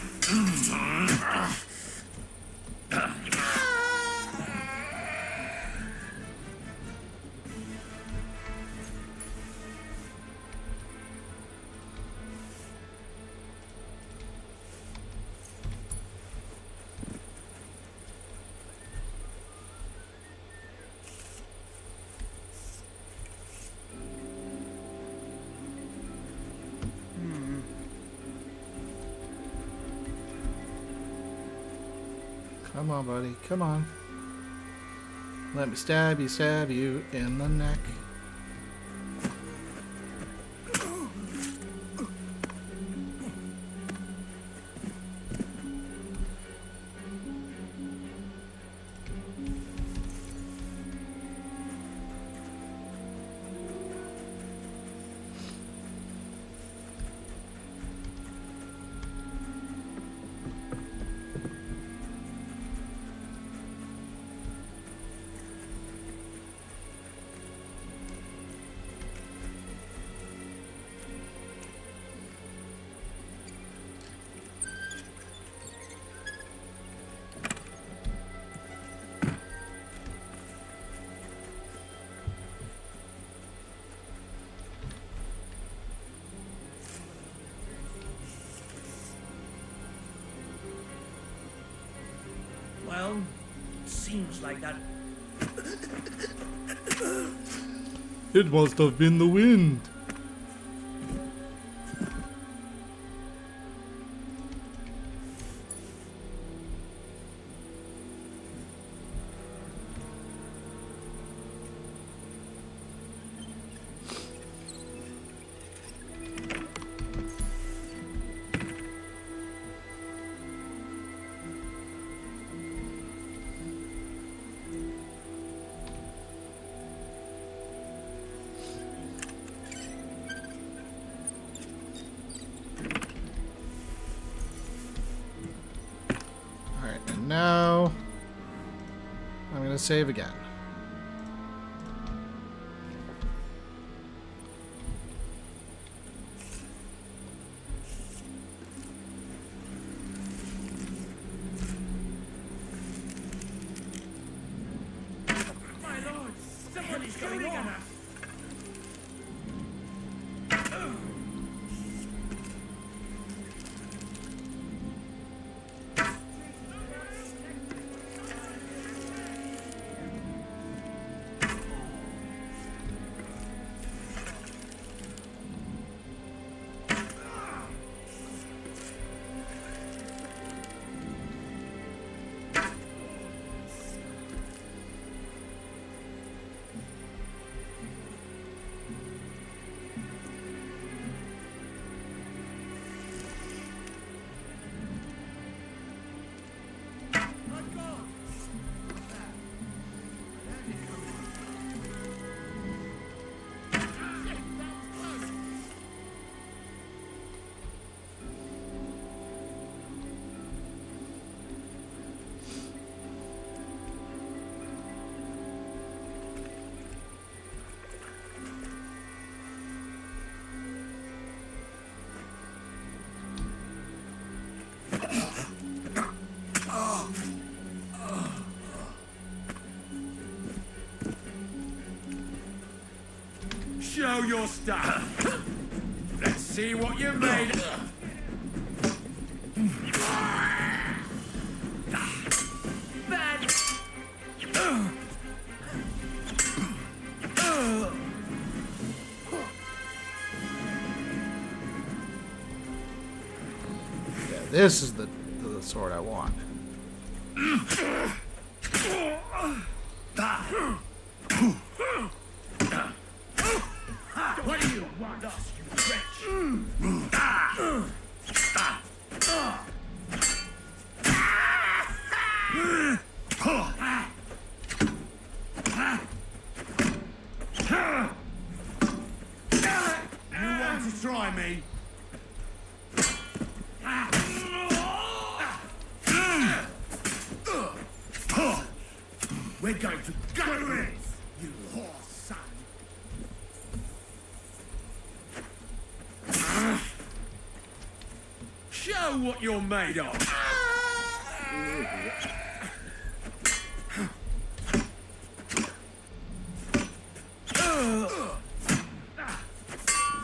Come on, buddy. Come on. Let me stab you in the neck. Well, seems like that. It must have been the wind. Now, I'm going to save again. My lord, somebody's going on. your stuff. Let's see what you're made of. Yeah, this is the sword I want. What do you want us, you wretch? You want to try me? We're going to go it, you horse son. Show what you're made of.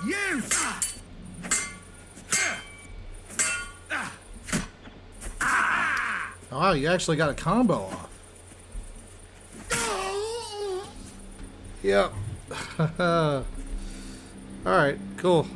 You! Oh, wow, you actually got a combo off. Yep. Alright, cool.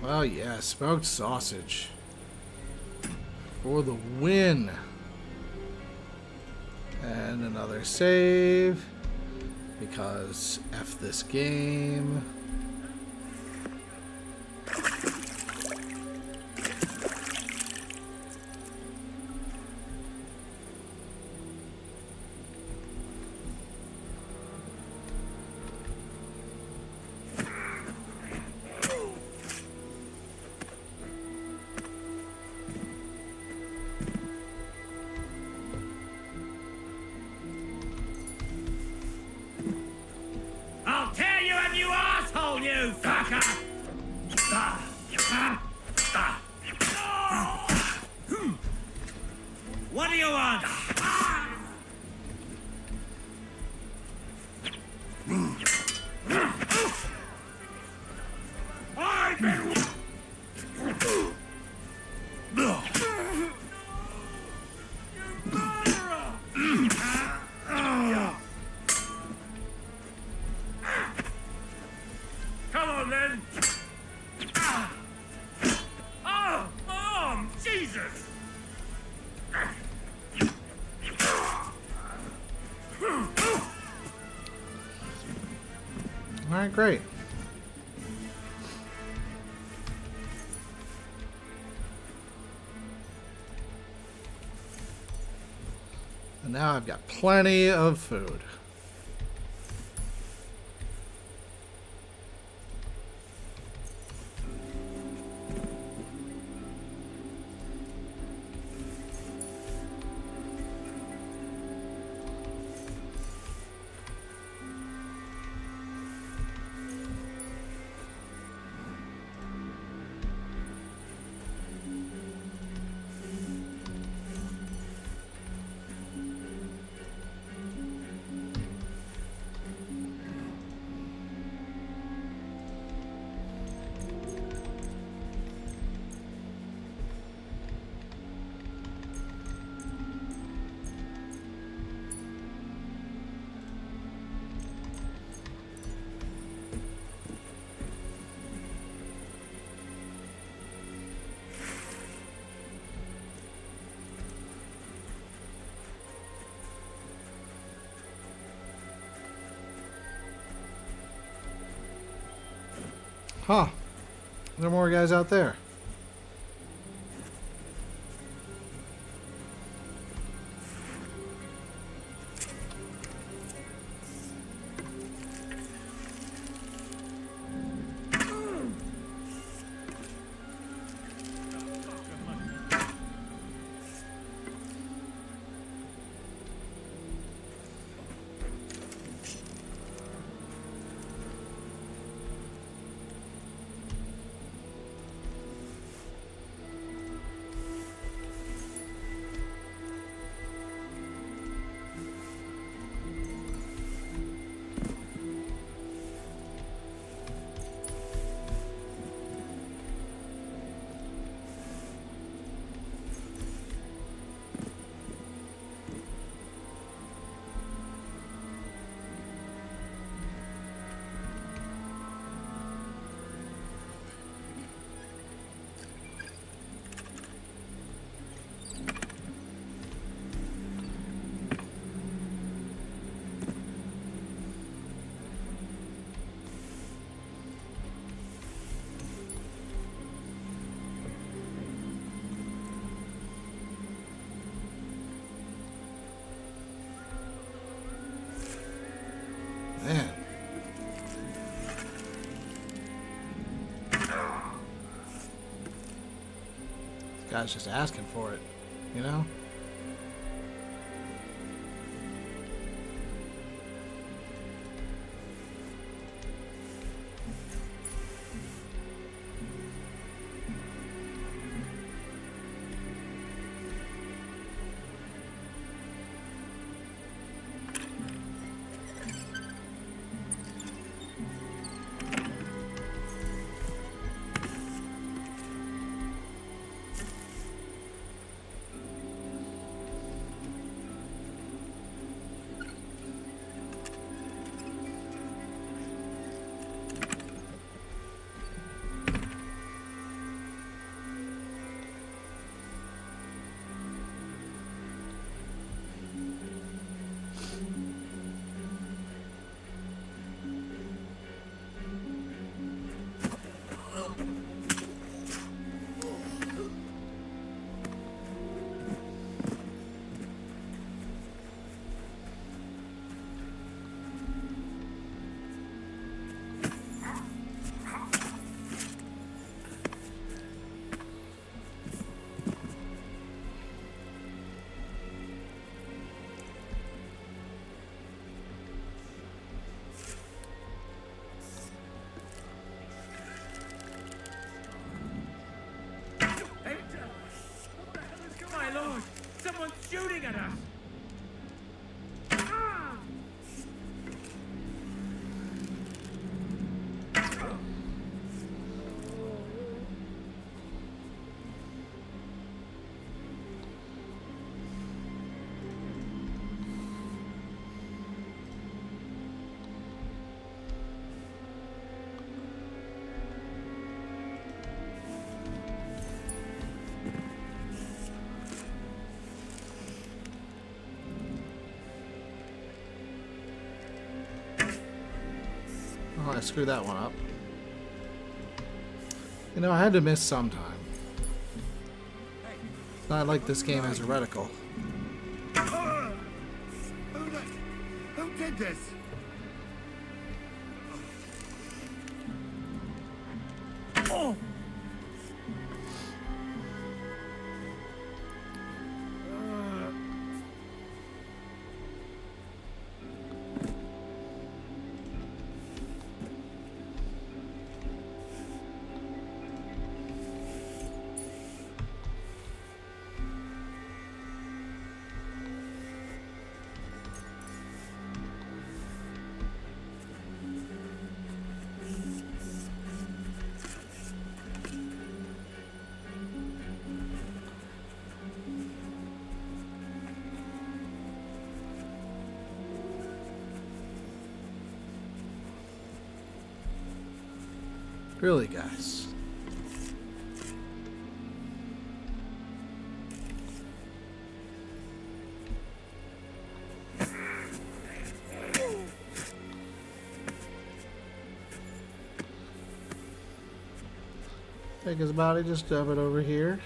Oh yeah, smoked sausage. For the win. And another save. Because F this game. I'll tear you a new asshole, you fucker! What do you want? I've been... Come on, then. Oh, my arm! Jesus! Alright, great. And now I've got plenty of food. Huh. There are more guys out there. Man. This guy's just asking for it, you know? My lord! Someone's shooting at us! Oh, I screwed that one up. You know, I had to miss sometime. It's not like this game has a reticle. Who did this? Oh! Really, guys? Take his body, just dump it over here.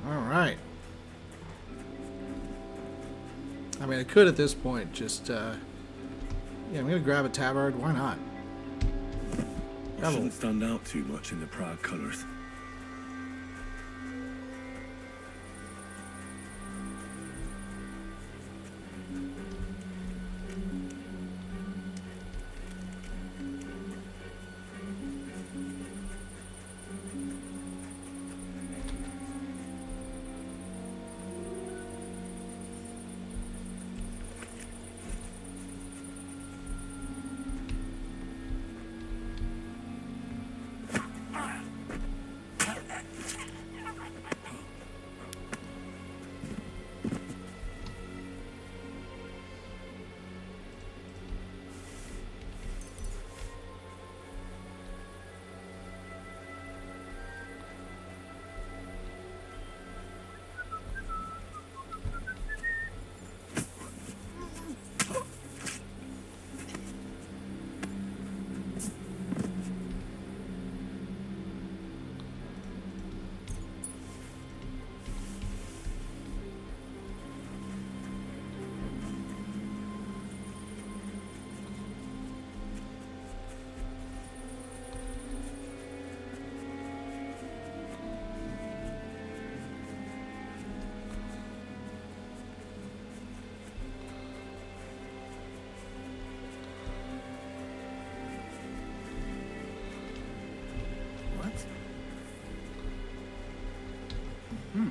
Alright. I mean, I could at this point just, yeah, I'm gonna grab a tabard. Why not? I shouldn't stand out too much in the proud colours.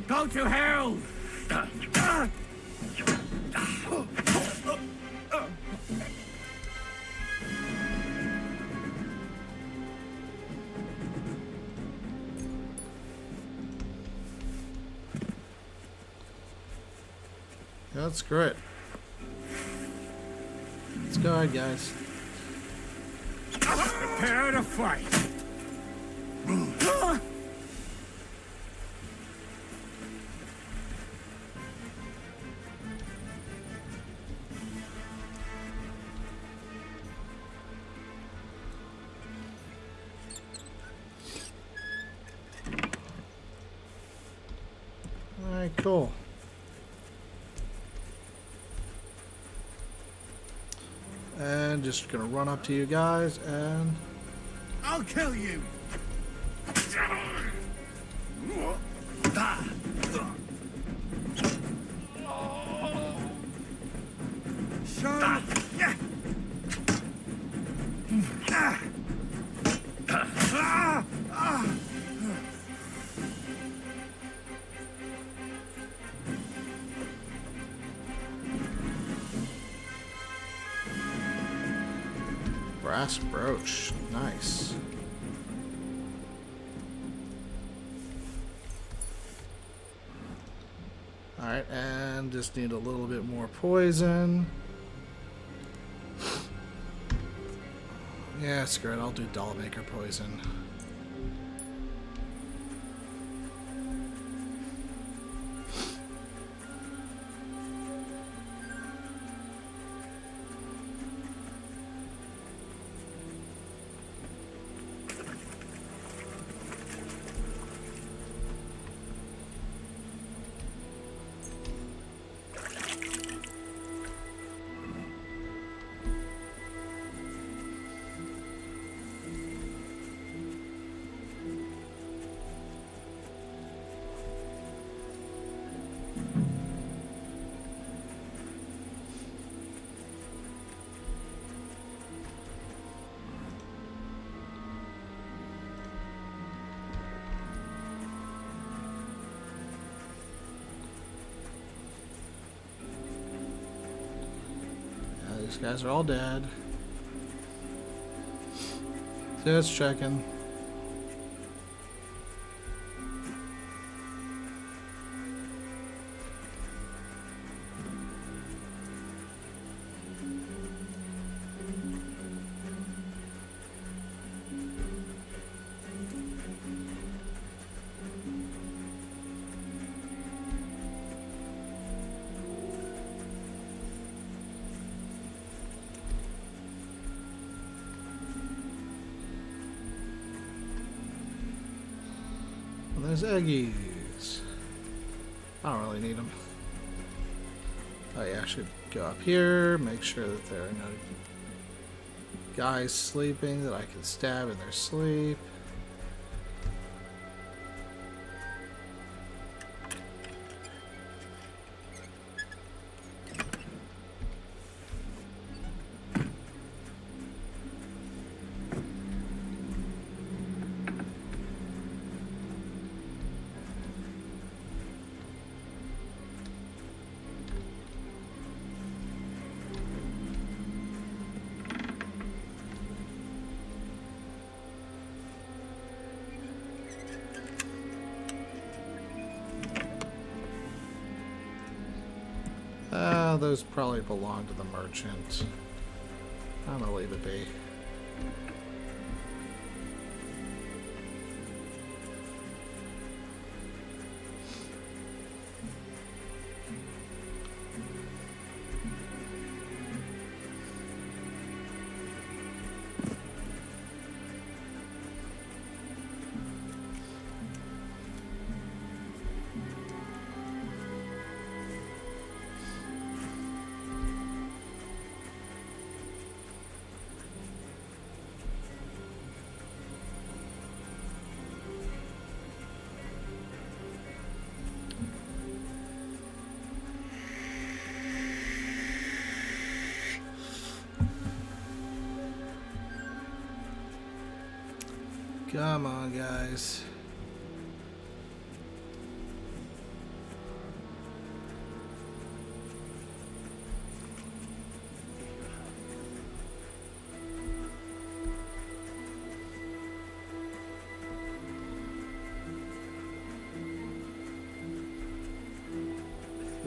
Go to hell! That's great. Let's go ahead, guys. Prepare to fight! Alright, cool. And just gonna run up to you guys and I'll kill you! brass brooch. Nice. Alright, and just need a little bit more poison. Yeah, screw it. I'll do Dollmaker poison. These guys are all dead. Just checking. There's eggies. I don't really need them. Oh yeah, I should go up here, make sure that there are no guys sleeping that I can stab in their sleep. Those probably belong to the merchant. I'm gonna leave it be. Come on, guys.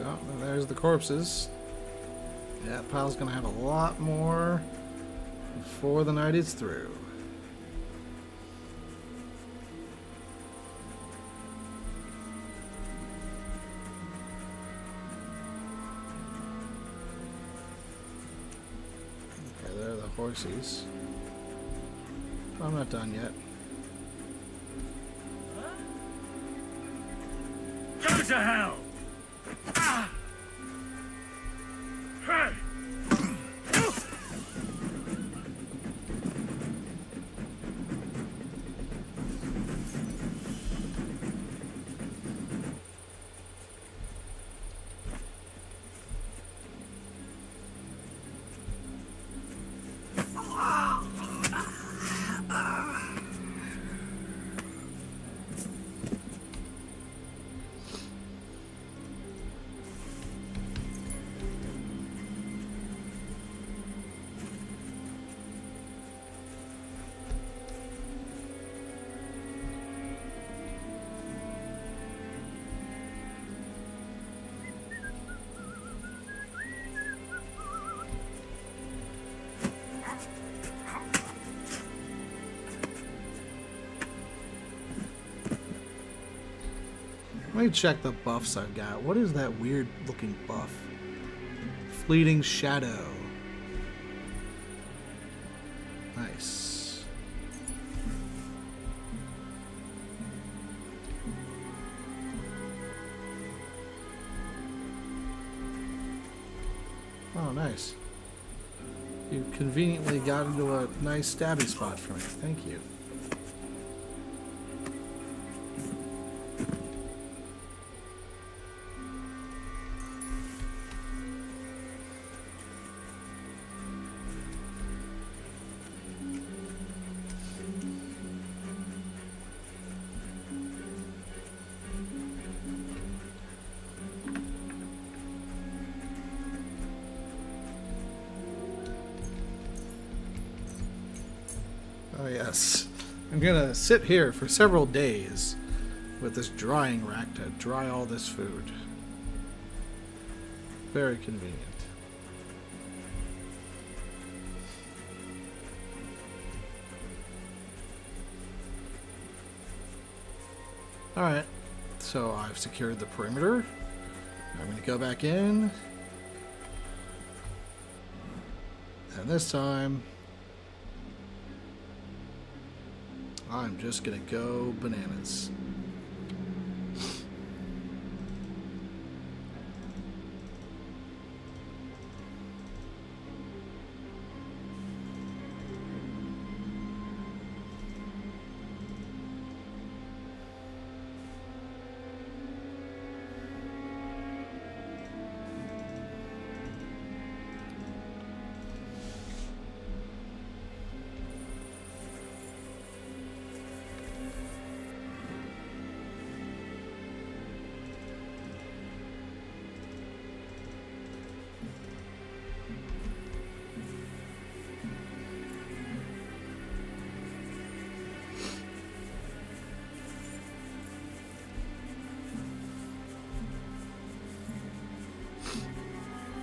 Oh, there's the corpses. Yeah, that pile's gonna have a lot more before the night is through. Horsies. I'm not done yet. Go to hell! Ah! Hey! Let me check the buffs I've got. What is that weird looking buff? Fleeting Shadow. Nice. Oh, nice. You conveniently got into a nice stabbing spot for me. Thank you. this. I'm gonna sit here for several days with this drying rack to dry all this food. Very convenient. Alright, so I've secured the perimeter. I'm going to go back in. And this time, I'm just going to go bananas.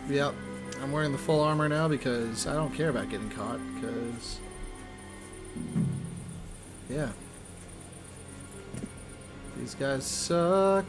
Yep, I'm wearing the full armor now because I don't care about getting caught, because... yeah. These guys suck.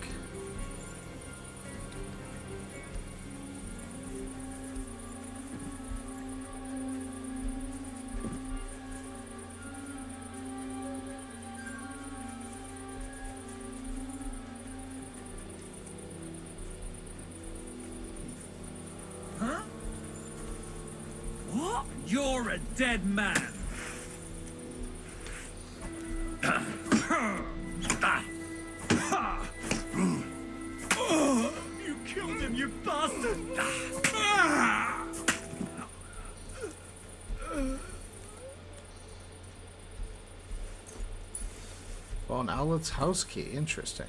You're a dead man. You killed him, you bastard! Well, an outlet's house key. Interesting.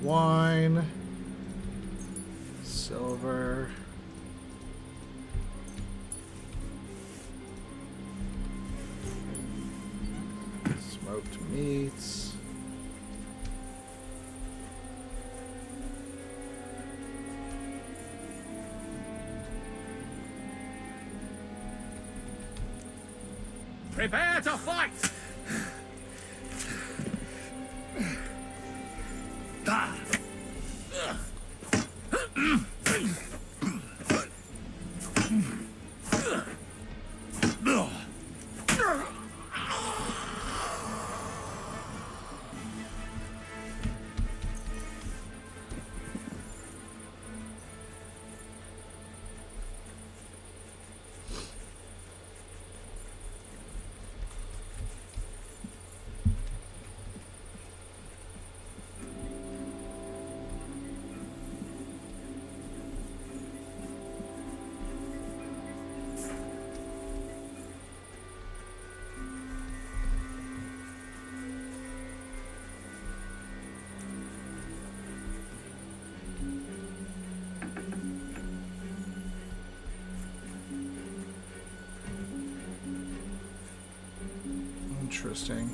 Wine, silver, smoked meats, prepare to fight! Interesting.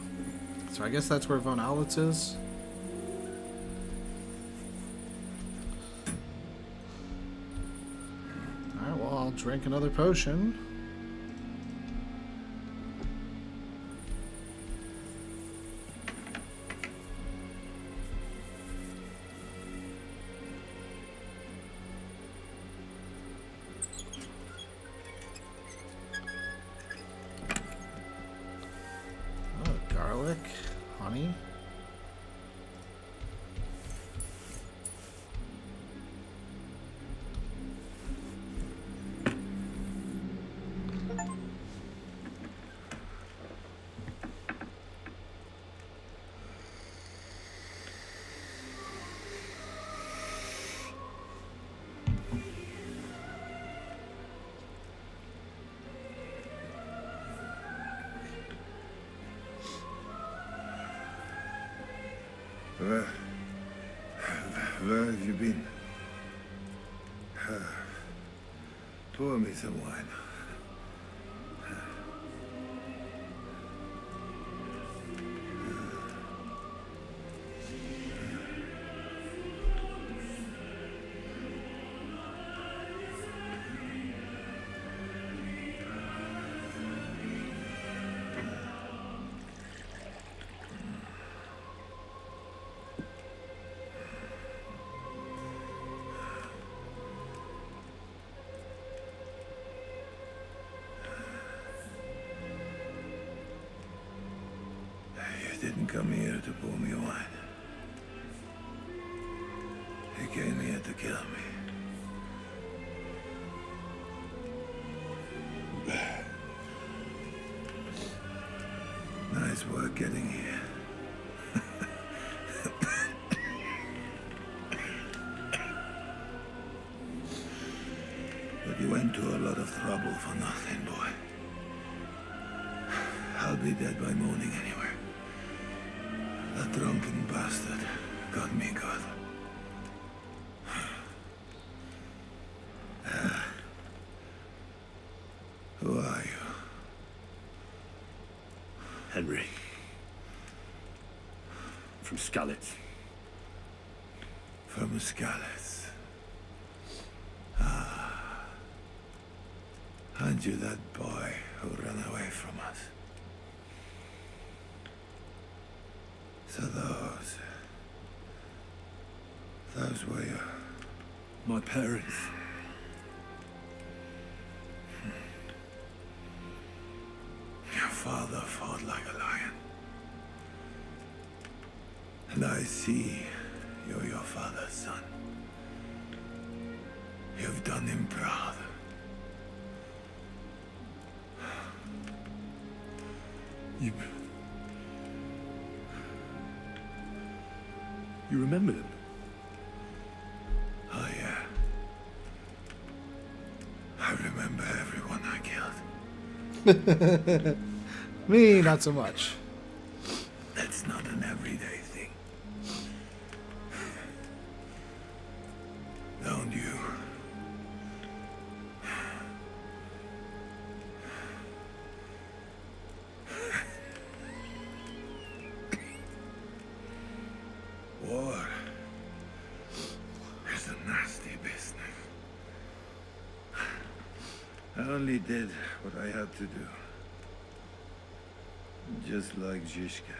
So I guess that's where Von Owlitz is. Alright, well, I'll drink another potion. Honey. Where have you been? Pour me some wine. You didn't come here to pour me wine. You came here to kill me. Nice work getting here. But you went to a lot of trouble for nothing, boy. I'll be dead by morning anyway. That drunken bastard got me good. Who are you? Henry. From Skalitz. From Skalitz. Aren't you that boy who ran away from us? So those were my parents. Your father fought like a lion. And I see you're your father's son. You've done him proud. You remember them? Oh, yeah. I remember everyone I killed. Me, not so much. That's not an everyday thing. Don't you? War is a nasty business. I only did what I had to do. Just like Zizka.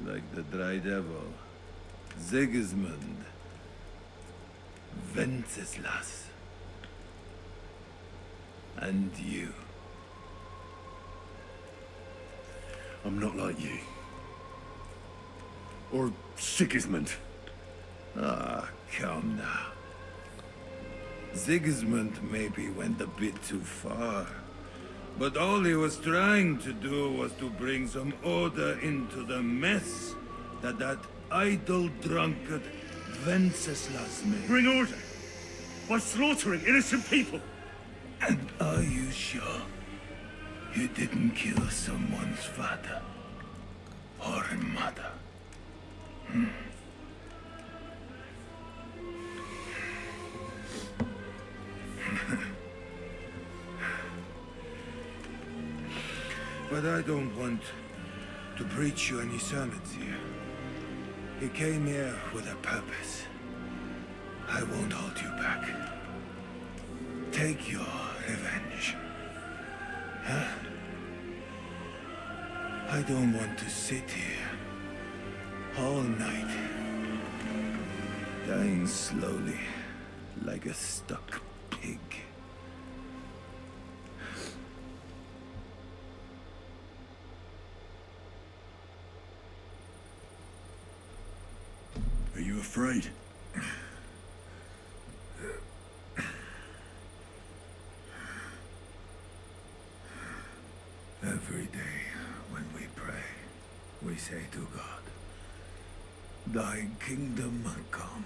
Like the Dry Devil. Sigismund. Wenceslas. And you. I'm not like you. Or Sigismund. Ah, come now. Sigismund maybe went a bit too far. But all he was trying to do was to bring some order into the mess that idle drunkard Wenceslas made. Bring order? By slaughtering innocent people? And are you sure you didn't kill someone's father or mother? But I don't want to preach you any sermons here. You came here with a purpose. I won't hold you back. Take your revenge. Huh? I don't want to sit here all night, dying slowly like a stuck pig. Are you afraid? Every day when we pray, we say to God, Thy kingdom come.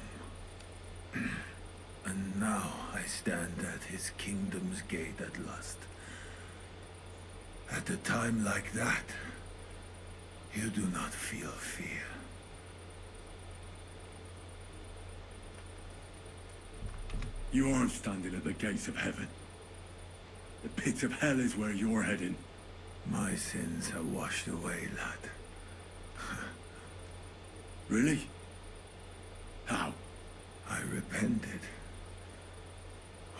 And now I stand at his kingdom's gate at last. At a time like that, You do not feel fear. You aren't standing at the gates of heaven. The pit of hell is where you're heading. My sins are washed away, lad. Really? How? I repented.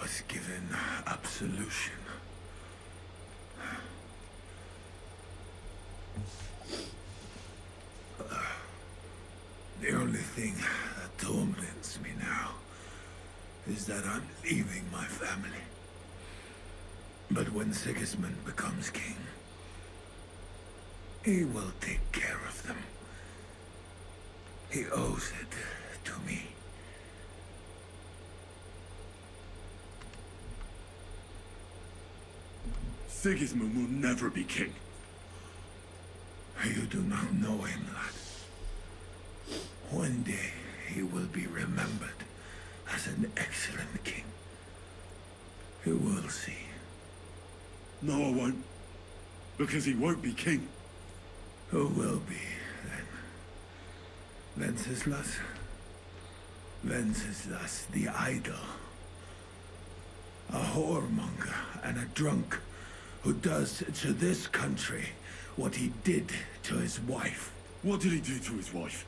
Was given absolution. The only thing that torments me now is that I'm leaving my family. But when Sigismund becomes king, he will take care of them. He owes it to me. Sigismund will never be king. You do not know him, lad. One day he will be remembered as an excellent king. You will see. No, I won't. Because he won't be king. Who will be, then? Wenceslas? Wenceslas the idol. A whoremonger and a drunk who does to this country what he did to his wife. What did he do to his wife?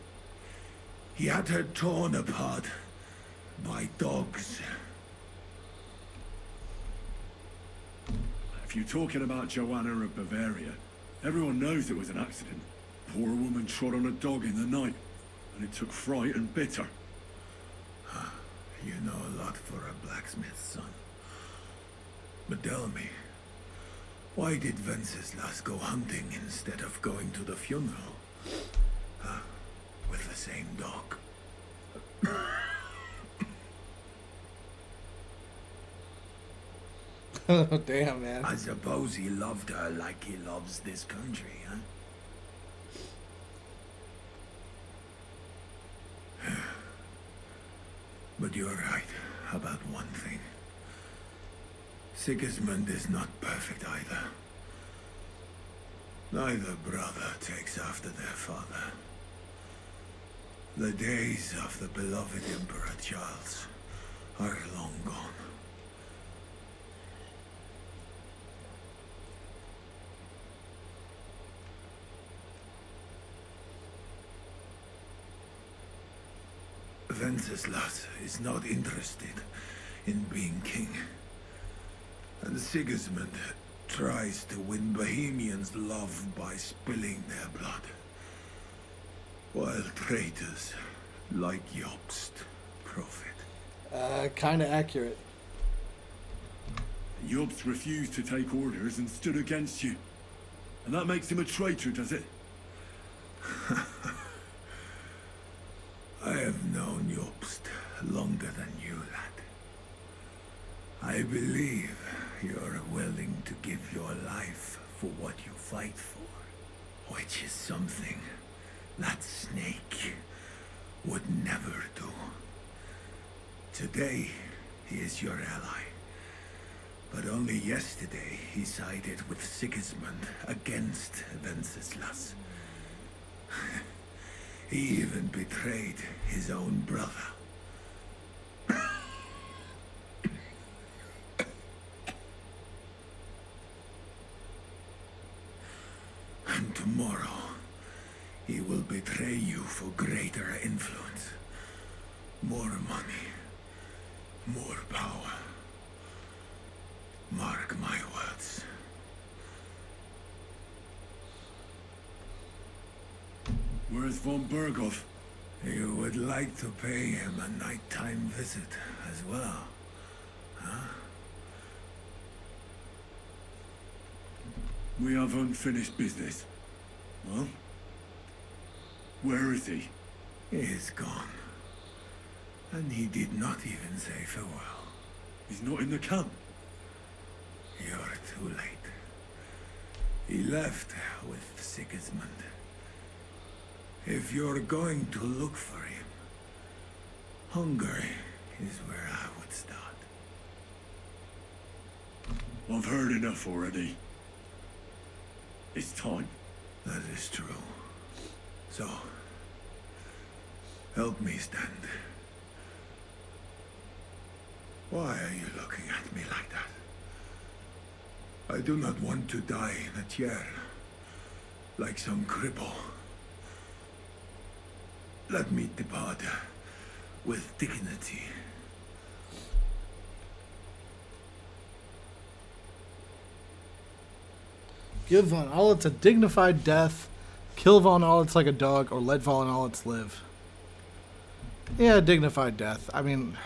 He had her torn apart by dogs. If you're talking about Joanna of Bavaria, everyone knows it was an accident. Poor woman trod on a dog in the night, and it took fright and bit her. You know a lot for a blacksmith's son. But tell me, why did Wenceslas go hunting instead of going to the funeral? With the same dog. Oh, damn, man. I suppose he loved her like he loves this country, huh? But you're right about one thing. Sigismund is not perfect either. Neither brother takes after their father. The days of the beloved Emperor Charles are long gone. Wenceslas is not interested in being king. And Sigismund tries to win Bohemians' love by spilling their blood. While traitors like Jobst profit. Kinda accurate. Jobst refused to take orders and stood against you. And that makes him a traitor, does it? I have known Jobst longer than you, lad. I believe you're willing to give your life for what you fight for, which is something that snake would never do. Today, he is your ally. But only yesterday, he sided with Sigismund against Wenceslas. He even betrayed his own brother. And tomorrow, he will betray you for greater influence. More money. More power. Mark my words. Where's von Berghoff? You would like to pay him a nighttime visit as well, huh? We have unfinished business. Well? Where is he? He is gone. And he did not even say farewell. He's not in the camp. You're too late. He left with Sigismund. If you're going to look for him, Hungary is where I would start. I've heard enough already. It's time. That is true. So, help me stand. Why are you looking at me like that? I do not want to die in a chair, like some cripple. Let me depart with dignity. Give Von Olitz a dignified death, kill Von Olitz like a dog, or let Von Olitz live. Yeah, dignified death. I mean,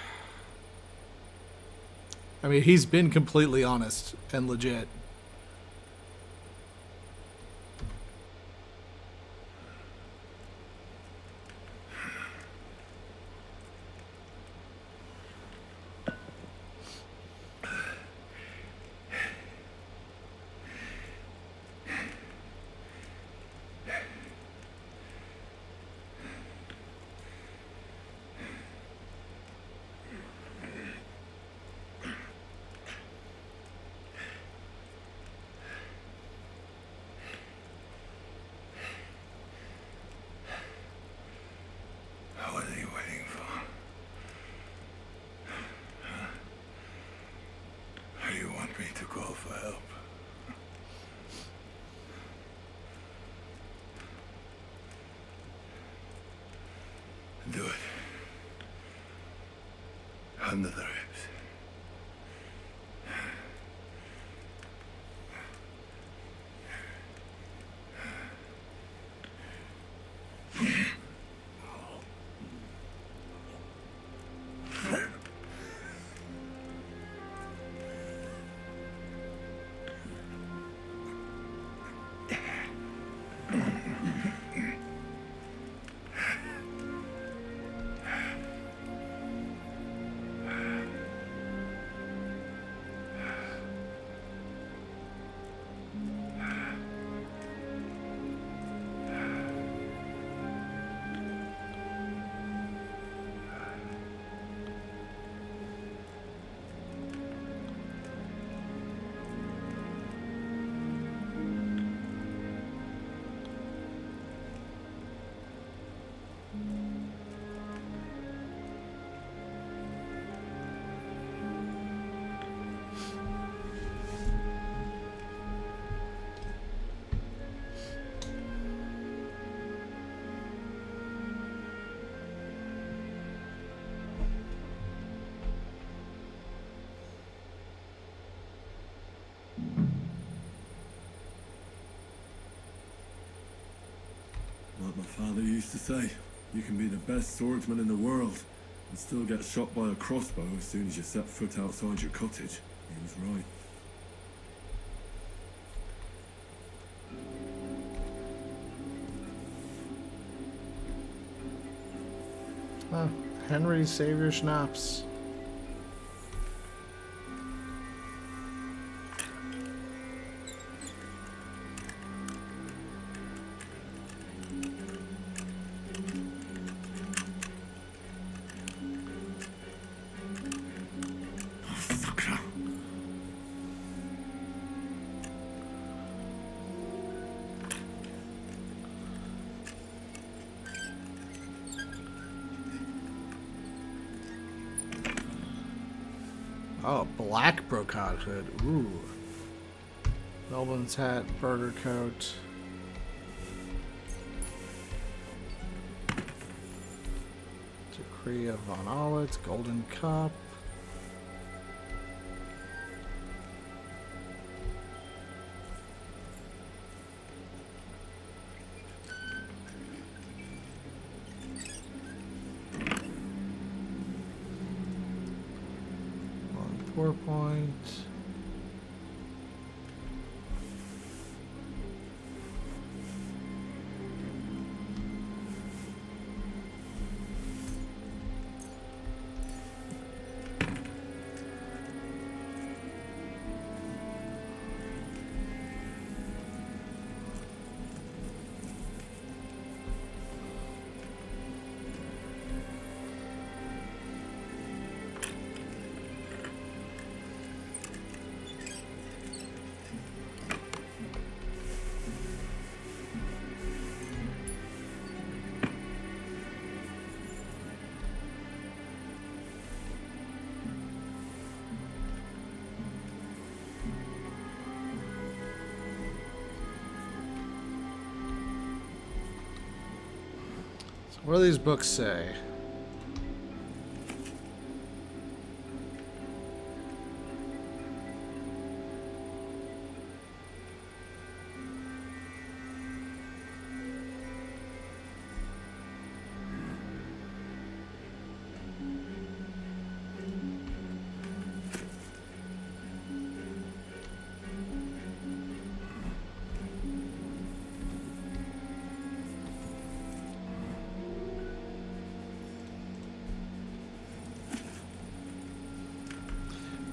he's been completely honest and legit. What are you waiting for? Huh? Or you want me to call for help? Do it. Under the ribs. Like my father used to say, you can be the best swordsman in the world and still get shot by a crossbow as soon as you set foot outside your cottage. He was right. Oh, Henry, save your schnapps. Oh, black brocade hood. Ooh. Nobleman's hat, burger coat. Decree of Von Olitz, golden cup. PowerPoint. What do these books say?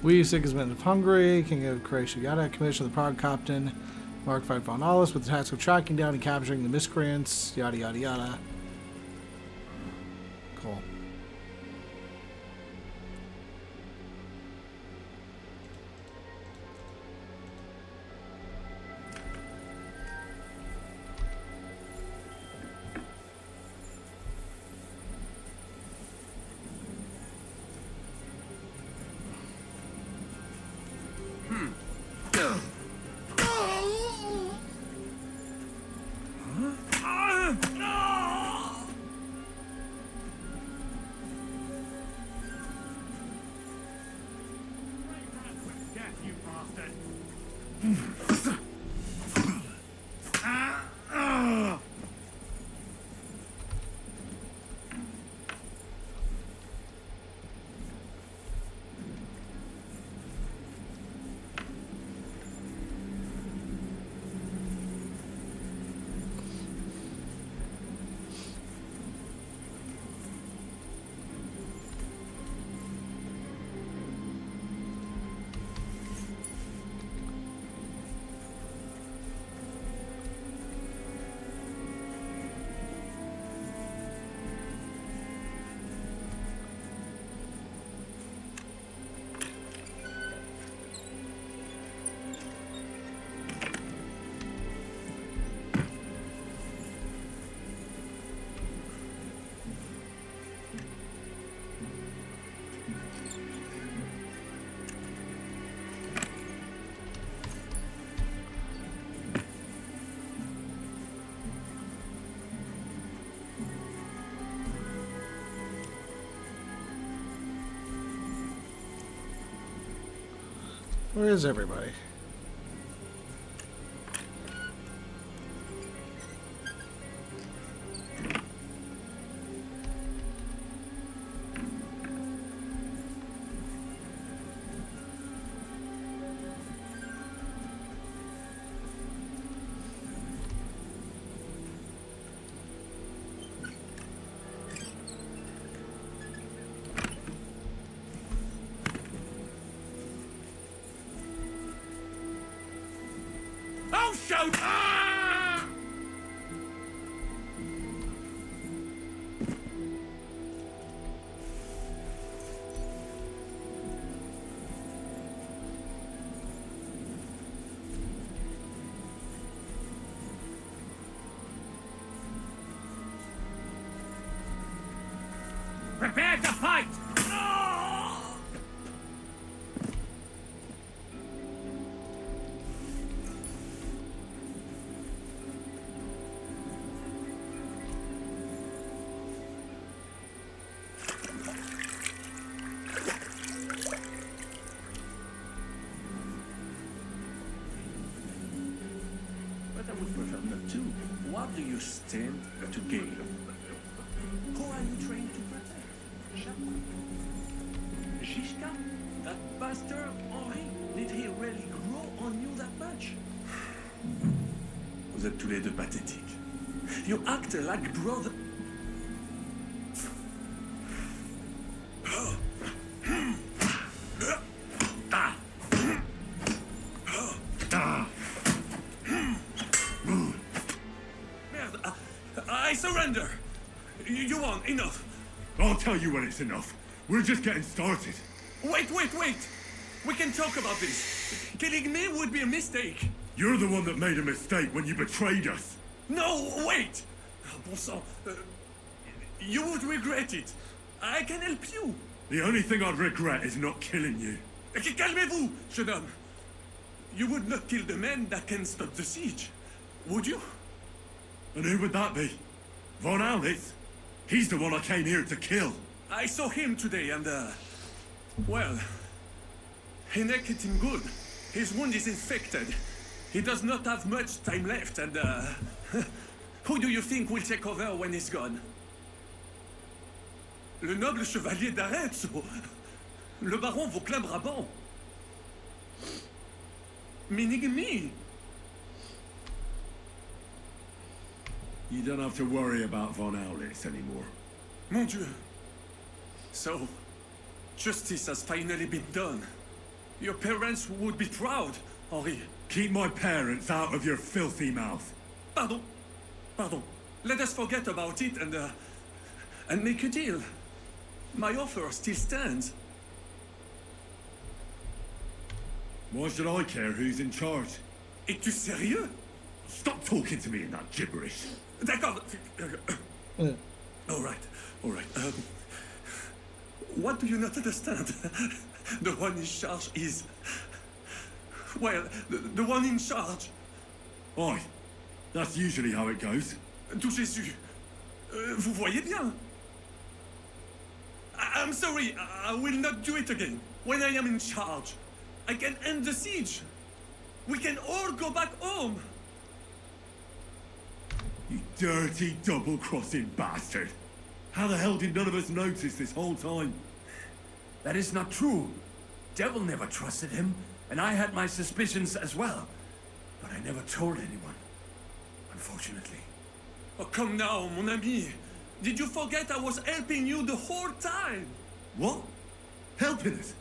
We, Sigismund of Hungary, King of Croatia, yada, commissioned the Prague Captain, Mark V von Alles, with the task of tracking down and capturing the miscreants, yada yada yada. Cool. Where is everybody? Shoot! Ah! Prepare to fight! What do you stand to gain? Who are you trained to protect? Chaplain? Shishka? That bastard Henri? Did he really grow on you that much? Vous êtes tous les deux pathétiques. You act like brother. I surrender! You won, enough! I'll tell you when it's enough. We're just getting started. Wait! We can talk about this. Killing me would be a mistake. You're the one that made a mistake when you betrayed us. No, wait! Bon sang, you would regret it. I can help you. The only thing I'd regret is not killing you. Calmez-vous, jeune homme. You would not kill the man that can stop the siege, would you? And who would that be? Von Aulitz? He's the one I came here to kill. I saw him today and, well, he naked him good. His wound is infected. He does not have much time left and, who do you think will take over when he's gone? Le noble chevalier d'Arezzo. Le baron Vauclin-Brabant. Meaning me. You don't have to worry about Von Aulitz anymore. Mon Dieu. So, justice has finally been done. Your parents would be proud, Henri. Keep my parents out of your filthy mouth. Pardon. Pardon. Let us forget about it and make a deal. My offer still stands. Why should I care who's in charge? Es-tu sérieux? Stop talking to me in that gibberish. D'accord. All right. All right. What do you not understand? The one in charge is... Well, the one in charge. Aye. That's usually how it goes. Tout Jésus. Vous voyez bien. I'm sorry. I will not do it again. When I am in charge, I can end the siege. We can all go back home. You dirty, double-crossing bastard. How the hell did none of us notice this whole time? That is not true. Devil never trusted him, and I had my suspicions as well. But I never told anyone, unfortunately. Oh, come now, mon ami. Did you forget I was helping you the whole time? What? Helping us?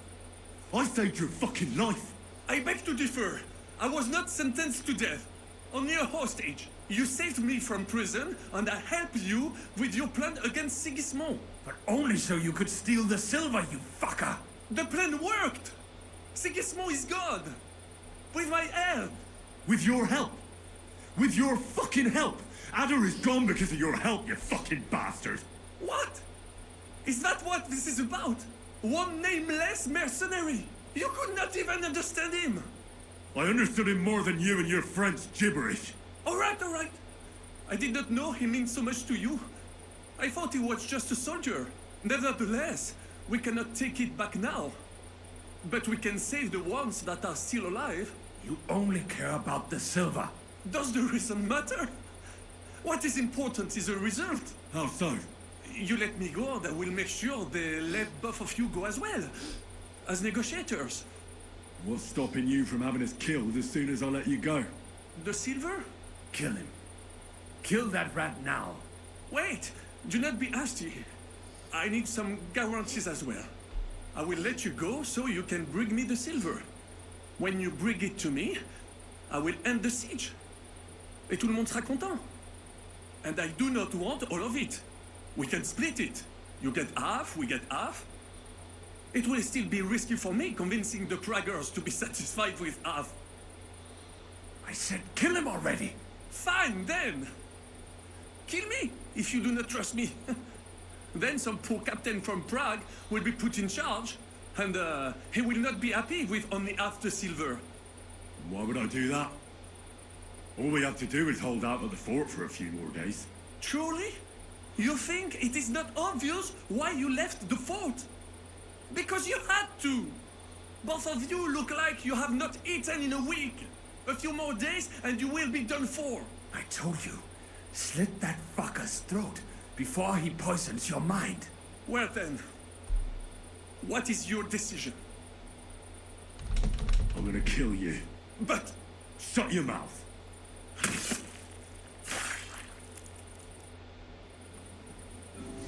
I saved your fucking life. I beg to differ. I was not sentenced to death. Only a hostage. You saved me from prison, and I helped you with your plan against Sigismund. But only so you could steal the silver, you fucker! The plan worked! Sigismund is gone! With my help! With your help? With your fucking help! Adder is gone because of your help, you fucking bastard! What? Is that what this is about? One nameless mercenary? You could not even understand him! I understood him more than you and your French gibberish. All right. I did not know he meant so much to you. I thought he was just a soldier. Nevertheless, we cannot take it back now. But we can save the ones that are still alive. You only care about the silver. Does the reason matter? What is important is the result. How so? You let me go and I will make sure they let both of you go as well. As negotiators. What's stopping you from having us killed as soon as I let you go? The silver? Kill him. Kill that rat now. Wait! Do not be hasty. I need some guarantees as well. I will let you go so you can bring me the silver. When you bring it to me, I will end the siege. Et tout le monde sera content. And I do not want all of it. We can split it. You get half, we get half. It will still be risky for me convincing the Praggers to be satisfied with half. I said kill him already! Fine, then! Kill me, if you do not trust me. Then some poor captain from Prague will be put in charge, and he will not be happy with only half the silver. Why would I do that? All we have to do is hold out at the fort for a few more days. Truly? You think it is not obvious why you left the fort? Because you had to! Both of you look like you have not eaten in a week. A few more days and you will be done for. I told you, slit that fucker's throat before he poisons your mind. Well then, what is your decision? I'm gonna kill you. But... Shut your mouth.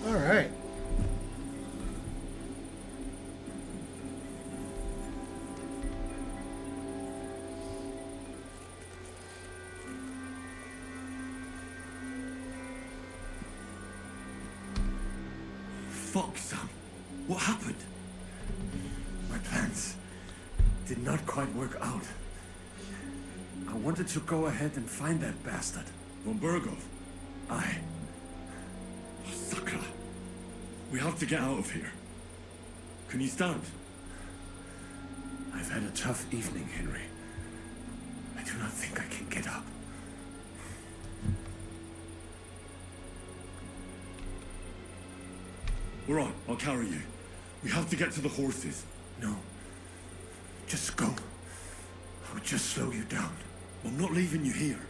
All right. Fuck, Sam. What happened? My plans did not quite work out. I wanted to go ahead and find that bastard. Von Burgov? Aye. Sakra. We have to get out of here. Can you stand? I've had a tough evening, Henry. I do not think I can get up. All right, I'll carry you. We have to get to the horses. No. Just go. I'll just slow you down. I'm not leaving you here.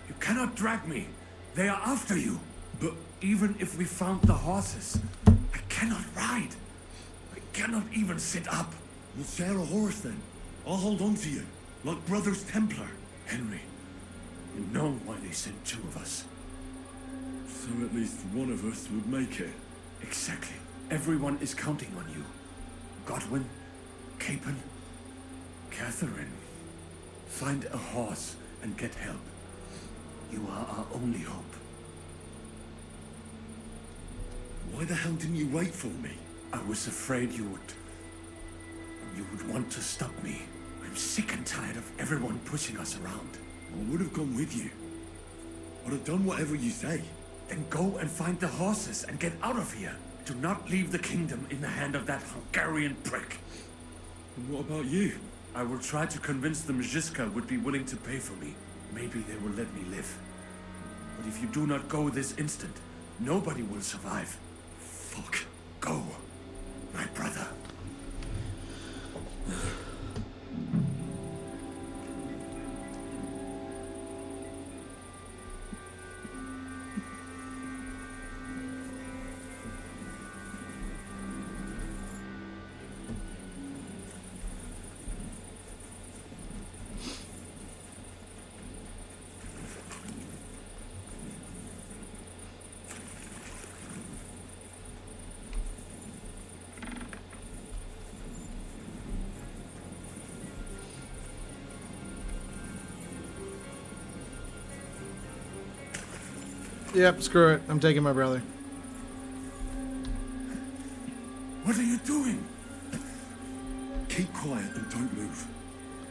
You cannot drag me. They are after you. But even if we found the horses, I cannot ride. I cannot even sit up. We'll share a horse then. I'll hold on to you, like Brothers Templar. Henry, you know why they sent two of us. So at least one of us would make it. Exactly. Everyone is counting on you. Godwin, Capon, Catherine. Find a horse and get help. You are our only hope. Why the hell didn't you wait for me? I was afraid you would want to stop me. I'm sick and tired of everyone pushing us around. I would have gone with you. I'd have done whatever you say. Then go and find the horses and get out of here. Do not leave the kingdom in the hand of that Hungarian prick. And what about you? I will try to convince the Mjiska would be willing to pay for me. Maybe they will let me live. But if you do not go this instant, nobody will survive. Fuck. Go, my brother. Yep, screw it. I'm taking my brother. What are you doing? Keep quiet and don't move.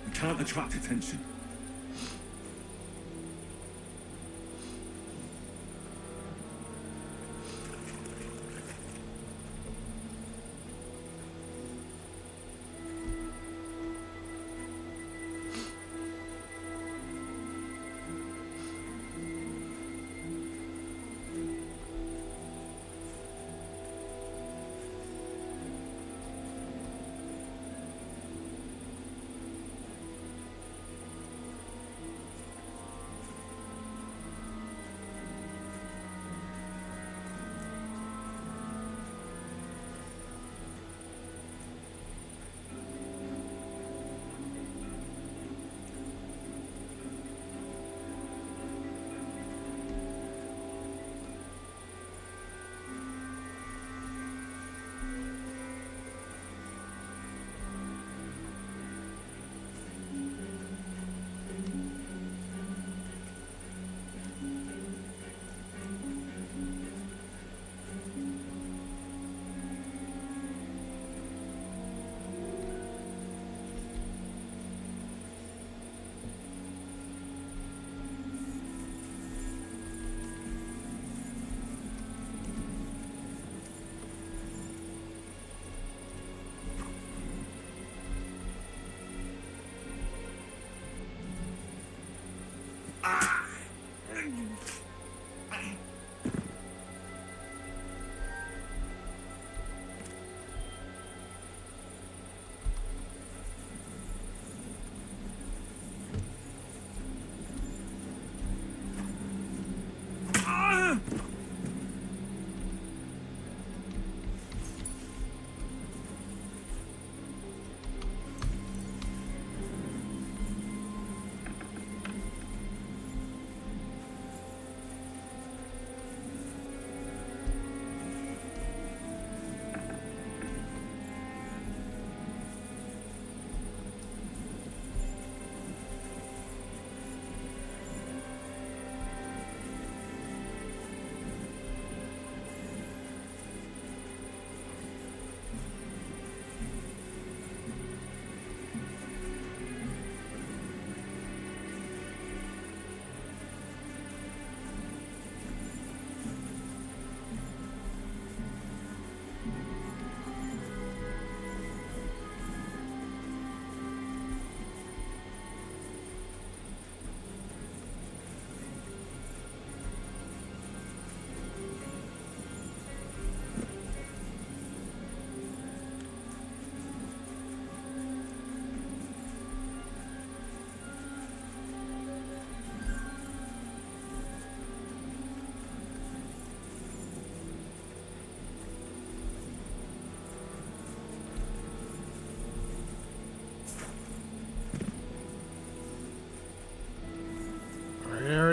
We can't attract attention.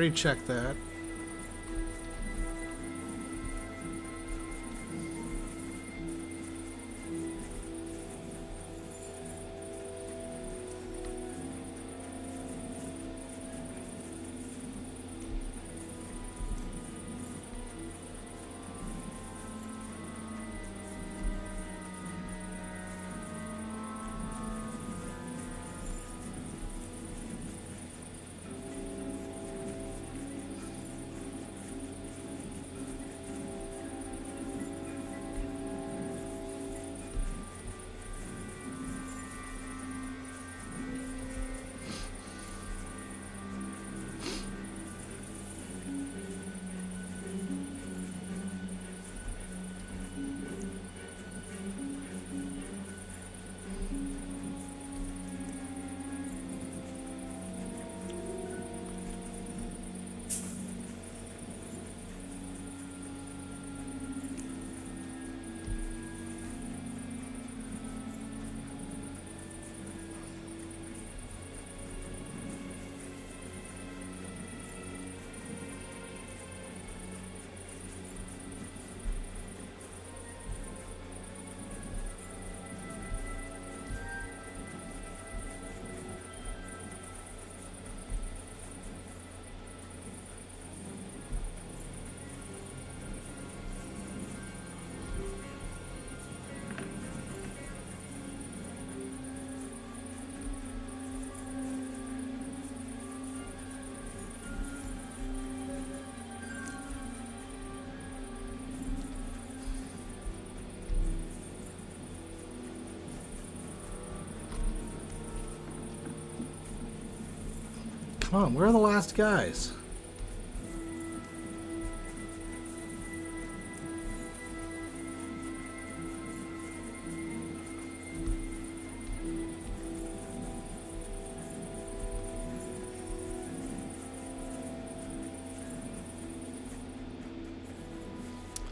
already checked that. Come on, where are the last guys?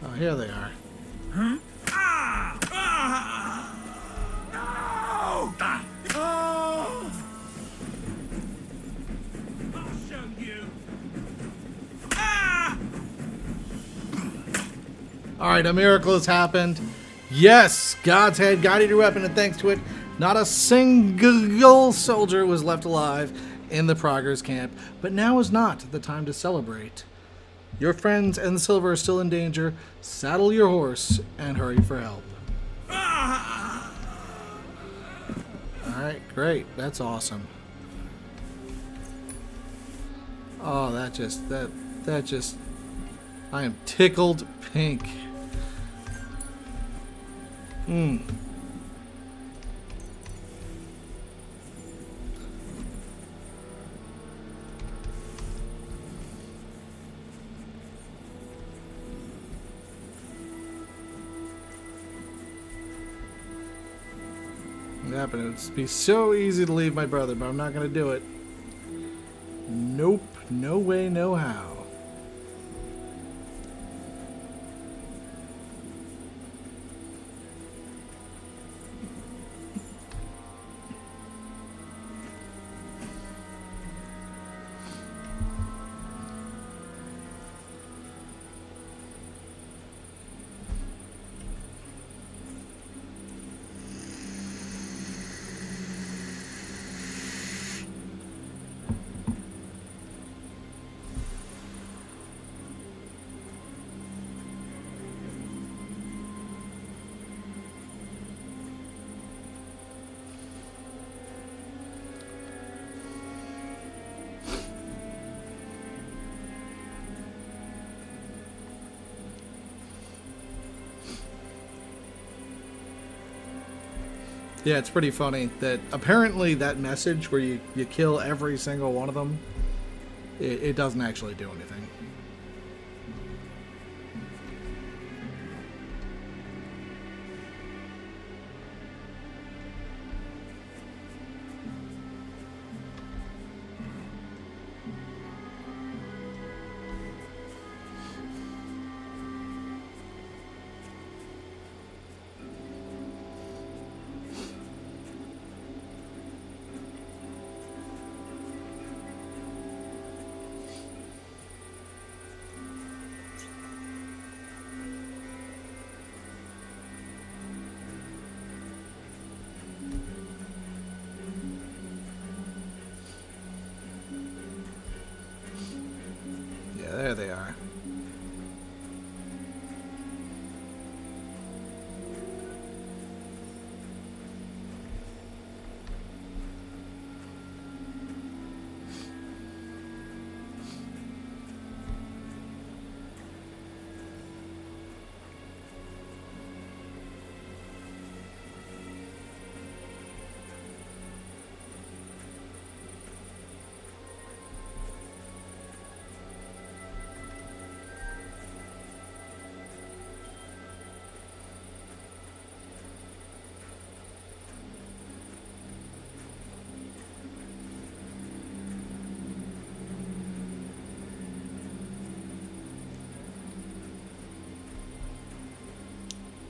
Oh, here they are. Huh? Ah! Ah! No! Ah! Oh! I'll show you. Ah! Alright, a miracle has happened. Yes, God's had guided your weapon, and thanks to it, not a single soldier was left alive in the Progress camp. But now is not the time to celebrate. Your friends and the silver are still in danger. Saddle your horse and hurry for help. Alright, great. That's awesome. Oh, that just, I am tickled pink. It would be so easy to leave my brother, but I'm not going to do it. Nope. No way, no how. Yeah, it's pretty funny that apparently that message where you kill every single one of them, it doesn't actually do anything.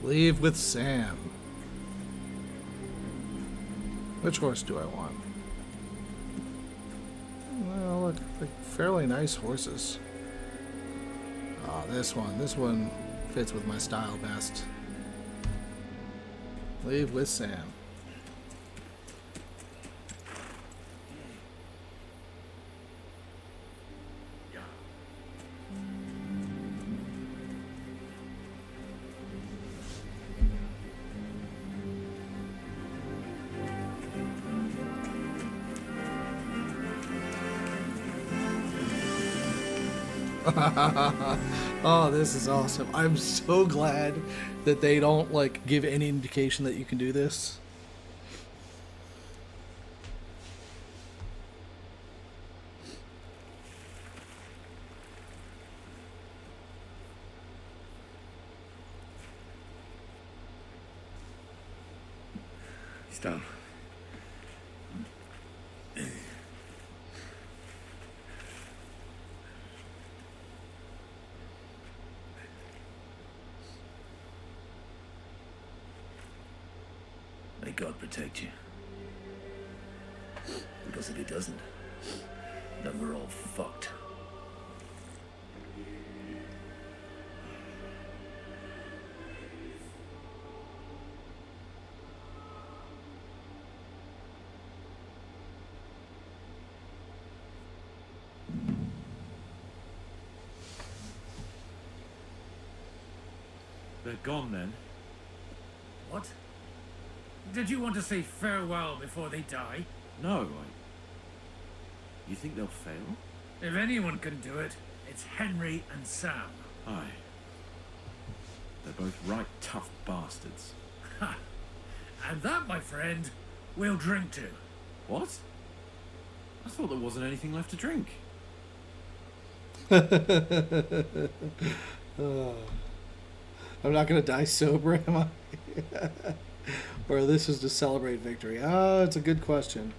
Leave with Sam. Which horse do I want? Well, look, like fairly nice horses. Oh, this one. This one fits with my style best. Leave with Sam. Oh, this is awesome. I'm so glad that they don't like give any indication that you can do this. He's down. May God protect you. Because if he doesn't, then we're all fucked. They're gone then. What? Did you want to say farewell before they die? No, You think they'll fail? If anyone can do it, it's Henry and Sam. Aye. They're both right tough bastards. Ha! And that, my friend, we'll drink to. What? I thought there wasn't anything left to drink. I'm not gonna die sober, am I? Or this is to celebrate victory? Ah, it's a good question.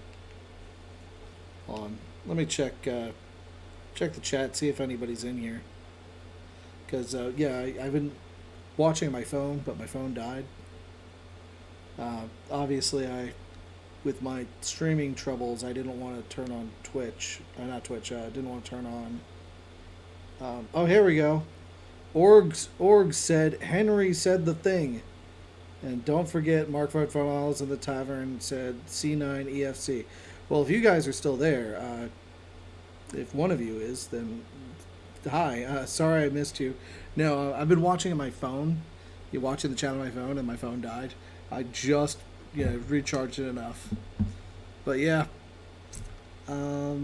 Hold on. Let me check check the chat, see if anybody's in here. Because, yeah, I've been watching my phone, but my phone died. Obviously, with my streaming troubles, I didn't want to turn on Twitch. Not Twitch, I didn't want to turn on... oh, here we go. Org said, Henry said the thing. And don't forget, Mark Miles in the tavern said C9 EFC. Well, if you guys are still there, if one of you is, then hi. Sorry I missed you. No, I've been watching on my phone. You're watching the chat on my phone, and my phone died. I just, recharged it enough. But yeah. I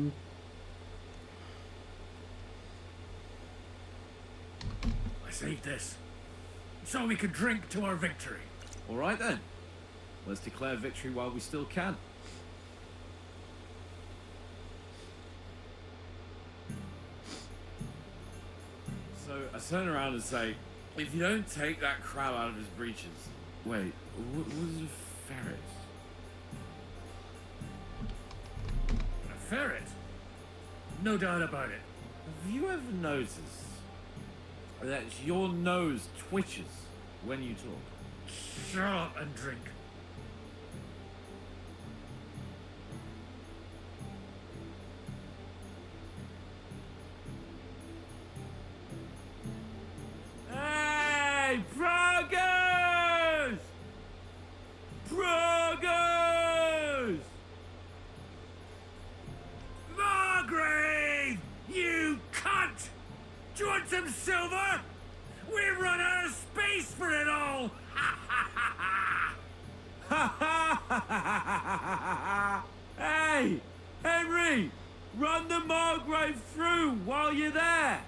saved this, so we could drink to our victory. All right then. Let's declare victory while we still can. So I turn around and say, if you don't take that crab out of his breeches... Wait, what is a ferret? A ferret? No doubt about it. Have you ever noticed that your nose twitches when you talk? Shut up and drink. Hey, Progress! Progress! Margrave! You cunt! Do you want some silver? We've run out of space for it all! Hey, Henry! Run the Margrave through while you're there!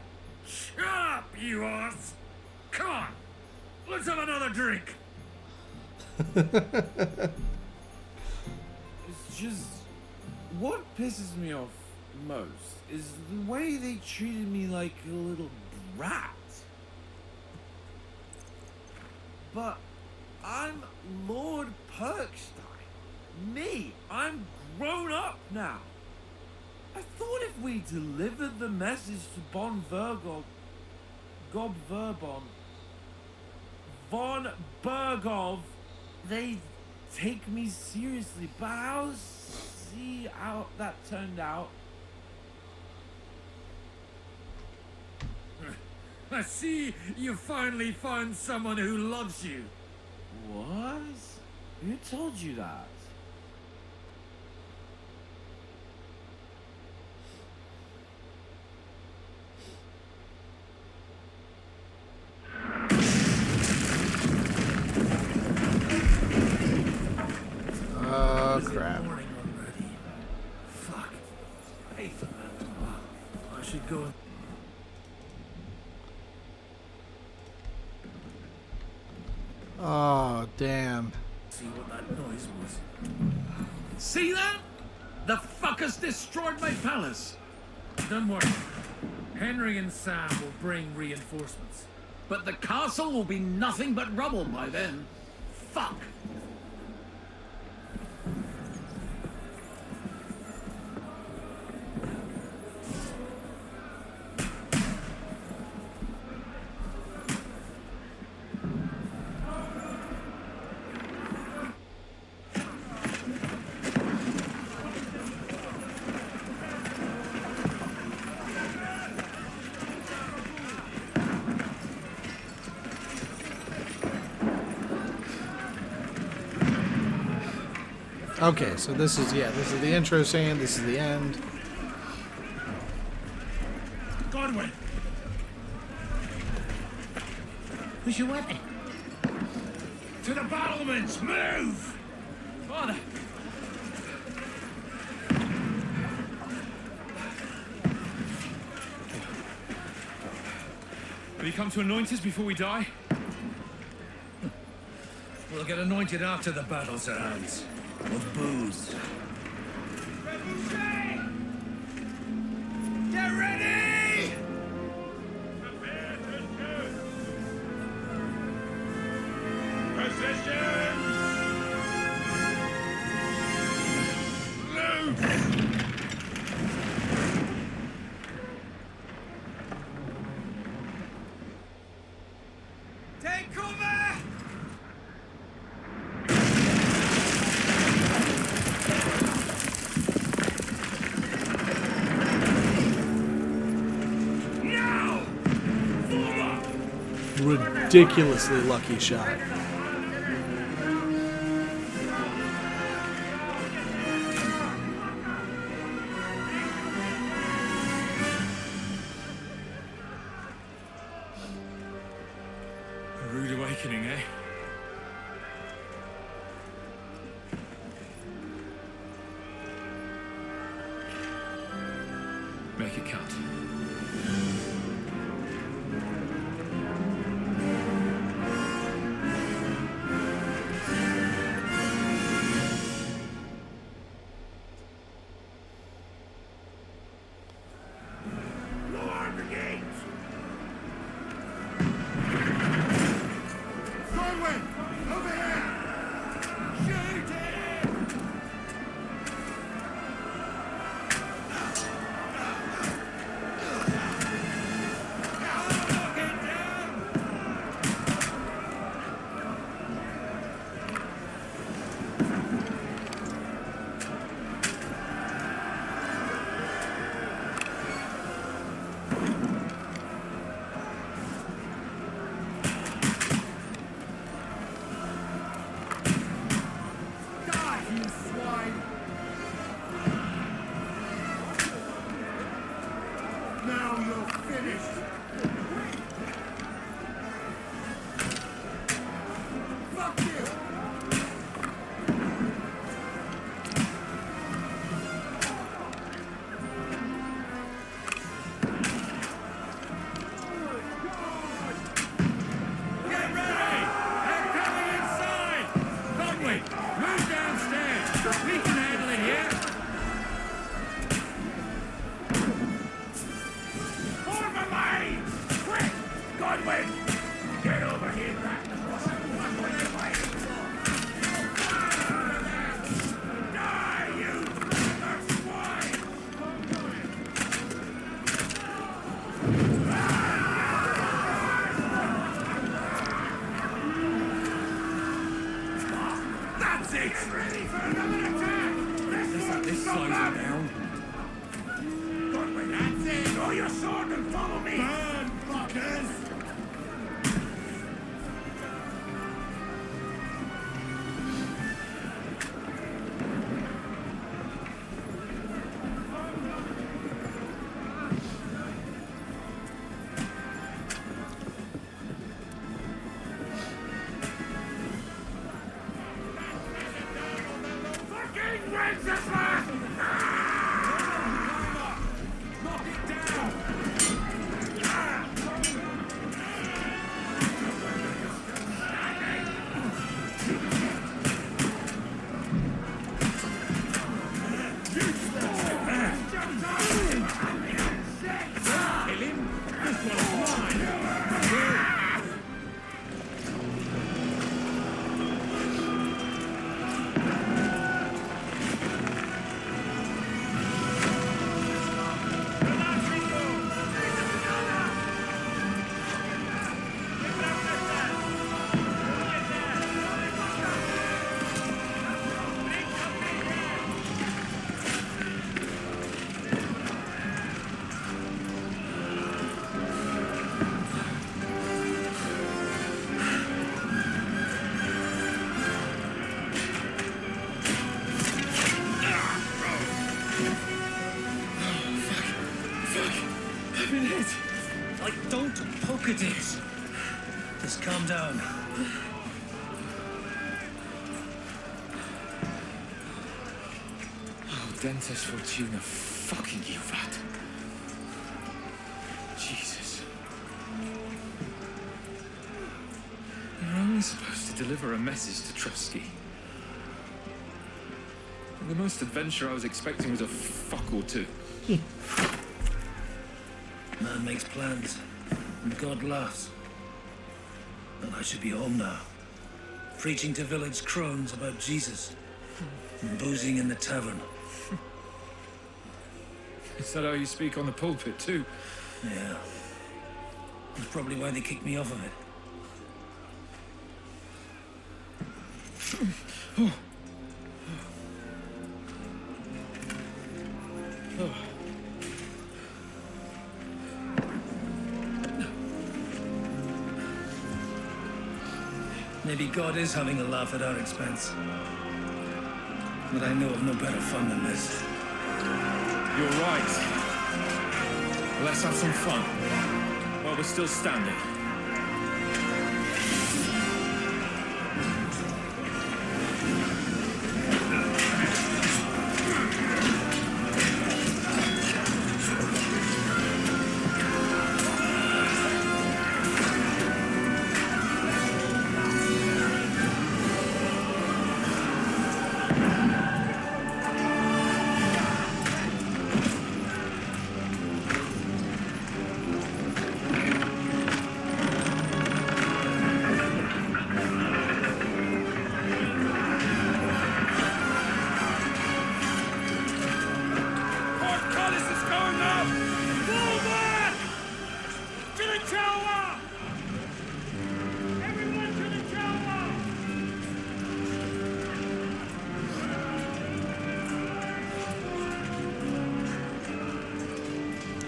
Shut up, you horse! Come on! Let's have another drink! It's just... What pisses me off most is the way they treated me like a little brat. But I'm Lord Perkstein. Me, I'm grown up now. I thought if we delivered the message to Bon Vergob, Gob Verbon, von Bergov, they take me seriously, but I'll see how that turned out. I see you finally found someone who loves you. What? Who told you that? Oh, crap. Morning already. Fuck. I hate that. I should go. Oh, damn. See what that noise was. See that? The fuckers destroyed my palace. Don't worry. Henry and Sam will bring reinforcements. But the castle will be nothing but rubble by then. Fuck. Okay, so this is the intro scene, this is the end. Godwin! Where's your weapon? To the battlements! Move! Father! Have you come to anoint us before we die? We'll get anointed after the battle, Sir Hans. With booze. Get ready! Positions! Loose! Take cover! Ridiculously lucky shot. A rude awakening, eh? Make it count. it! Ready for another attack! This slows him down. Godwin, that's it! Draw your sword and follow me! Burn, fuckers! Look at it. Just calm down. Oh, Dentes Fortuna, fucking you, that. Jesus. You're only supposed to deliver a message to Trusky. The most adventure I was expecting was a fuck or two. Man makes plans, and God laughs. And I should be home now, preaching to village crones about Jesus, and boozing in the tavern. Is that how you speak on the pulpit, too? Yeah. That's probably why they kicked me off of it. Oh. Oh. Maybe God is having a laugh at our expense. But I know of no better fun than this. You're right. Let's have some fun while we're still standing.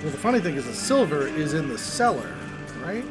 Well, the funny thing is the silver is in the cellar, right?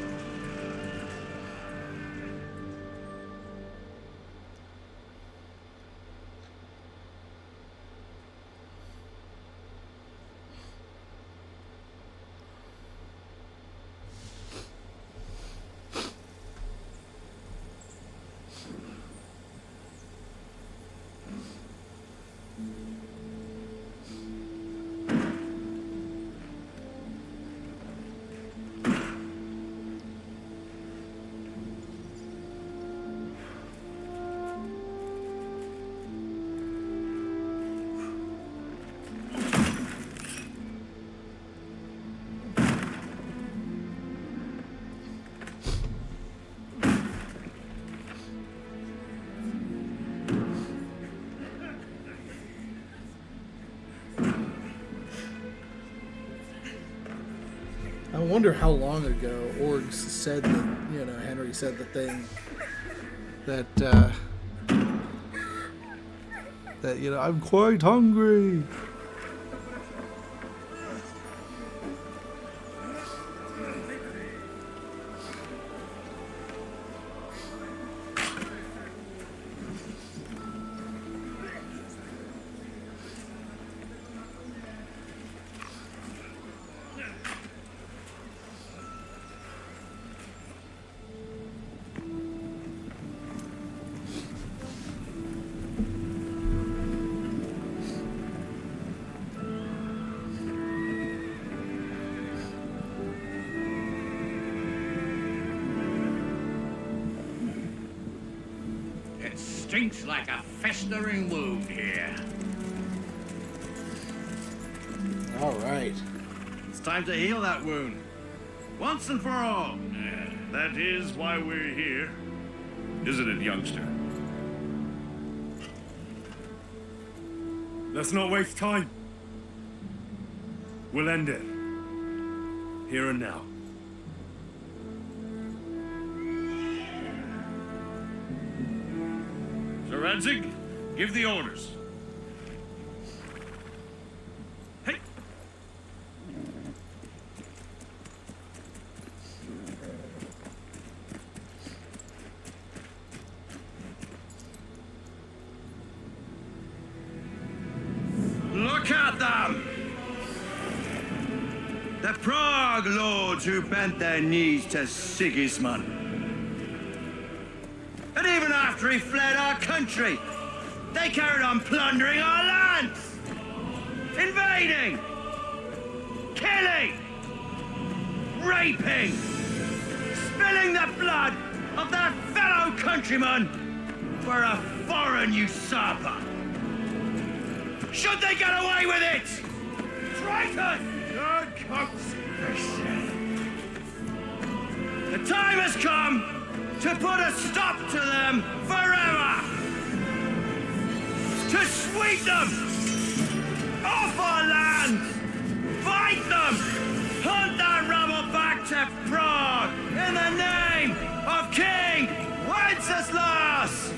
I wonder how long ago Orgs said that, Henry said the thing that that, you know, I'm quite hungry. It stinks like a festering wound here. All right. It's time to heal that wound. Once and for all. Yeah, that is why we're here. Isn't it, youngster? Let's not waste time. We'll end it. Here and now. Sir Radzig, give the orders. Hey! Look at them! The Prague lords who bent their knees to Sigismund. And even after he fled our country, they carried on plundering our lands, invading, killing, raping, spilling the blood of their fellow countrymen for a foreign usurper. Should they get away with it? Traitors! God comes. The time has come to put a stop to them forever! To sweep them off our lands! Fight them! Hunt that rebel back to Prague in the name of King Wenceslas!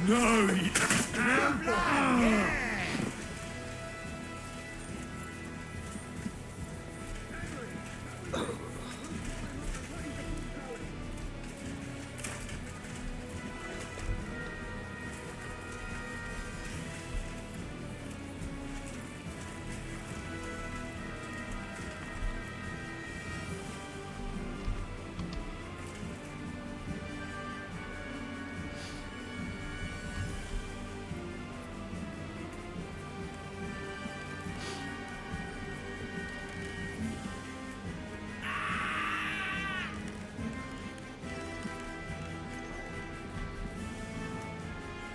No!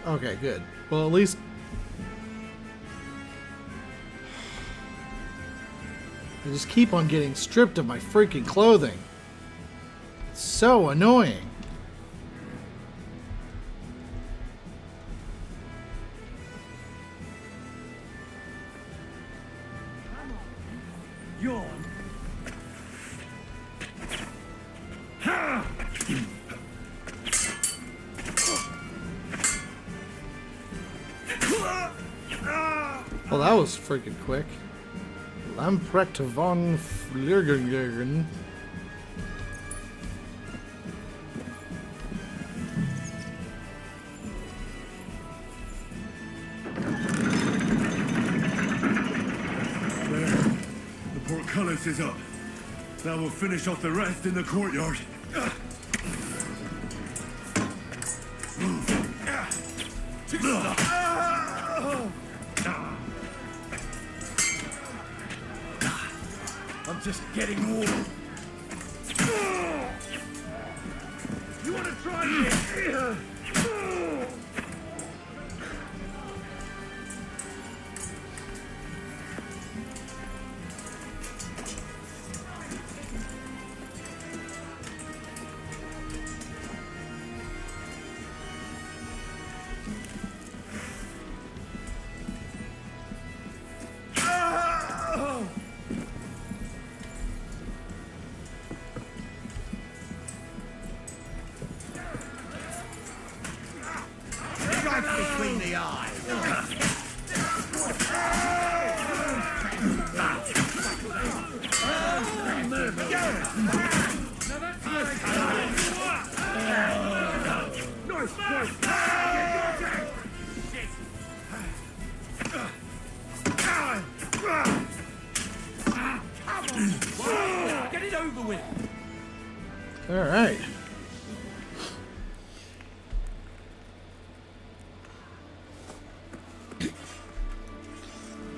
Okay, good. Well, at least... I just keep on getting stripped of my freaking clothing. It's so annoying. Yawn. Well, that was freaking quick. Lamprecht von Flirgegen. There. The portcullis is up. Now we'll finish off the rest in the courtyard. I'm just getting warm. You want to try it? Between the eyes. Get it over with. All right.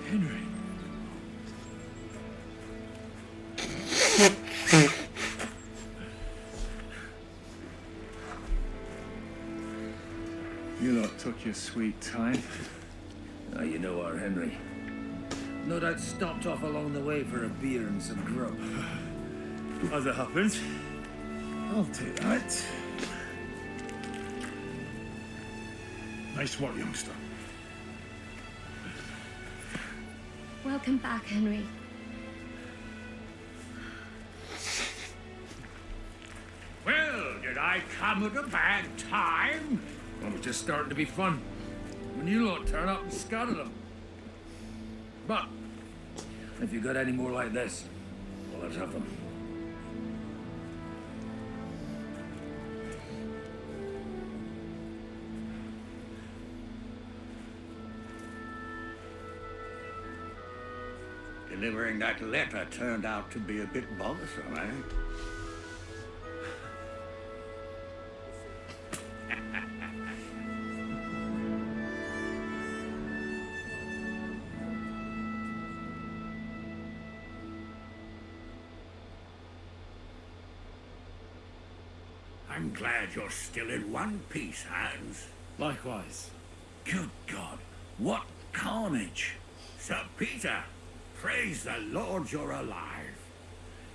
Henry. You lot took your sweet time. Ah, you know our Henry. No doubt stopped off along the way for a beer and some grub. As it happens. I'll take that. Nice work, youngster. Welcome back, Henry. Well, did I come at a bad time? Well, it was just starting to be fun. When you lot turn up and scatter them. But, if you got any more like this, well, let's have them. Delivering that letter turned out to be a bit bothersome, eh? I'm glad you're still in one piece, Hans. Likewise. Good God, what carnage! Sir Peter, praise the Lord you're alive.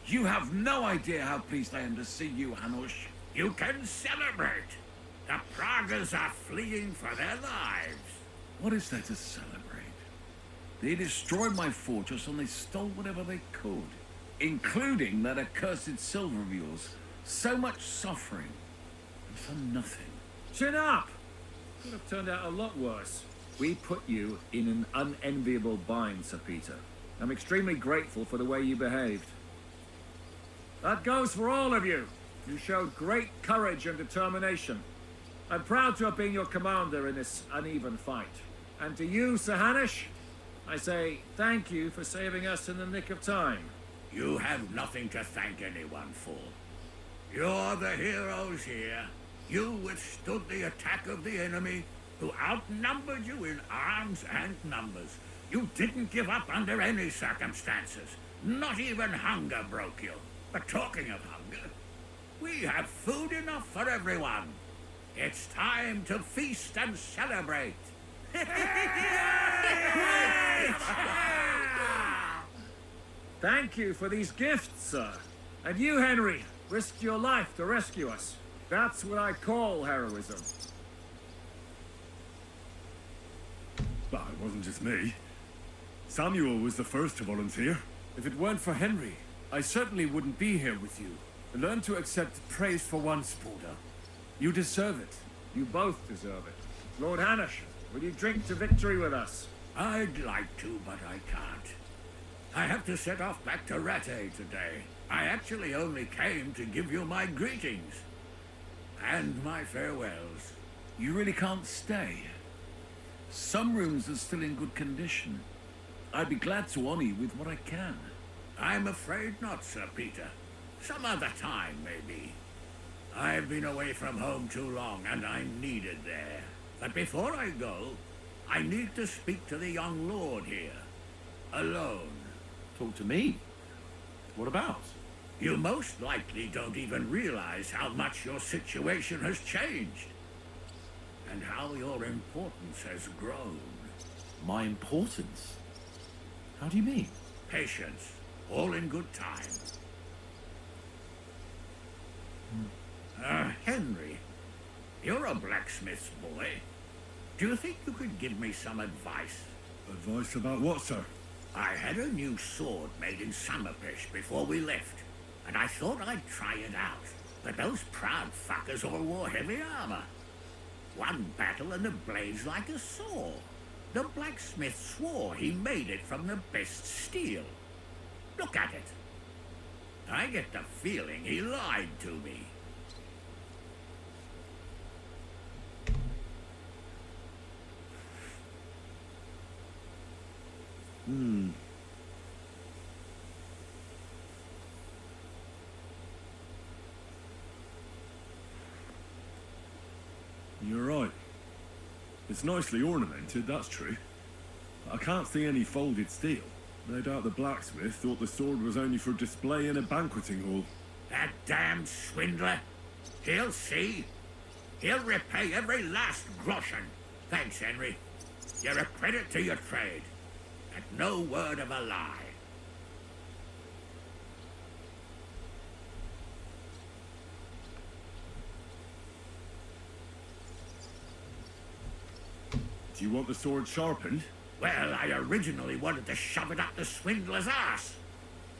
You have no idea how pleased I am to see you, Hanush. You can celebrate. The Pragas are fleeing for their lives. What is there to celebrate? They destroyed my fortress and they stole whatever they could, including that accursed silver of yours. So much suffering. for nothing. Chin up! Could have turned out a lot worse. We put you in an unenviable bind, Sir Peter. I'm extremely grateful for the way you behaved. That goes for all of you. You showed great courage and determination. I'm proud to have been your commander in this uneven fight. And to you, Sir Hanush, I say thank you for saving us in the nick of time. You have nothing to thank anyone for. You're the heroes here. You withstood the attack of the enemy, who outnumbered you in arms and numbers. You didn't give up under any circumstances. Not even hunger broke you. But talking of hunger, we have food enough for everyone. It's time to feast and celebrate. Thank you for these gifts, sir. And you, Henry, risked your life to rescue us. That's what I call heroism. But it wasn't just me. Samuel was the first to volunteer. If it weren't for Henry, I certainly wouldn't be here with you. Learn to accept praise for once, Porter. You deserve it. You both deserve it. Lord Hanush, will you drink to victory with us? I'd like to, but I can't. I have to set off back to urAJ today. I actually only came to give you my greetings. And my farewells. You really can't stay. Some rooms are still in good condition. I'd be glad to honor you with what I can. I'm afraid not, Sir Peter. Some other time, maybe. I've been away from home too long, and I'm needed there. But before I go, I need to speak to the young lord here. Alone. Talk to me? What about? You most likely don't even realize how much your situation has changed. And how your importance has grown. My importance? How do you mean? Patience. All in good time. Henry, you're a blacksmith's boy. Do you think you could give me some advice? Advice about what, sir? I had a new sword made in Summerpish before we left, and I thought I'd try it out. But those proud fuckers all wore heavy armor. One battle and the blade's like a saw. The blacksmith swore he made it from the best steel. Look at it. I get the feeling he lied to me. You're right. It's nicely ornamented, that's true. But I can't see any folded steel. No doubt the blacksmith thought the sword was only for display in a banqueting hall. That damned swindler. He'll see. He'll repay every last groschen. Thanks, Henry. You're a credit to your trade. And no word of a lie. Do you want the sword sharpened? Well, I originally wanted to shove it up the swindler's ass.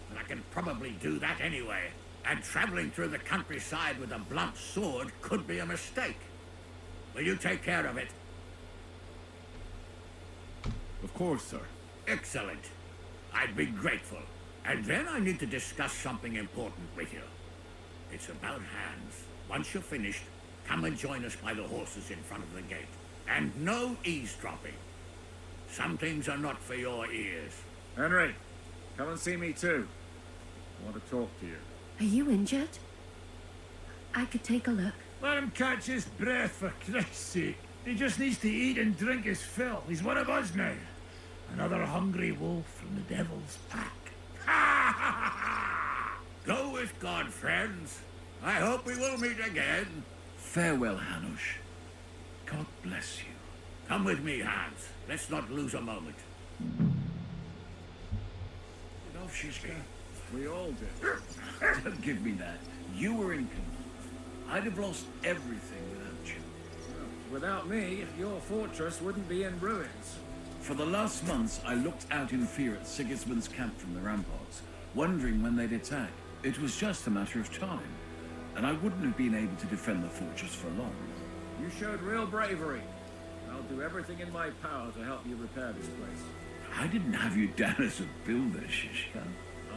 But I can probably do that anyway. And traveling through the countryside with a blunt sword could be a mistake. Will you take care of it? Of course, sir. Excellent. I'd be grateful. And then I need to discuss something important with you. It's about hands. Once you're finished, come and join us by the horses in front of the gate. And no eavesdropping. Some things are not for your ears. Henry, come and see me too. I want to talk to you. Are you injured? I could take a look. Let him catch his breath, for Christ's sake. He just needs to eat and drink his fill. He's one of us now. Another hungry wolf from the devil's pack. Go with God, friends. I hope we will meet again. Farewell, Hanush. God bless you. Come with me, Hans. Let's not lose a moment. You know, Shishka, we all did. Don't give me that. You were in command. I'd have lost everything without you. Without me, your fortress wouldn't be in ruins. For the last months, I looked out in fear at Sigismund's camp from the ramparts, wondering when they'd attack. It was just a matter of time. and I wouldn't have been able to defend the fortress for long. You showed real bravery. I'll do everything in my power to help you repair this place. I didn't have you down as a builder, Shishka.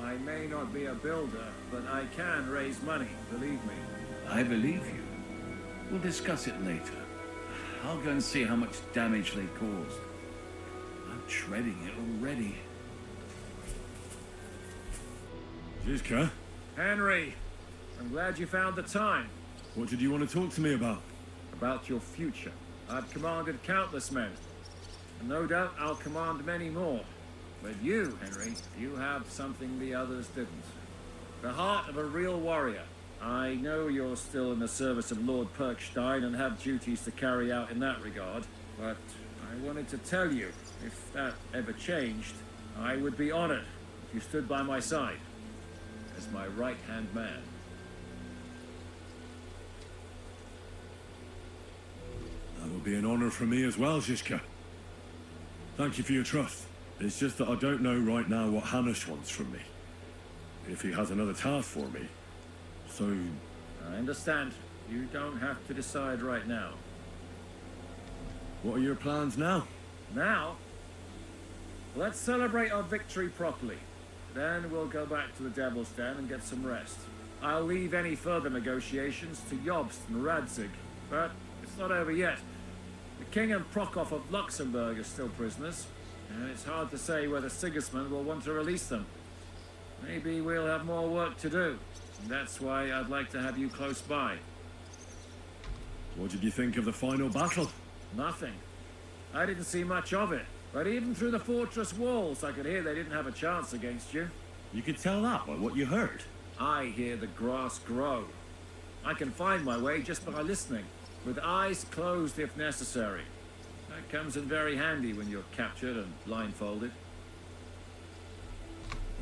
I may not be a builder, but I can raise money, believe me. I believe you. We'll discuss it later. I'll go and see how much damage they caused. I'm dreading it already. Zizka? Henry, I'm glad you found the time. What did you want to talk to me about? About your future. I've commanded countless men. And no doubt I'll command many more. But you, Henry, you have something the others didn't. The heart of a real warrior. I know you're still in the service of Lord Perkstein and have duties to carry out in that regard, but I wanted to tell you, if that ever changed, I would be honored if you stood by my side as my right-hand man. That will be an honor for me as well, Zizka. Thank you for your trust. It's just that I don't know right now what Hanush wants from me. If he has another task for me. So... I understand. You don't have to decide right now. What are your plans now? Now? Let's celebrate our victory properly. Then we'll go back to the Devil's Den and get some rest. I'll leave any further negotiations to Jobst and Radzig. But it's not over yet. The King and Prokop of Luxembourg are still prisoners. And it's hard to say whether Sigismund will want to release them. Maybe we'll have more work to do. And that's why I'd like to have you close by. What did you think of the final battle? Nothing. I didn't see much of it. But even through the fortress walls, I could hear they didn't have a chance against you. You could tell that by what you heard. I hear the grass grow. I can find my way just by listening, with eyes closed if necessary. That comes in very handy when you're captured and blindfolded.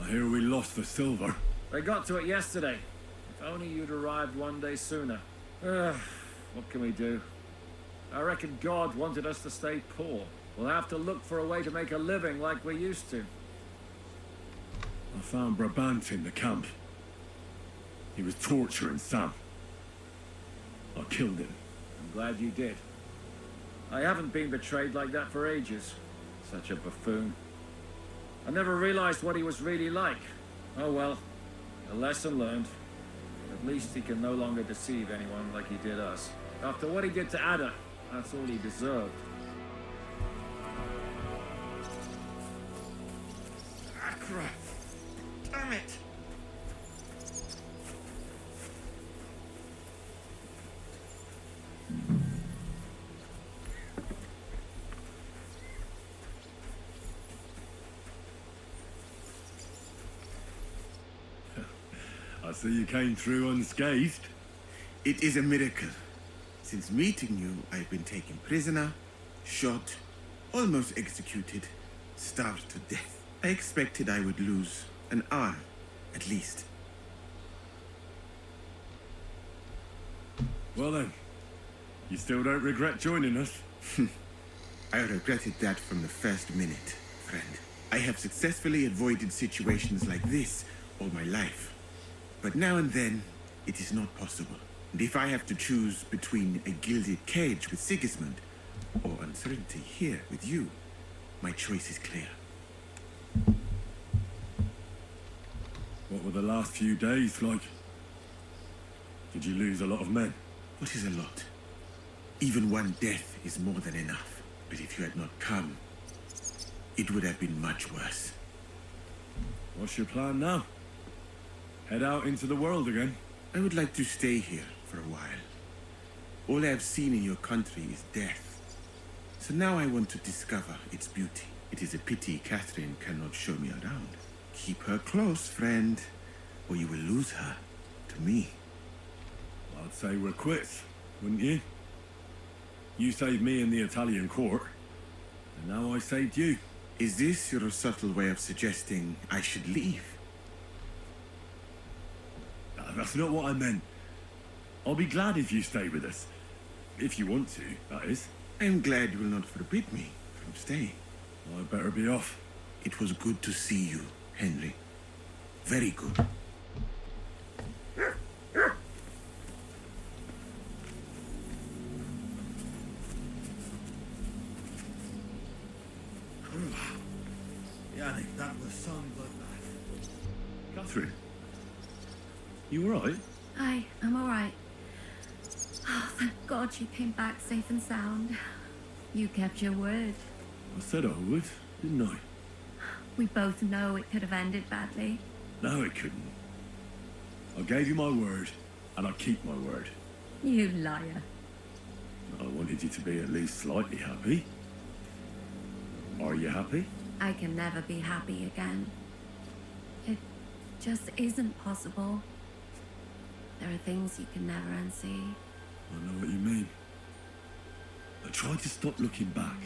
I hear we lost the silver. They got to it yesterday. If only you'd arrived one day sooner. What can we do? I reckon God wanted us to stay poor. We'll have to look for a way to make a living like we used to. I found Brabant in the camp. He was torturing Sam. I killed him. I'm glad you did. I haven't been betrayed like that for ages. Such a buffoon. I never realized what he was really like. Oh well, a lesson learned. At least he can no longer deceive anyone like he did us. After what he did to Ada, that's all he deserved. Accra. Damn it. I see you came through unscathed. It is a miracle. Since meeting you, I've been taken prisoner, shot, almost executed, starved to death. I expected I would lose an arm, at least. Well then, you still don't regret joining us? I regretted that from the first minute, friend. I have successfully avoided situations like this all my life. But now and then, it is not possible. And if I have to choose between a gilded cage with Sigismund or uncertainty here with you, my choice is clear. What were the last few days like? Did you lose a lot of men? What is a lot? Even one death is more than enough. But if you had not come, it would have been much worse. What's your plan now? Head out into the world again? I would like to stay here for a while. All I have seen in your country is death. So now I want to discover its beauty. It is a pity Catherine cannot show me around. Keep her close, friend, or you will lose her to me. I'd say we're quits, wouldn't you? You saved me in the Italian court, and now I saved you. Is this your subtle way of suggesting I should leave? That's not what I meant. I'll be glad if you stay with us. If you want to, that is. I'm glad you will not forbid me from staying. I better be off. It was good to see you, Henry. Very good. Catherine? You alright? I'm alright. Oh, thank God you came back safe and sound. You kept your word. I said I would, didn't I? We both know it could have ended badly. No, it couldn't. I gave you my word, and I keep my word. You liar. I wanted you to be at least slightly happy. Are you happy? I can never be happy again. It just isn't possible. There are things you can never unsee. I know what you mean. But try to stop looking back.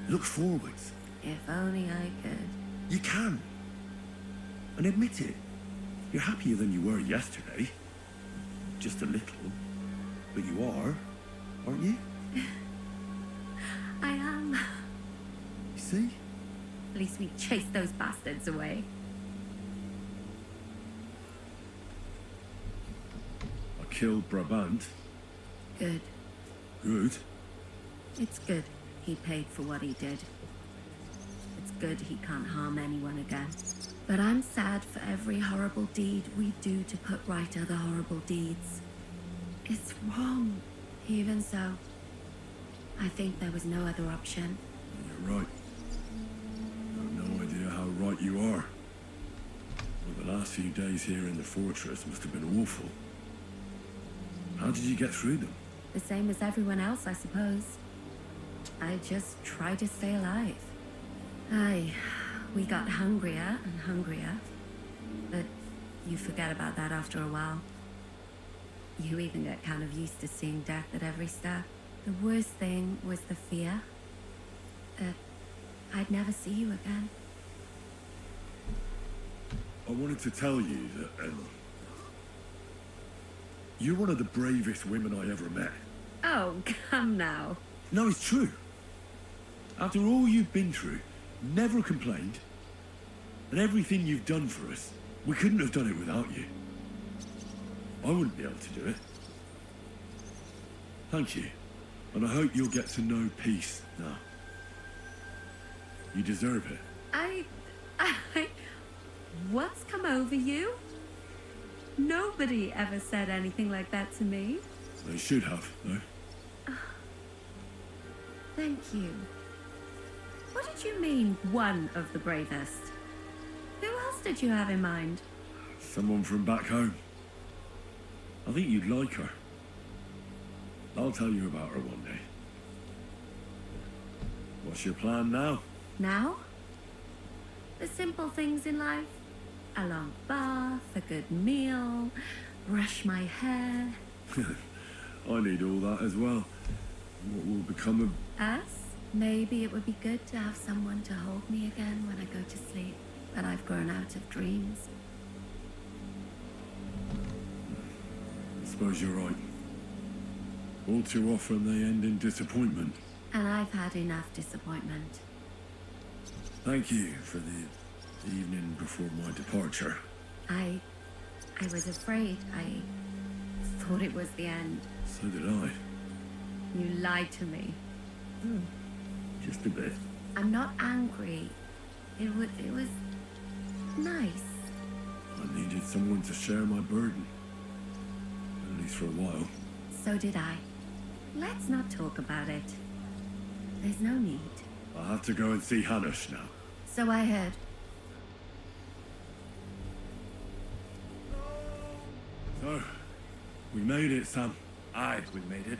Look forwards. If only I could. You can. And admit it. You're happier than you were yesterday. Just a little. But you are, aren't you? I am. You see? At least we chased those bastards away. I killed Brabant. Good. Good. It's good he paid for what he did. It's good he can't harm anyone again. But I'm sad for every horrible deed we do to put right other horrible deeds. It's wrong. Even so, I think there was no other option. You're right. I've no idea how right you are. Well, the last few days here in the fortress must have been awful. How did you get through them? The same as everyone else, I suppose. I just try to stay alive. We got hungrier and hungrier. But you forget about that after a while. You even get kind of used to seeing death at every step. The worst thing was the fear that I'd never see you again. I wanted to tell you that, you're one of the bravest women I ever met. Oh, come now. No, it's true. After all you've been through, never complained, and everything you've done for us, we couldn't have done it without you. I wouldn't be able to do it. Thank you, and I hope you'll get to know peace now. You deserve it. What's come over you? Nobody ever said anything like that to me. They should have, though. Thank you. What did you mean, one of the bravest? Who else did you have in mind? Someone from back home. I think you'd like her. I'll tell you about her one day. What's your plan now? Now? The simple things in life. A long bath, a good meal, brush my hair. I need all that as well. What will become of... Us? Maybe it would be good to have someone to hold me again when I go to sleep. But I've grown out of dreams. I suppose you're right. All too often they end in disappointment. And I've had enough disappointment. Thank you for the evening before my departure. I was afraid. I thought it was the end. So did I. You lied to me. Just a bit. I'm not angry. It was nice. I needed someone to share my burden. At least for a while. So did I. Let's not talk about it. There's no need. I have to go and see Hanush now. So I heard. So, we made it, Sam. Aye, we made it.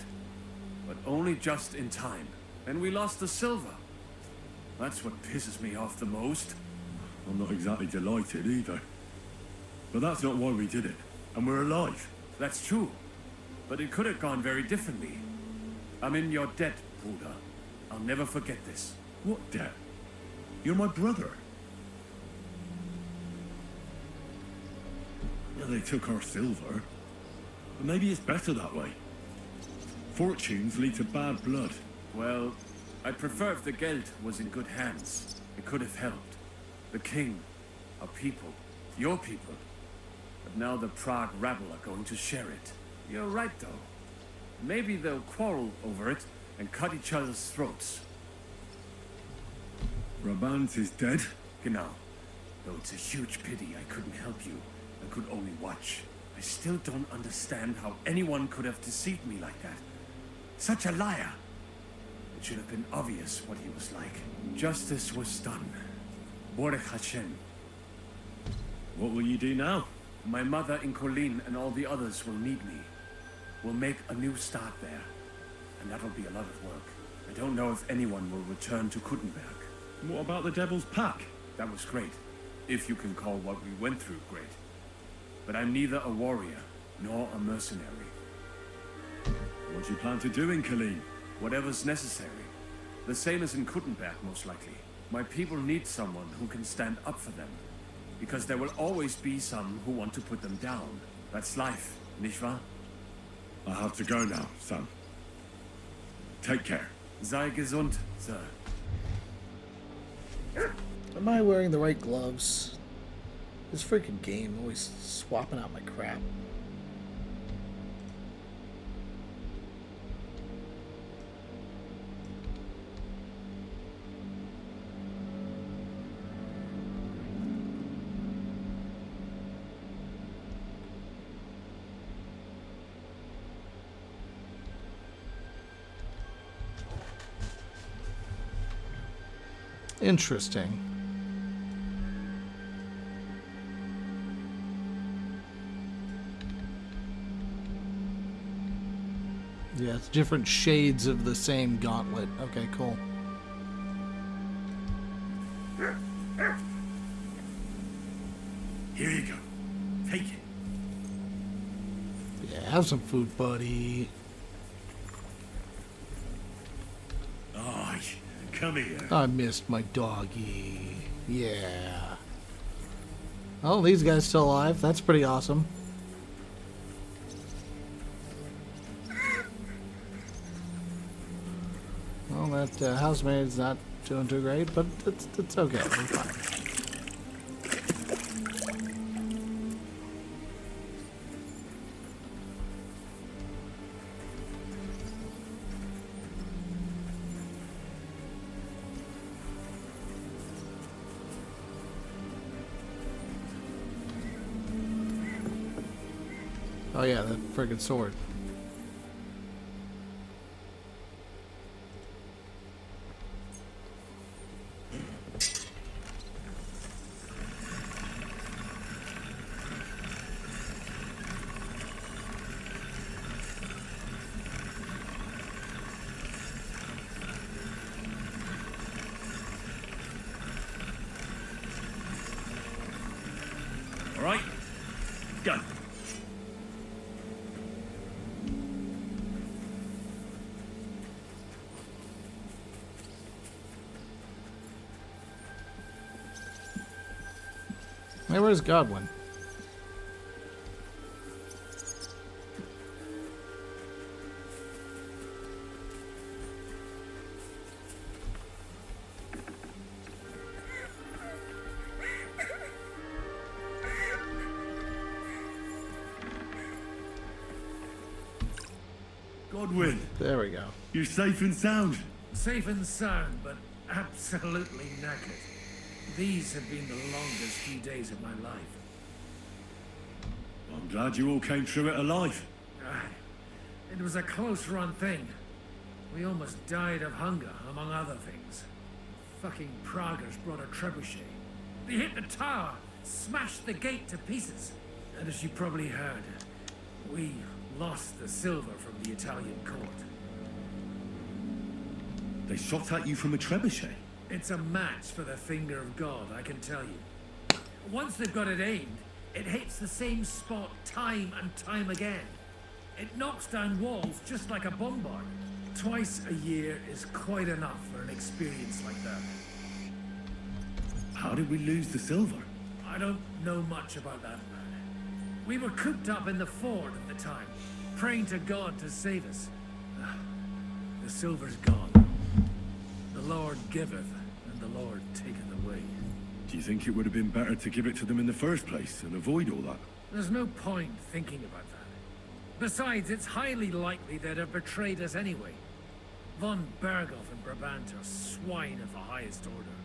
But only just in time. And we lost the silver. That's what pisses me off the most. I'm not exactly delighted either. But that's not why we did it. And we're alive. That's true. But it could have gone very differently. I'm in your debt, Buddha. I'll never forget this. What debt? You're my brother. Yeah, they took our silver. But maybe it's better that way. Fortunes lead to bad blood. Well, I'd prefer if the Geld was in good hands. It could have helped. The king, our people, your people. But now the Prague rabble are going to share it. You're right, though. Maybe they'll quarrel over it and cut each other's throats. Brabant is dead? Genau. Though it's a huge pity I couldn't help you. I could only watch. I still don't understand how anyone could have deceived me like that. Such a liar! It should have been obvious what he was like. Justice was done. BOHEMIA. What will you do now? My mother in Colleen and all the others will need me. We'll make a new start there. And that'll be a lot of work. I don't know if anyone will return to Kuttenberg. What about the Devil's Pack? That was great. If you can call what we went through great. But I'm neither a warrior, nor a mercenary. What do you plan to do in Colleen? Whatever's necessary. The same as in Kuttenberg, most likely. My people need someone who can stand up for them. Because there will always be some who want to put them down. That's life, nicht wahr? I have to go now, son. Take care. Sei gesund, sir. Am I wearing the right gloves? This freaking game always swapping out my crap. Interesting. Yeah, it's different shades of the same gauntlet. Okay, cool. Here you go. Take it. Yeah, have some food, buddy. Oh, come here. I missed my doggy. Yeah. Oh, these guys still alive. That's pretty awesome. Well, that housemaid's not doing too great, but it's okay. We're fine. Oh yeah, that friggin' sword. All right, go. Hey, where's Godwin? Godwin. There we go. You're safe and sound. Safe and sound, but absolutely knackered. These have been the longest few days of my life. I'm glad you all came through it alive. It was a close-run thing. We almost died of hunger, among other things. Fucking Praguers brought a trebuchet. They hit the tower, smashed the gate to pieces. And as you probably heard, we lost the silver from the Italian court. They shot at you from a trebuchet? It's a match for the finger of God, I can tell you. Once they've got it aimed, it hits the same spot time and time again. It knocks down walls just like a bombard. Twice a year is quite enough for an experience like that. How did we lose the silver? I don't know much about that, man. We were cooped up in the fort at the time, praying to God to save us. The silver's gone. The Lord giveth, and the Lord taketh away. Do you think it would have been better to give it to them in the first place and avoid all that? There's no point thinking about that. Besides, it's highly likely they'd have betrayed us anyway. Von Berghoff and Brabant are swine of the highest order.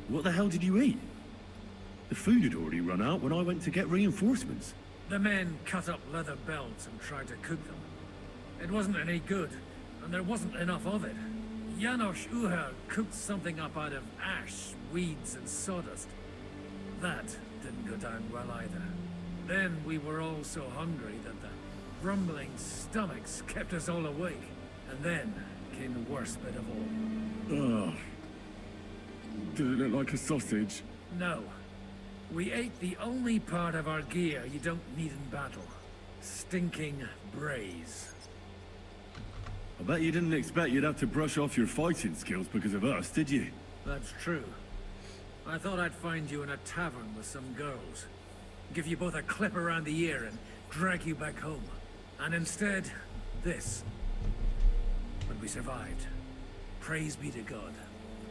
What the hell did you eat? The food had already run out when I went to get reinforcements. The men cut up leather belts and tried to cook them. It wasn't any good, and there wasn't enough of it. Janos Uher cooked something up out of ash, weeds, and sawdust. That didn't go down well either. Then we were all so hungry that the rumbling stomachs kept us all awake. And then came the worst bit of all. Ugh. Did it look like a sausage? No. We ate the only part of our gear you don't need in battle. Stinking braise. I bet you didn't expect you'd have to brush off your fighting skills because of us, did you? That's true. I thought I'd find you in a tavern with some girls. Give you both a clip around the ear and drag you back home. And instead, this. But we survived. Praise be to God.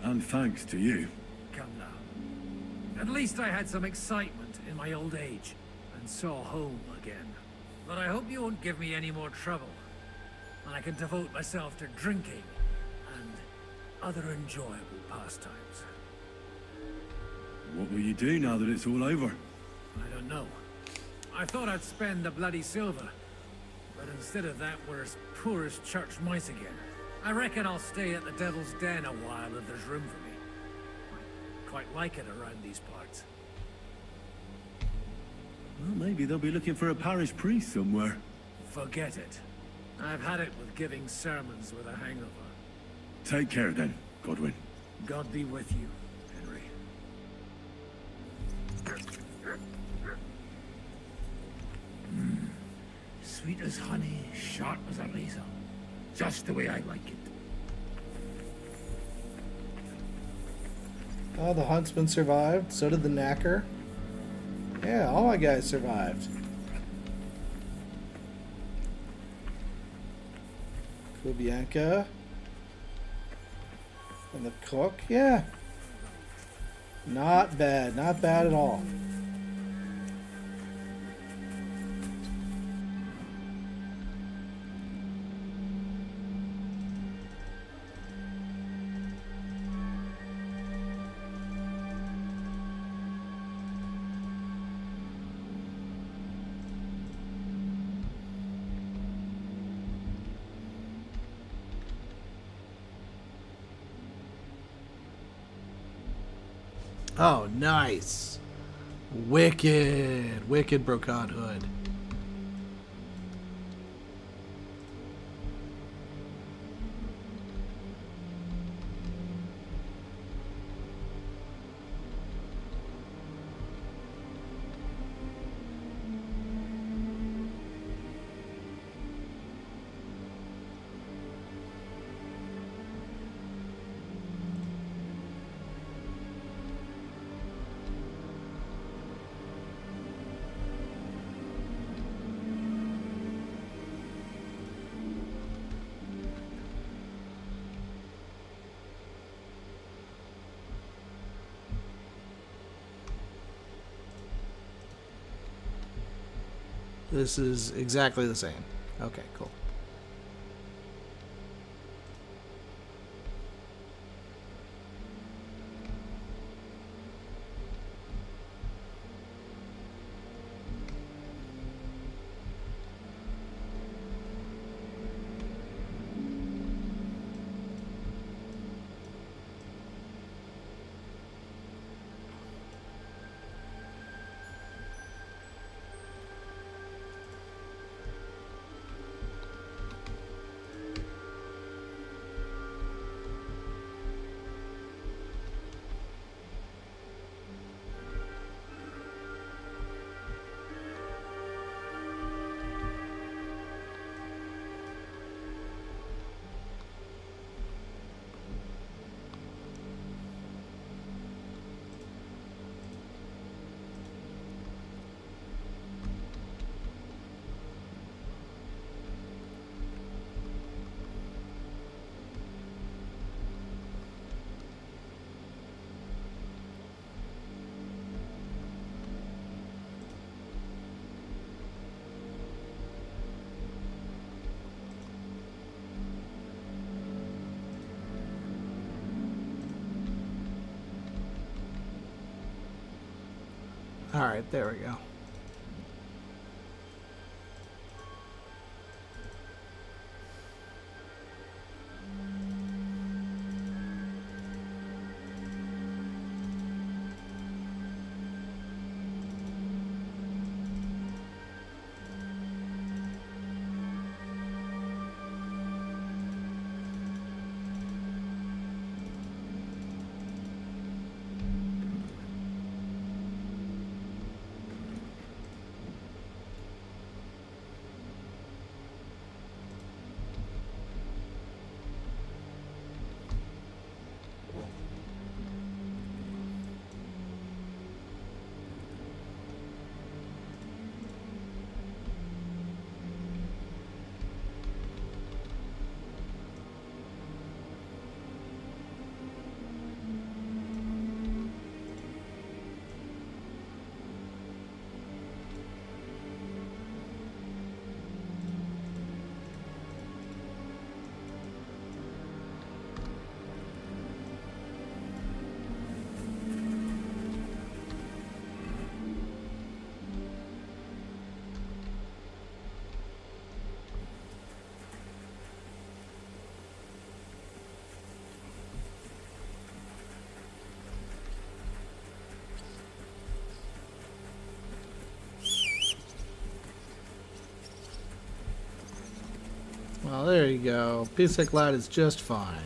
And thanks to you. Come now. At least I had some excitement in my old age, and saw home again. But I hope you won't give me any more trouble, and I can devote myself to drinking and other enjoyable pastimes. What will you do now that it's all over? I don't know. I thought I'd spend the bloody silver, but instead of that, we're as poor as church mice again. I reckon I'll stay at the Devil's Den a while if there's room for me. I quite like it around these parts. Well, maybe they'll be looking for a parish priest somewhere. Forget it. I've had it with giving sermons with a hangover. Take care then, Godwin. God be with you, Henry. Sweet as honey, sharp as a razor. Just the way I like it. Oh, the huntsman survived. So did the knacker. Yeah, all my guys survived. Kubianka. And the cook. Yeah. Not bad. Not bad at all. Oh, nice. Wicked. Wicked brocade hood. This is exactly the same. Okay, cool. Alright, there we go. Well, there you go. Basic lad is just fine.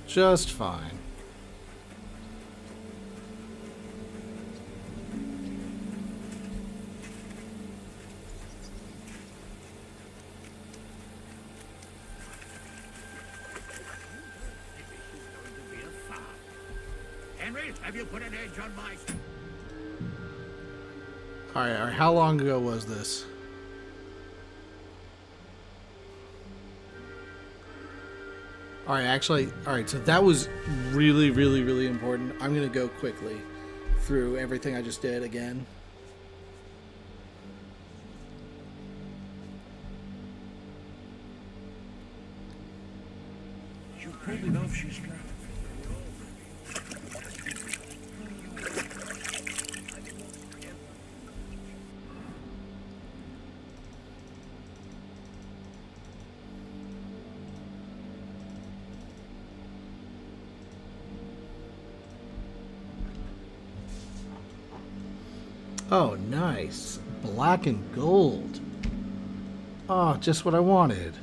Just fine. Henry, have you put an edge on my... Alright, how long ago was this? Alright, so that was really, really, really important. I'm going to go quickly through everything I just did again. You pulled it off, she's got. Oh, nice. Black and gold. Oh, just what I wanted.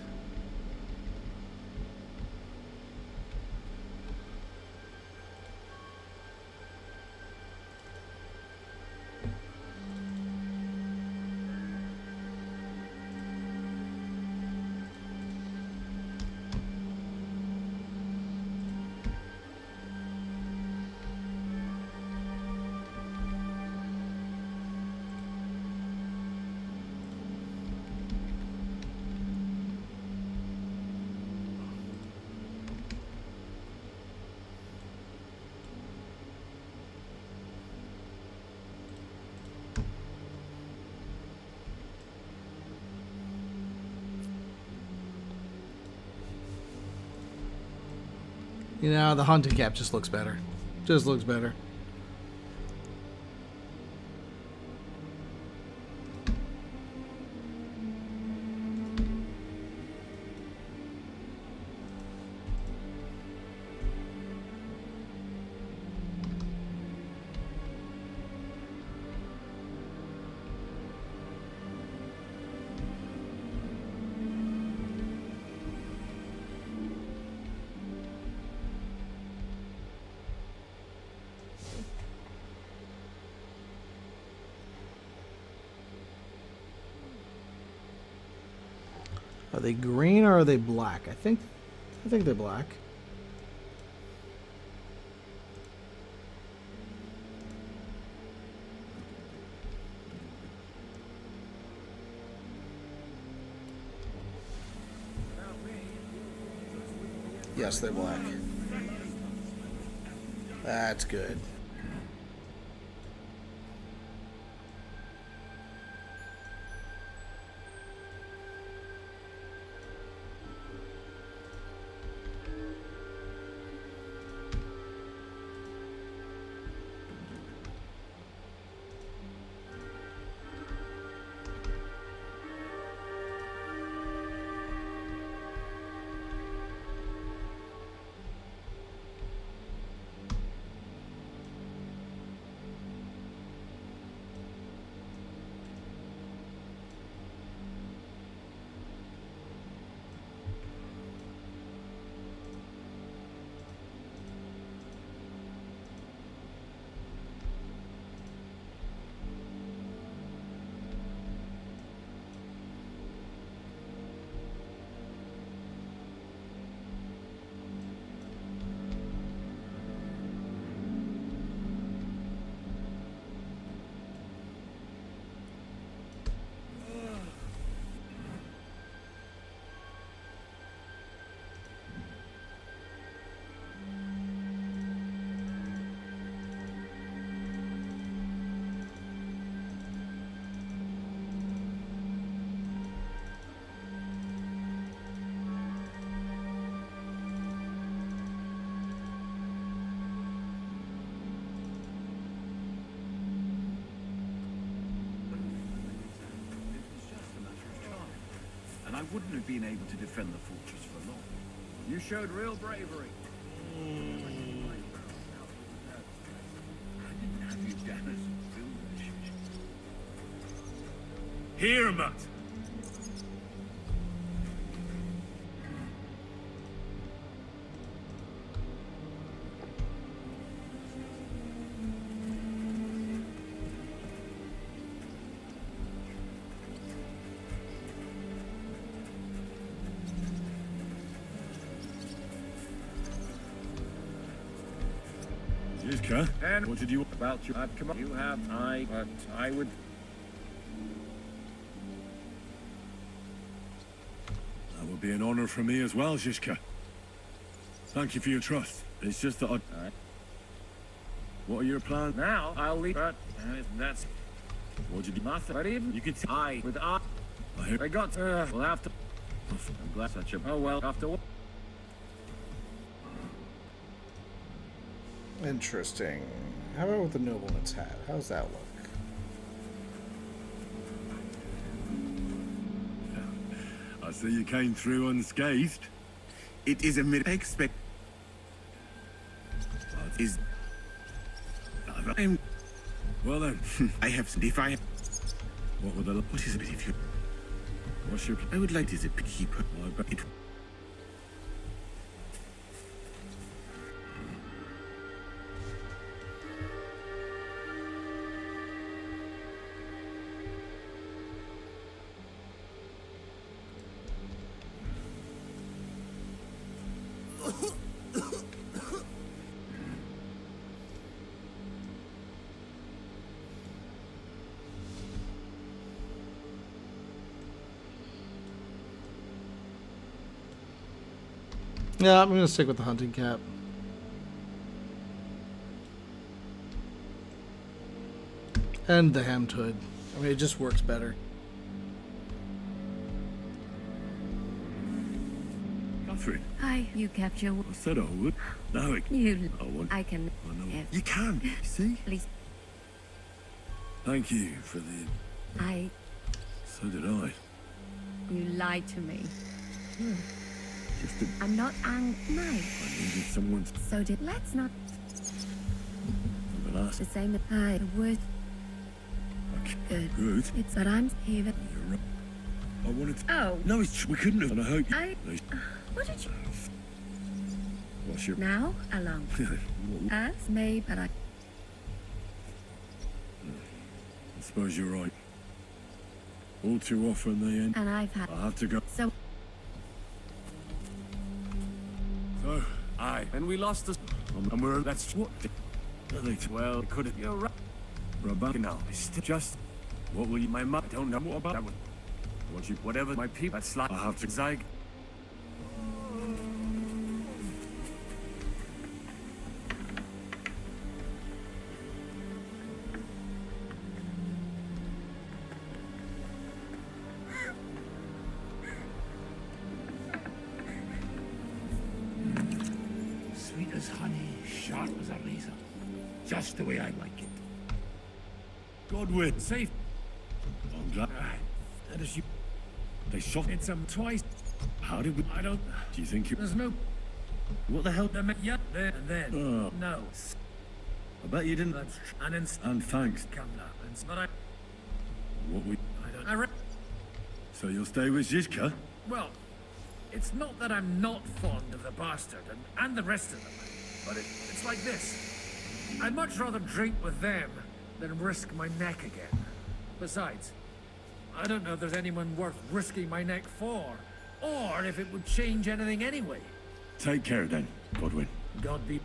You know, the hunting cap just looks better. Just looks better. Are they green or are they black? I think they're black. Yes, they're black. That's good. I wouldn't have been able to defend the fortress for long. You showed real bravery. I didn't have you down as a builder. Here, Mutt. Jizka, And what did you... about you? Come on. You have but I would. That would be an honor for me as well, Jizka. Thank you for your trust. It's just that I... What are your plans? Now I'll leave. But that's What did you... nothing. But even You can... I with I. I got. We'll have to. I'm glad such a. Oh well. After what? Interesting. How about with the nobleman's hat? How's that look? I see you came through unscathed. It is a miracle. I expect. Is. I'm. Well then, I have defiant. what were the... What is it if you? What's your... I would like to keep. I bet it... Yeah, I'm gonna stick with the hunting cap. And the hemmed hood. I mean, it just works better. Catherine, Hi, you kept your... I said I would. Now it... You... I won't. I can... I know. If- You can, you see? Please. Thank you for the... I... So did I. You lied to me. Just to... I'm not angry. I needed someone to... So did... Let's not... The last... The same as I would. Good. Good. It's that I'm here. You're right. I wanted to... Oh. No, it's... We couldn't have. And I hope you... What did you... What's your... Now, along. As may, but I... I suppose you're right. All too often they end... And I've had... I have to go. So... So... Aye. And we lost us. And we're... That's what... Well, it could have... You're right. We're about... No, it's just... What will you... My mother... I don't know what about that one. What you... Whatever my people... That's like... I have to... Zag... Sweet as honey, sharp as a razor. Just the way I like it. Godwin! Safe. I'm glad... And as you... They shot... It's twice. How did we... I don't... Do you think you... There's no... What the hell? Yeah, there and then. No. I bet you didn't... That's... And in... And thanks. Come now. But I... What we... I don't... So you'll stay with Zizka? Well, it's not that I'm not fond of the bastard and the rest of them, but it's like this. I'd much rather drink with them than risk my neck again. Besides, I don't know if there's anyone worth risking my neck for, or if it would change anything anyway. Take care then, Godwin. God be...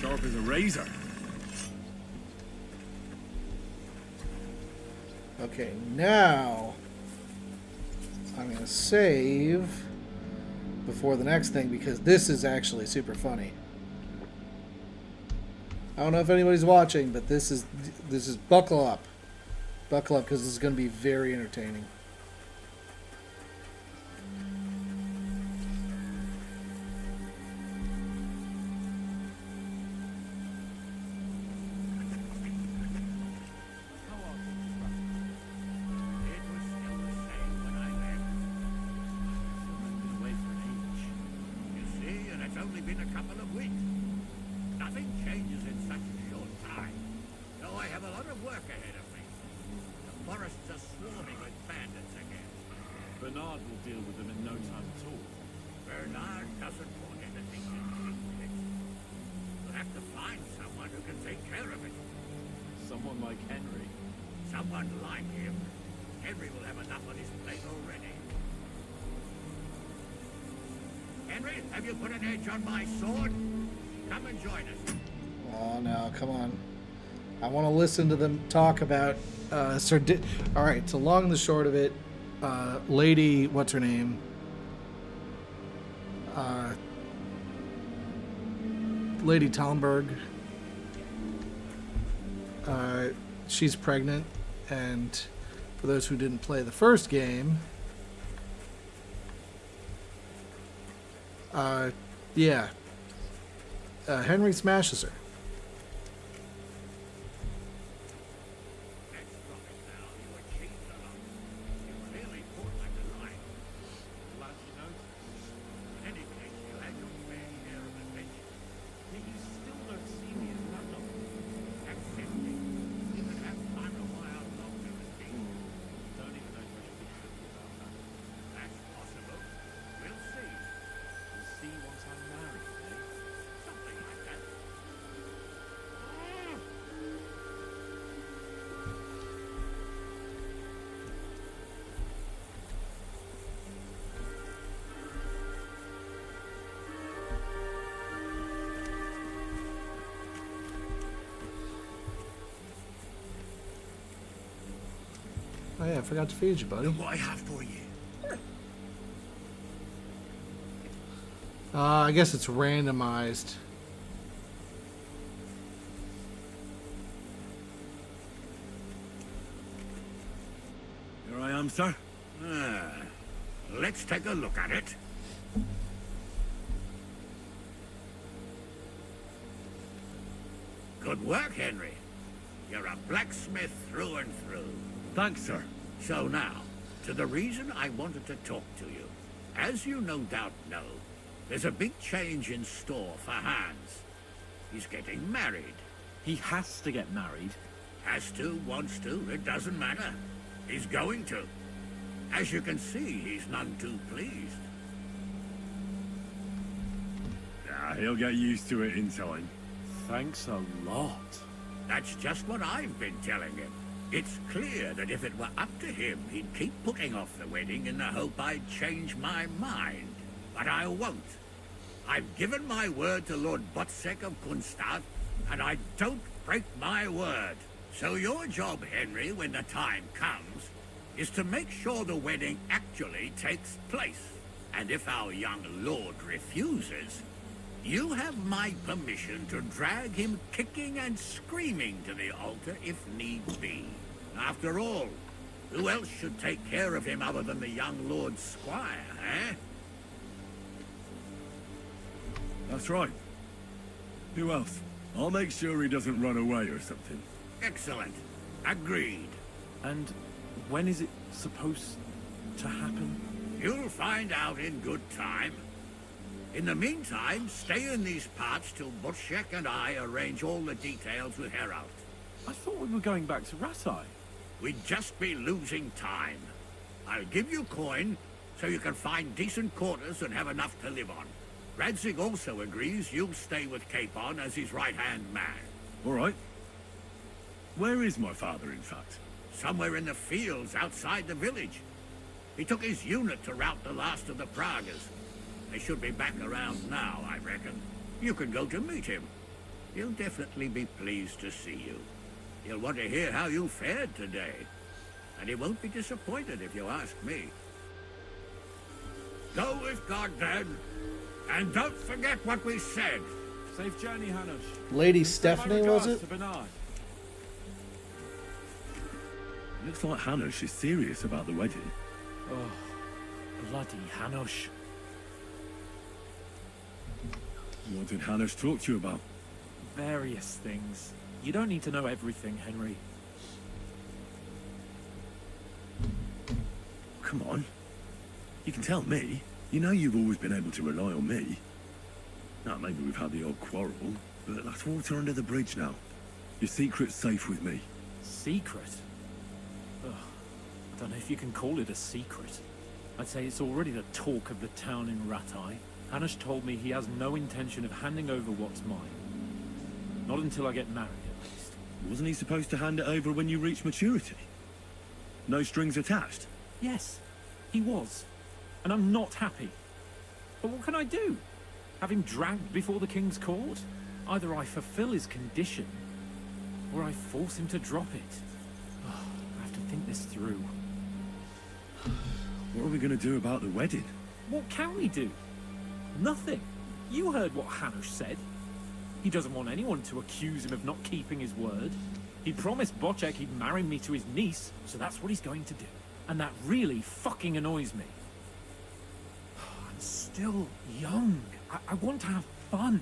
Sharp as a razor. Okay, now I'm going to save before the next thing because this is actually super funny. I don't know if anybody's watching, but this is buckle up. Buckle up because this is going to be very entertaining. Have you put an edge on my sword? Come and join us. Oh no, come on. I want to listen to them talk about Alright, so long and the short of it, Lady, what's her name? Lady Talmberg. She's pregnant, and for those who didn't play the first game, Henry smashes her. Oh yeah, I forgot to feed you, buddy. What I have for you. I guess it's randomized. Here I am, sir. Let's take a look at it. Good work, Henry. You're a blacksmith through and through. Thanks, sir. So now, to the reason I wanted to talk to you. As you no doubt know, there's a big change in store for Hans. He's getting married. He has to get married. Has to, wants to, it doesn't matter. He's going to. As you can see, he's none too pleased. He'll get used to it in time. Thanks a lot. That's just what I've been telling him. It's clear that if it were up to him, he'd keep putting off the wedding in the hope I'd change my mind. But I won't. I've given my word to Lord Botsek of Kunstad, and I don't break my word. So your job, Henry, when the time comes, is to make sure the wedding actually takes place. And if our young lord refuses, you have my permission to drag him kicking and screaming to the altar if need be. After all, who else should take care of him other than the young lord's squire, eh? That's right. Who else? I'll make sure he doesn't run away or something. Excellent. Agreed. And when is it supposed to happen? You'll find out in good time. In the meantime, stay in these parts till Butchek and I arrange all the details with Herald. I thought we were going back to Ratai. We'd just be losing time. I'll give you coin so you can find decent quarters and have enough to live on. Radzig also agrees you'll stay with CAPON as his right-hand man. All right. Where is my father, in fact? Somewhere in the fields outside the village. He took his unit to rout the last of the Pragas. They should be back around now, I reckon. You can go to meet him. He'll definitely be pleased to see you. He'll want to hear how you fared today. and he won't be disappointed if you ask me. Go with God then, and don't forget what we said. Safe journey, Hanush. Lady Send my Stephanie, was regards it? to Bernard. Looks like Hanush is serious about the wedding. Oh, bloody Hanush. What did Hanush talk to you about? Various things. You don't need to know everything, Henry. Come on. You can tell me. You know you've always been able to rely on me. Now, maybe we've had the odd quarrel, but that's water under the bridge now. Your secret's safe with me. Secret? Ugh, I don't know if you can call it a secret. I'd say it's already the talk of the town in Ratai. Hanush told me he has no intention of handing over what's mine. Not until I get married, at least. Wasn't he supposed to hand it over when you reach maturity? No strings attached? Yes, he was. And I'm not happy. But what can I do? Have him dragged before the king's court? Either I fulfill his condition, or I force him to drop it. Oh, I have to think this through. What are we going to do about the wedding? What can we do? Nothing. You heard what Hanush said. He doesn't want anyone to accuse him of not keeping his word. He promised Bocek he'd marry me to his niece, so that's what he's going to do. And that really fucking annoys me. I'm still young. I want to have fun.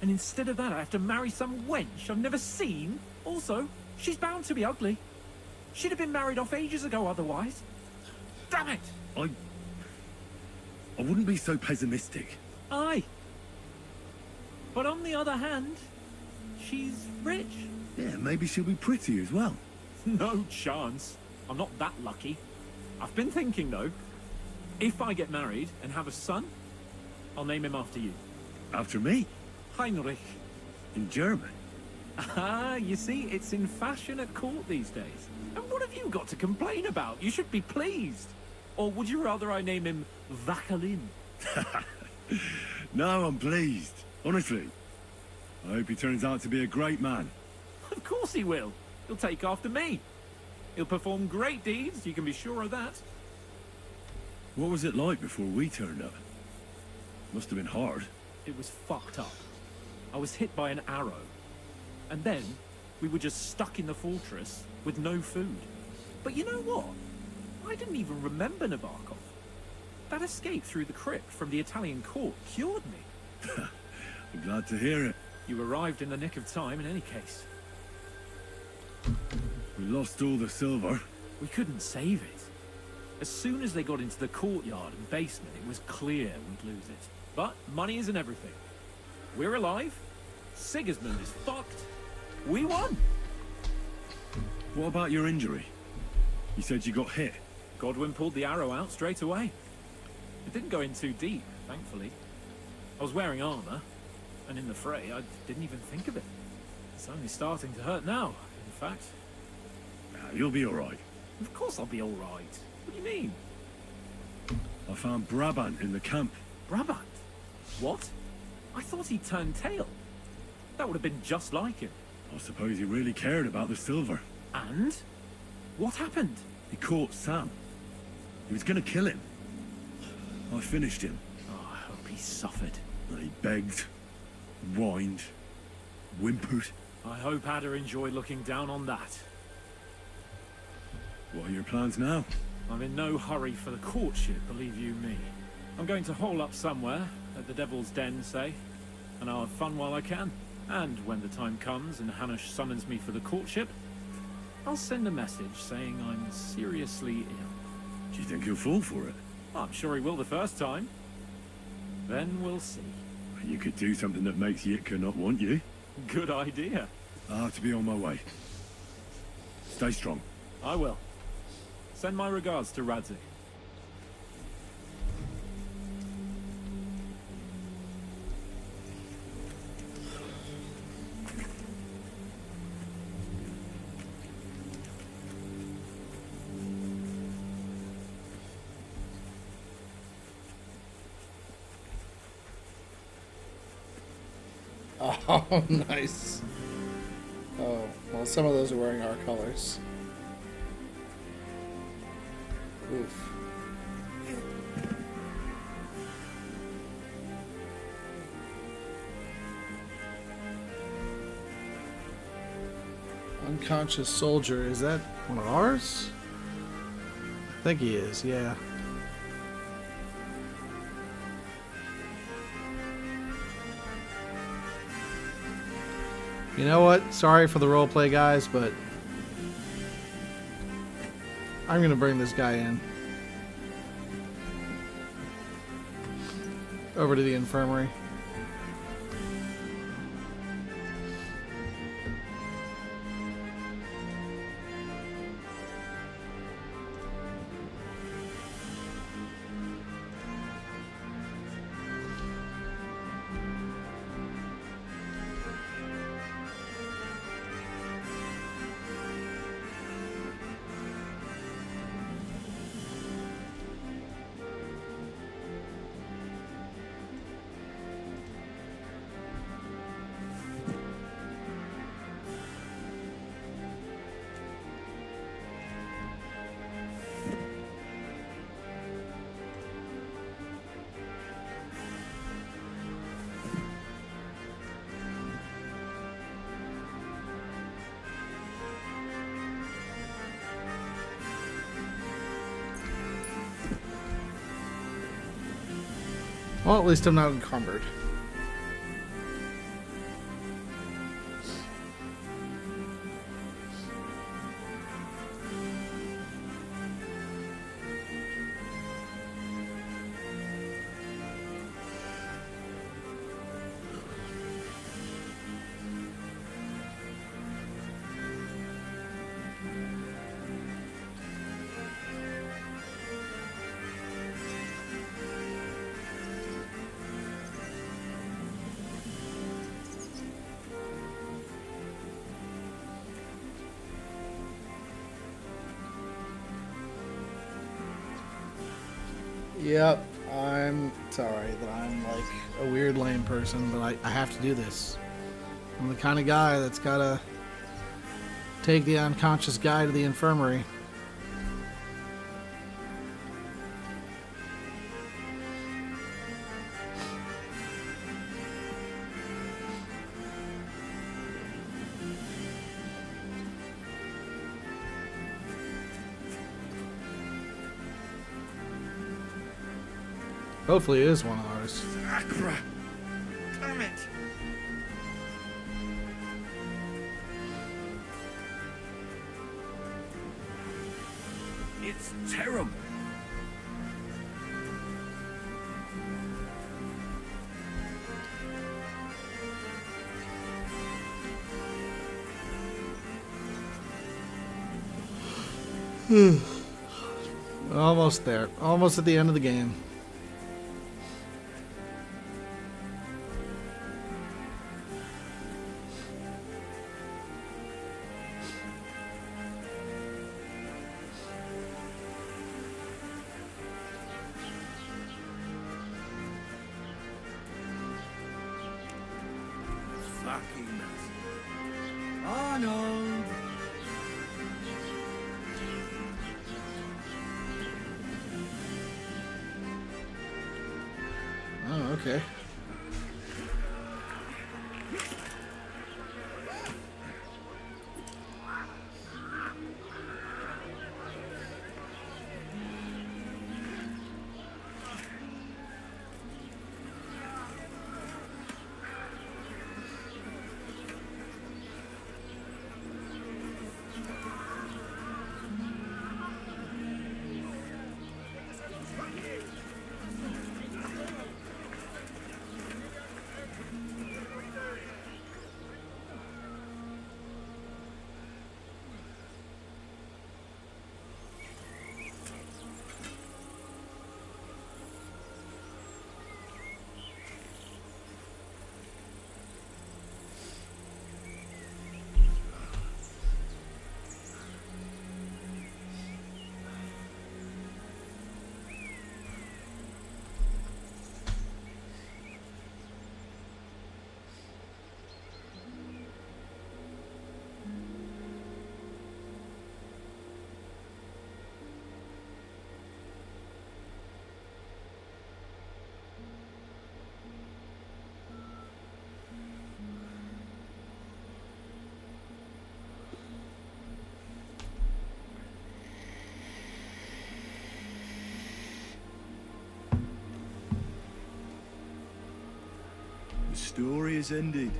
And instead of that, I have to marry some wench I've never seen. Also, she's bound to be ugly. She'd have been married off ages ago otherwise. Damn it! I wouldn't be so pessimistic. Aye. But on the other hand, she's rich. Yeah, maybe she'll be pretty as well. No chance. I'm not that lucky. I've been thinking, though, if I get married and have a son, I'll name him after you. After me? Heinrich. In German? Ah, you see, it's in fashion at court these days. And what have you got to complain about? You should be pleased. Or would you rather I name him Vacalin? No, I'm pleased. Honestly. I hope he turns out to be a great man. Of course he will. He'll take after me. He'll perform great deeds, you can be sure of that. What was it like before we turned up? Must have been hard. It was fucked up. I was hit by an arrow. And then, we were just stuck in the fortress with no food. But you know what? I didn't even remember Nabokov. That escape through the crypt from the Italian court cured me. I'm glad to hear it. You arrived in the nick of time in any case. We lost all the silver. We couldn't save it. As soon as they got into the courtyard and basement, it was clear we'd lose it. But money isn't everything. We're alive. Sigismund is fucked. We won. What about your injury? You said you got hit. Godwin pulled the arrow out straight away. It didn't go in too deep, thankfully. I was wearing armor, and in the fray, I didn't even think of it. It's only starting to hurt now, in fact. You'll be all right. Of course I'll be all right. What do you mean? I found Brabant in the camp. Brabant? What? I thought he'd turned tail. That would have been just like him. I suppose he really cared about the silver. And? What happened? He caught Sam. He was going to kill him. I finished him. Oh, I hope he suffered. And he begged, whined, whimpered. I hope Ada enjoyed looking down on that. What are your plans now? I'm in no hurry for the courtship, believe you me. I'm going to hole up somewhere, at the Devil's Den, say, and I'll have fun while I can. And when the time comes and Hanush summons me for the courtship, I'll send a message saying I'm seriously ill. Do you think he'll fall for it? I'm sure he will the first time. Then we'll see. You could do something that makes Yitka not want you. Good idea. I'll have to be on my way. Stay strong. I will. Send my regards to Radzi. Oh, nice. Oh, well, some of those are wearing our colors. Oof. Unconscious soldier, is that one of ours? I think he is, yeah. You know what? Sorry for the roleplay, guys, but I'm gonna bring this guy in over to the infirmary. Well, at least I'm not encumbered. Yep, I'm sorry that I'm like a weird lame person, but I have to do this. I'm the kind of guy that's gotta take the unconscious guy to the infirmary. Hopefully it is one of ours. Accra! Damn it! It's terrible. Almost there. Almost at the end of the game. Fucking mess. Arnold! Oh, okay. story is ended.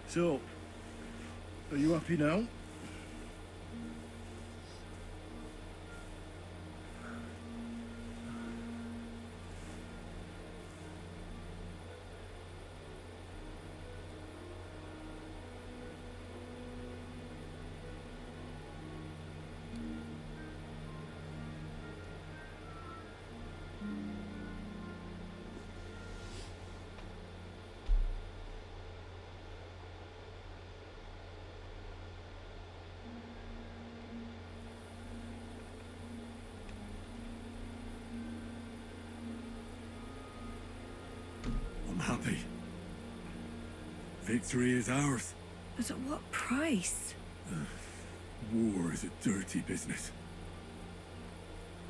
So, are you happy now? I'm happy. Victory is ours. But at what price? War is a dirty business.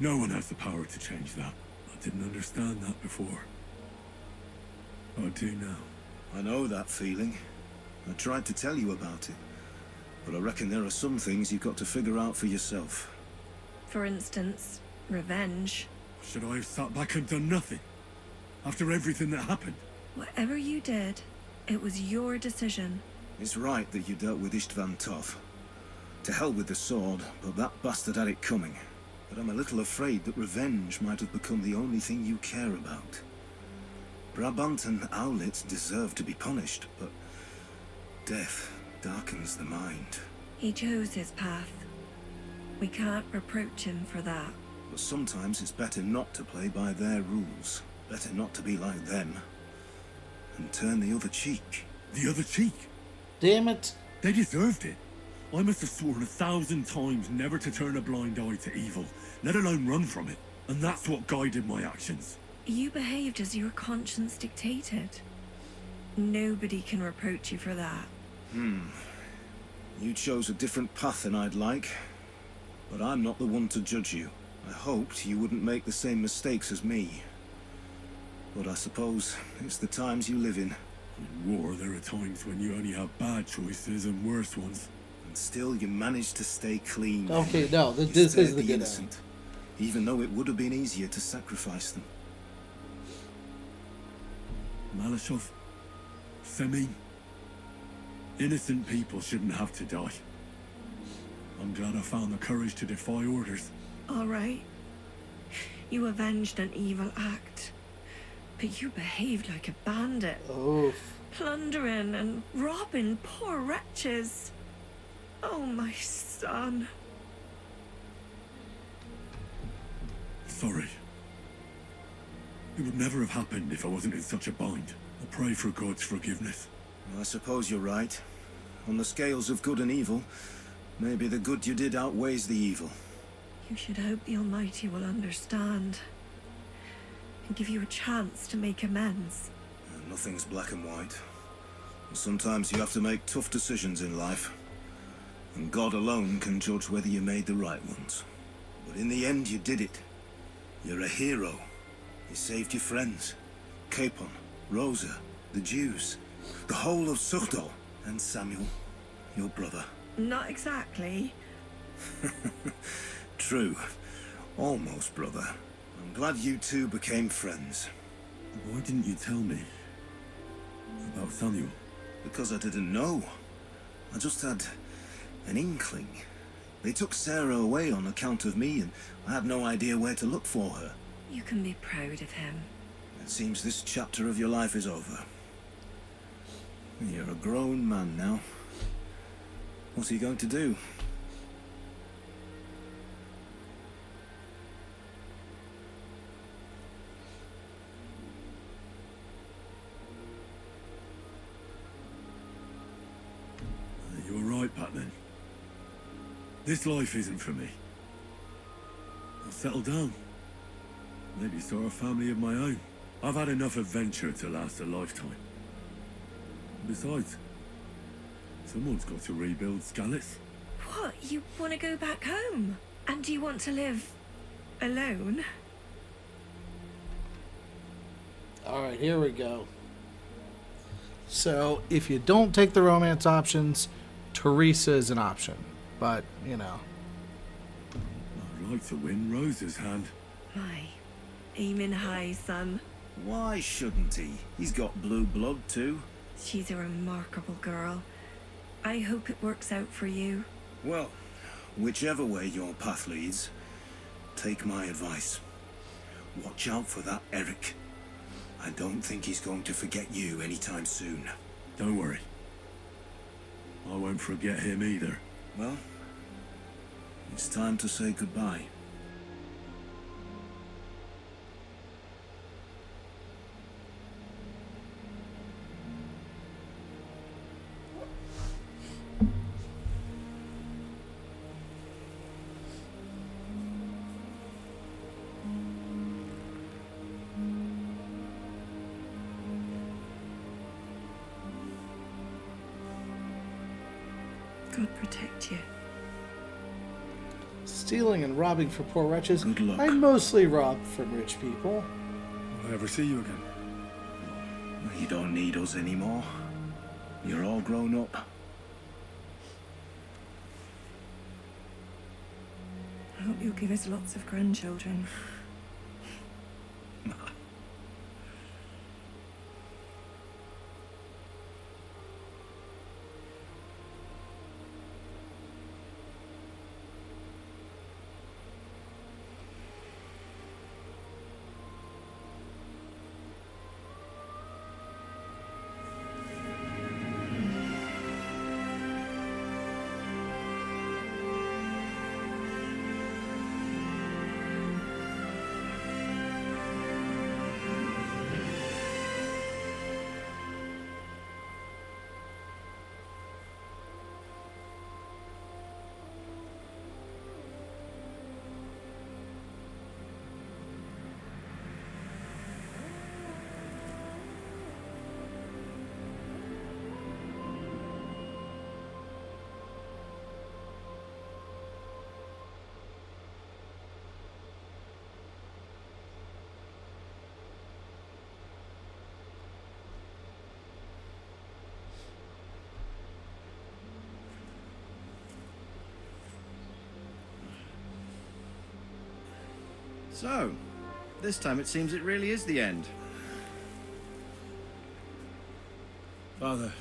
No one has the power to change that. I didn't understand that before. I do now. I know that feeling. I tried to tell you about it. But I reckon there are some things you've got to figure out for yourself. For instance, revenge. Should I have sat back and done nothing? After everything that happened? Whatever you did, it was your decision. It's right that you dealt with Istvan tough. To hell with the sword, but that bastard had it coming. But I'm a little afraid that revenge might have become the only thing you care about. Brabant and Owlitz deserve to be punished, but death darkens the mind. He chose his path. We can't reproach him for that. But sometimes it's better not to play by their rules. Better not to be like them. And turn the other cheek. The other cheek? Damn it. They deserved it. I must have sworn 1,000 times never to turn a blind eye to evil, let alone run from it. And that's what guided my actions. You behaved as your conscience dictated. Nobody can reproach you for that. You chose a different path than I'd like. But I'm not the one to judge you. I hoped you wouldn't make the same mistakes as me. But I suppose it's the times you live in. In war, there are times when you only have bad choices and worse ones. And still you managed to stay clean. Okay, no, You this is spared the good innocent, even though it would have been easier to sacrifice them. Malashov, Semin, innocent people shouldn't have to die. I'm glad I found the courage to defy orders. All right. You avenged an evil act. But you behaved like a bandit. Plundering and robbing poor wretches. Oh, my son. Sorry. It would never have happened if I wasn't in such a bind. I pray for God's forgiveness. Well, I suppose you're right. On the scales of good and evil, maybe the good you did outweighs the evil. You should hope the Almighty will understand. And give you a chance to make amends. Nothing's black and white. Sometimes you have to make tough decisions in life. And God alone can judge whether you made the right ones. But in the end, you did it. You're a hero. You saved your friends. CAPON, Rosa, the Jews, the whole of Surdal, and Samuel, your brother. Not exactly. True. Almost, brother. I'm glad you two became friends. Why didn't you tell me about Samuel? Because I didn't know. I just had an inkling. They took Sarah away on account of me, and I had no idea where to look for her. You can be proud of him. It seems this chapter of your life is over. You're a grown man now. What's he going to do? You were right back then. This life isn't for me. I'll settle down. Maybe start a family of my own. I've had enough adventure to last a lifetime. Besides, someone's got to rebuild Skalitz. What? You want to go back home? And you want to live alone? Alright, here we go. So, if you don't take the romance options, Teresa is an option. But, you know. I'd like to win Rosa's hand. My, aiming high, son. Why shouldn't he? He's got blue blood too. She's a remarkable girl. I hope it works out for you. Well, whichever way your path leads, take my advice. Watch out for that Eric. I don't think he's going to forget you anytime soon. Don't worry. I won't forget him either. Well, it's time to say goodbye. God protect you. Stealing and robbing for poor wretches. Good luck. I mostly rob from rich people. Will I ever see you again? You don't need us anymore. You're all grown up. I hope you'll give us lots of grandchildren. So, this time it seems it really is the end. Father.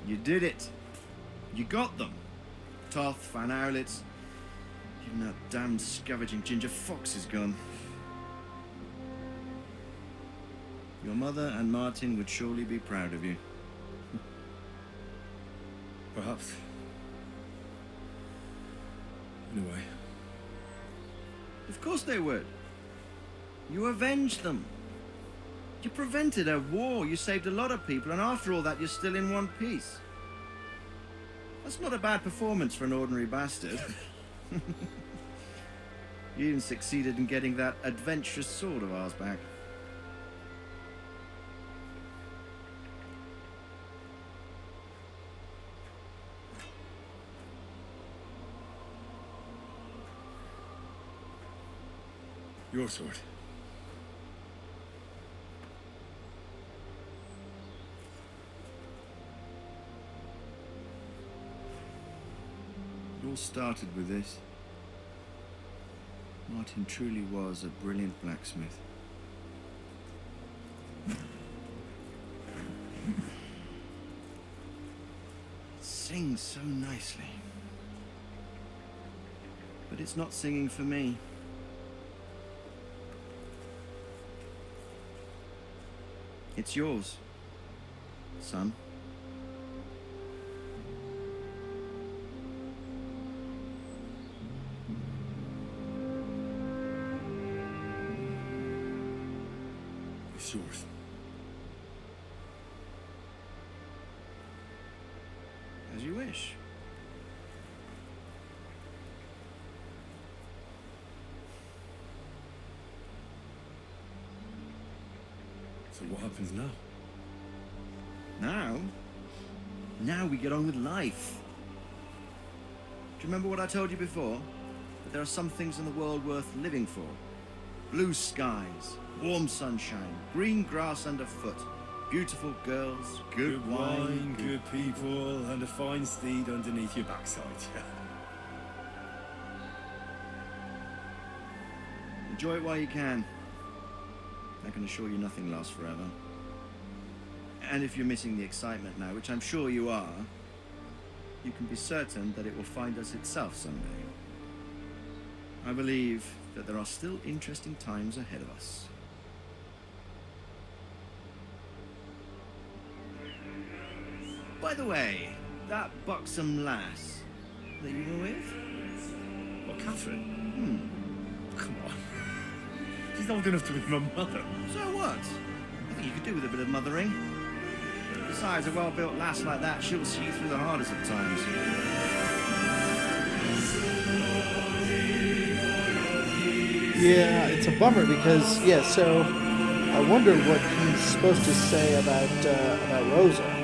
You did it. You got them. Toth, Van Owlitz. Even that damned scavenging ginger fox is gone. Your mother and Martin would surely be proud of you. Perhaps. Anyway. Of course they would. You avenged them. You prevented a war, you saved a lot of people, and after all that, you're still in one piece. That's not a bad performance for an ordinary bastard. You even succeeded in getting that adventurous sword of ours back. Your sword. It all started with this. Martin truly was a brilliant blacksmith. It sings so nicely. But it's not singing for me. It's yours, son. It's yours. As you wish. So what happens now? Now we get on with life. Do you remember what I told you before? That there are some things in the world worth living for. Blue skies, warm sunshine, green grass underfoot, beautiful girls, good wine, good people, and a fine steed underneath your backside. Enjoy it while you can. I can assure you nothing lasts forever. And if you're missing the excitement now, which I'm sure you are, you can be certain that it will find us itself someday. I believe that there are still interesting times ahead of us. By the way, that buxom lass that you were with? What, Catherine? Come on. She's old enough to be my mother. So what? I think you could do with a bit of mothering. Besides, a well-built lass like that, she'll see you through the hardest of times. Yeah, it's a bummer because, yeah, so I wonder what he's supposed to say about Rosa.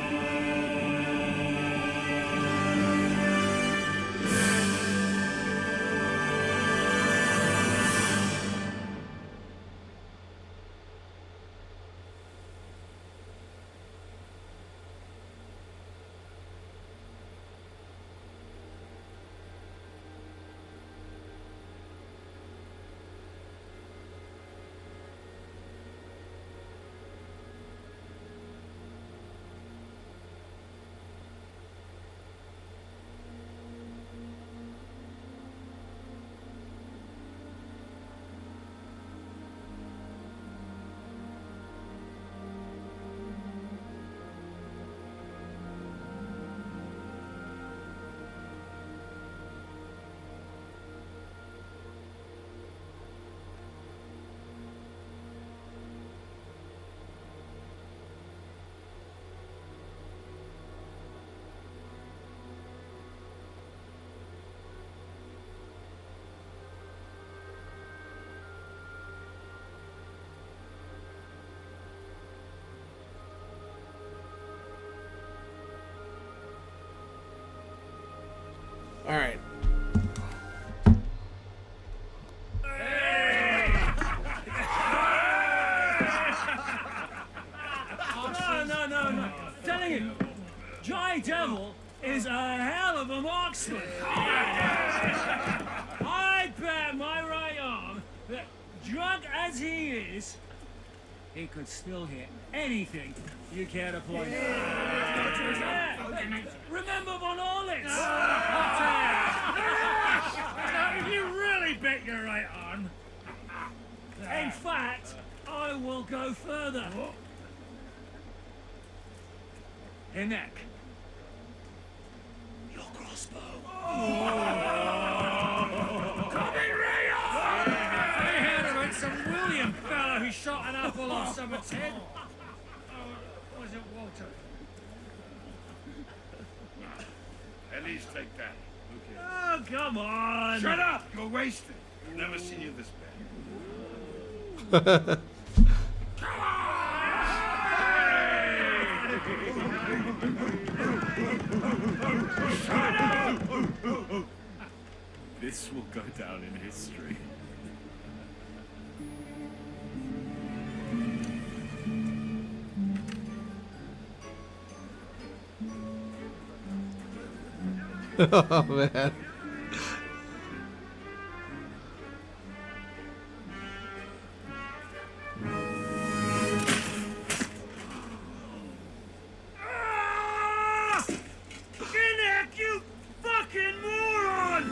All right. No. Telling you, Jai Devil is a hell of a marksman. I bet my right arm that, drunk as he is, he could still hit anything you care to point. Remember Von Orlitz? You really bet your right arm. In fact, I will go further. Your neck. Your crossbow. Come in, Ray! I heard about some William fella who shot an apple off someone's head. Or was it Walter? At least take that. Oh, come on! Shut up! You're wasted. I've never seen you this bad. Shut up! This will go down in history. Oh, man. Neck, you fucking moron!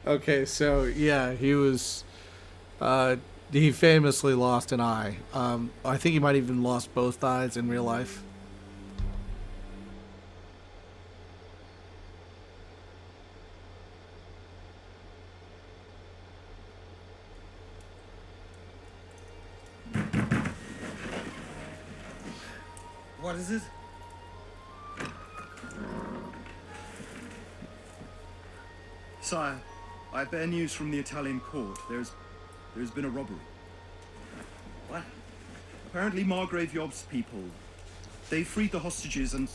Okay, so yeah, he was he famously lost an eye. I think he might even lost both eyes in real life. What is it? Sire, I bear news from the Italian court. There's been a robbery. What? Apparently Margrave Yob's people, they freed the hostages and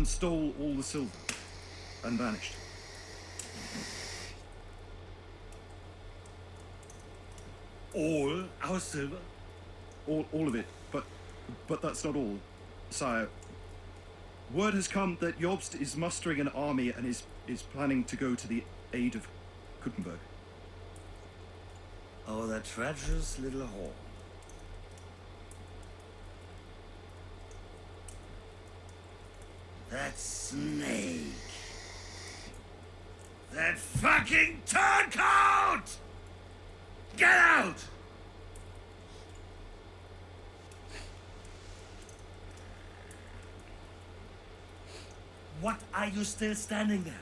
stole all the silver and vanished. All our silver? All of it, but that's not all. Sire, Word has come that Jobst is mustering an army and is planning to go to the aid of Gutenberg. Oh, that treacherous little whore. That snake. That fucking turncoat! Get out! What are you still standing there?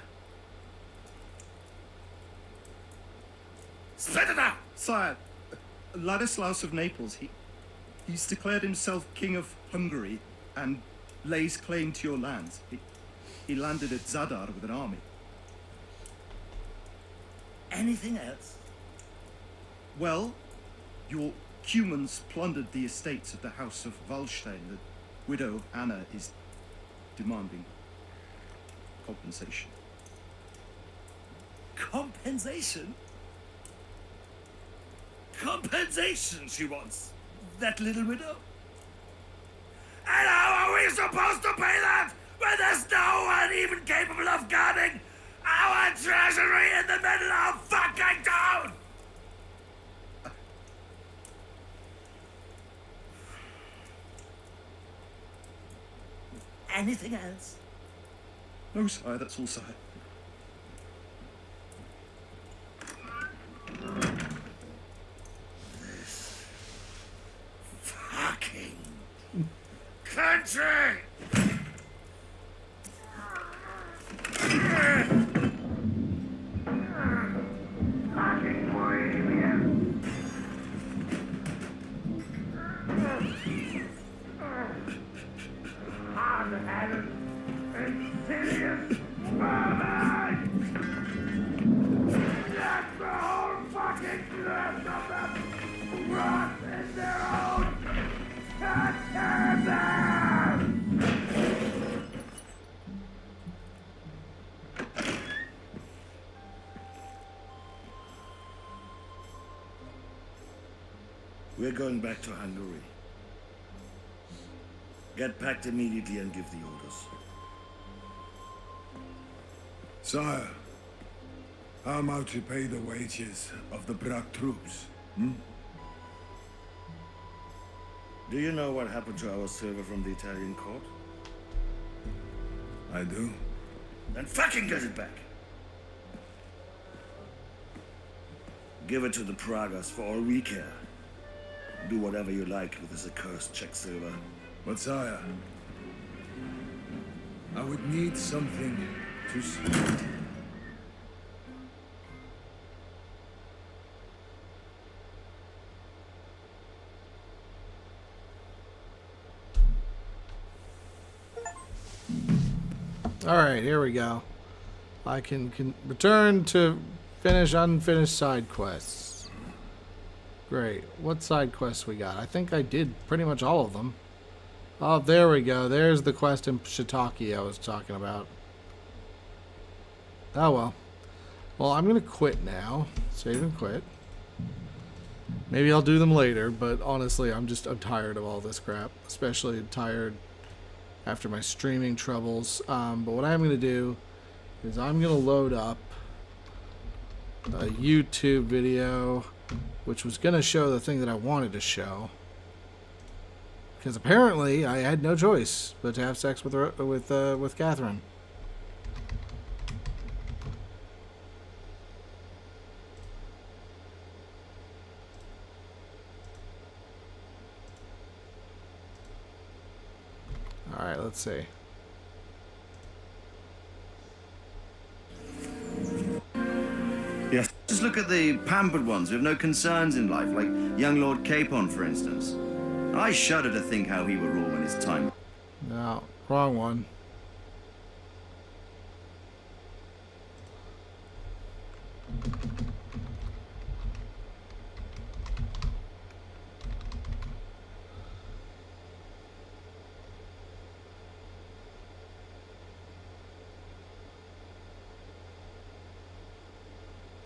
Spit it out! Sire, Ladislaus of Naples, he's declared himself King of Hungary and lays claim to your lands. He landed at Zadar with an army. Anything else? Well, your humans plundered the estates of the House of Wallstein. The widow Anna is demanding compensation. Compensation? Compensation she wants. That little widow? And how are we supposed to pay that when there's no one even capable of guarding our treasury in the middle of fucking town? Anything else? No, sire, that's all, sire. This fucking country! Fucking Bohemian! Hard-headed, insidious vermin! Let the whole fucking class of them rot in their own catacomb! We're going back to Hungary. Get packed immediately and give the orders. Sire, how am I to pay the wages of the BROK troops? Do you know what happened to our silver from the Italian court? I do. Then fucking get it back. Give it to the Pragas for all we care. Do whatever you like with this accursed Czech silver. But sire, I would need something to see. All right, here we go. I can return to finish unfinished side quests. Great. What side quests we got? I think I did pretty much all of them. Oh, there we go. There's the quest in Shiitake I was talking about. Oh, well. Well, I'm going to quit now. Save and quit. Maybe I'll do them later, but honestly, I'm tired of all this crap. Especially tired after my streaming troubles. But what I'm going to do is I'm going to load up a YouTube video, which was going to show the thing that I wanted to show. Because apparently I had no choice but to have sex with Catherine. All right, let's see. Yes. Just look at the pampered ones who have no concerns in life, like young Lord Capon, for instance. I shudder to think how he would rule when his time. No, wrong one.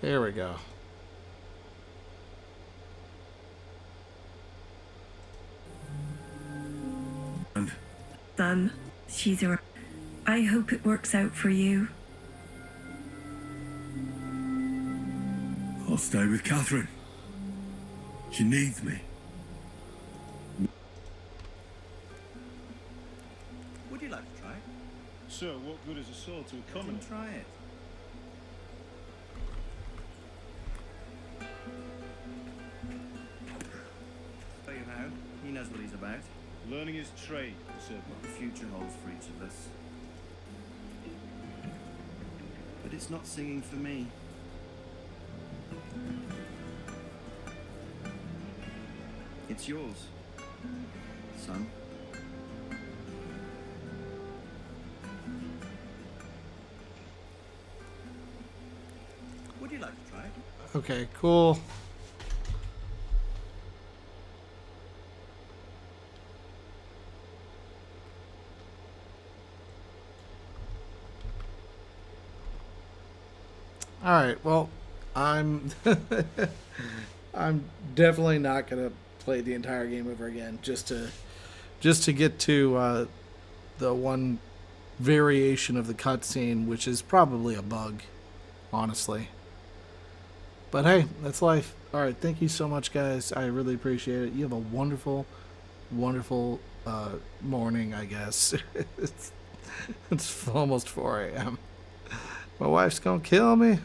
There we go. Son, she's a... I hope it works out for you. I'll stay with Catherine. She needs me. Would you like to try it? Sir, what good is a sword to a commoner? Try it. Show you how. He knows what he's about. Learning his trade, sir. What the future holds for each of us. But it's not singing for me. It's yours, son. Would you like to try it? Okay, cool. All right, well, I'm definitely not gonna play the entire game over again just to get to the one variation of the cutscene, which is probably a bug, honestly. But hey, that's life. All right, thank you so much, guys. I really appreciate it. You have a wonderful, wonderful morning, I guess. It's almost 4 a.m. My wife's gonna kill me.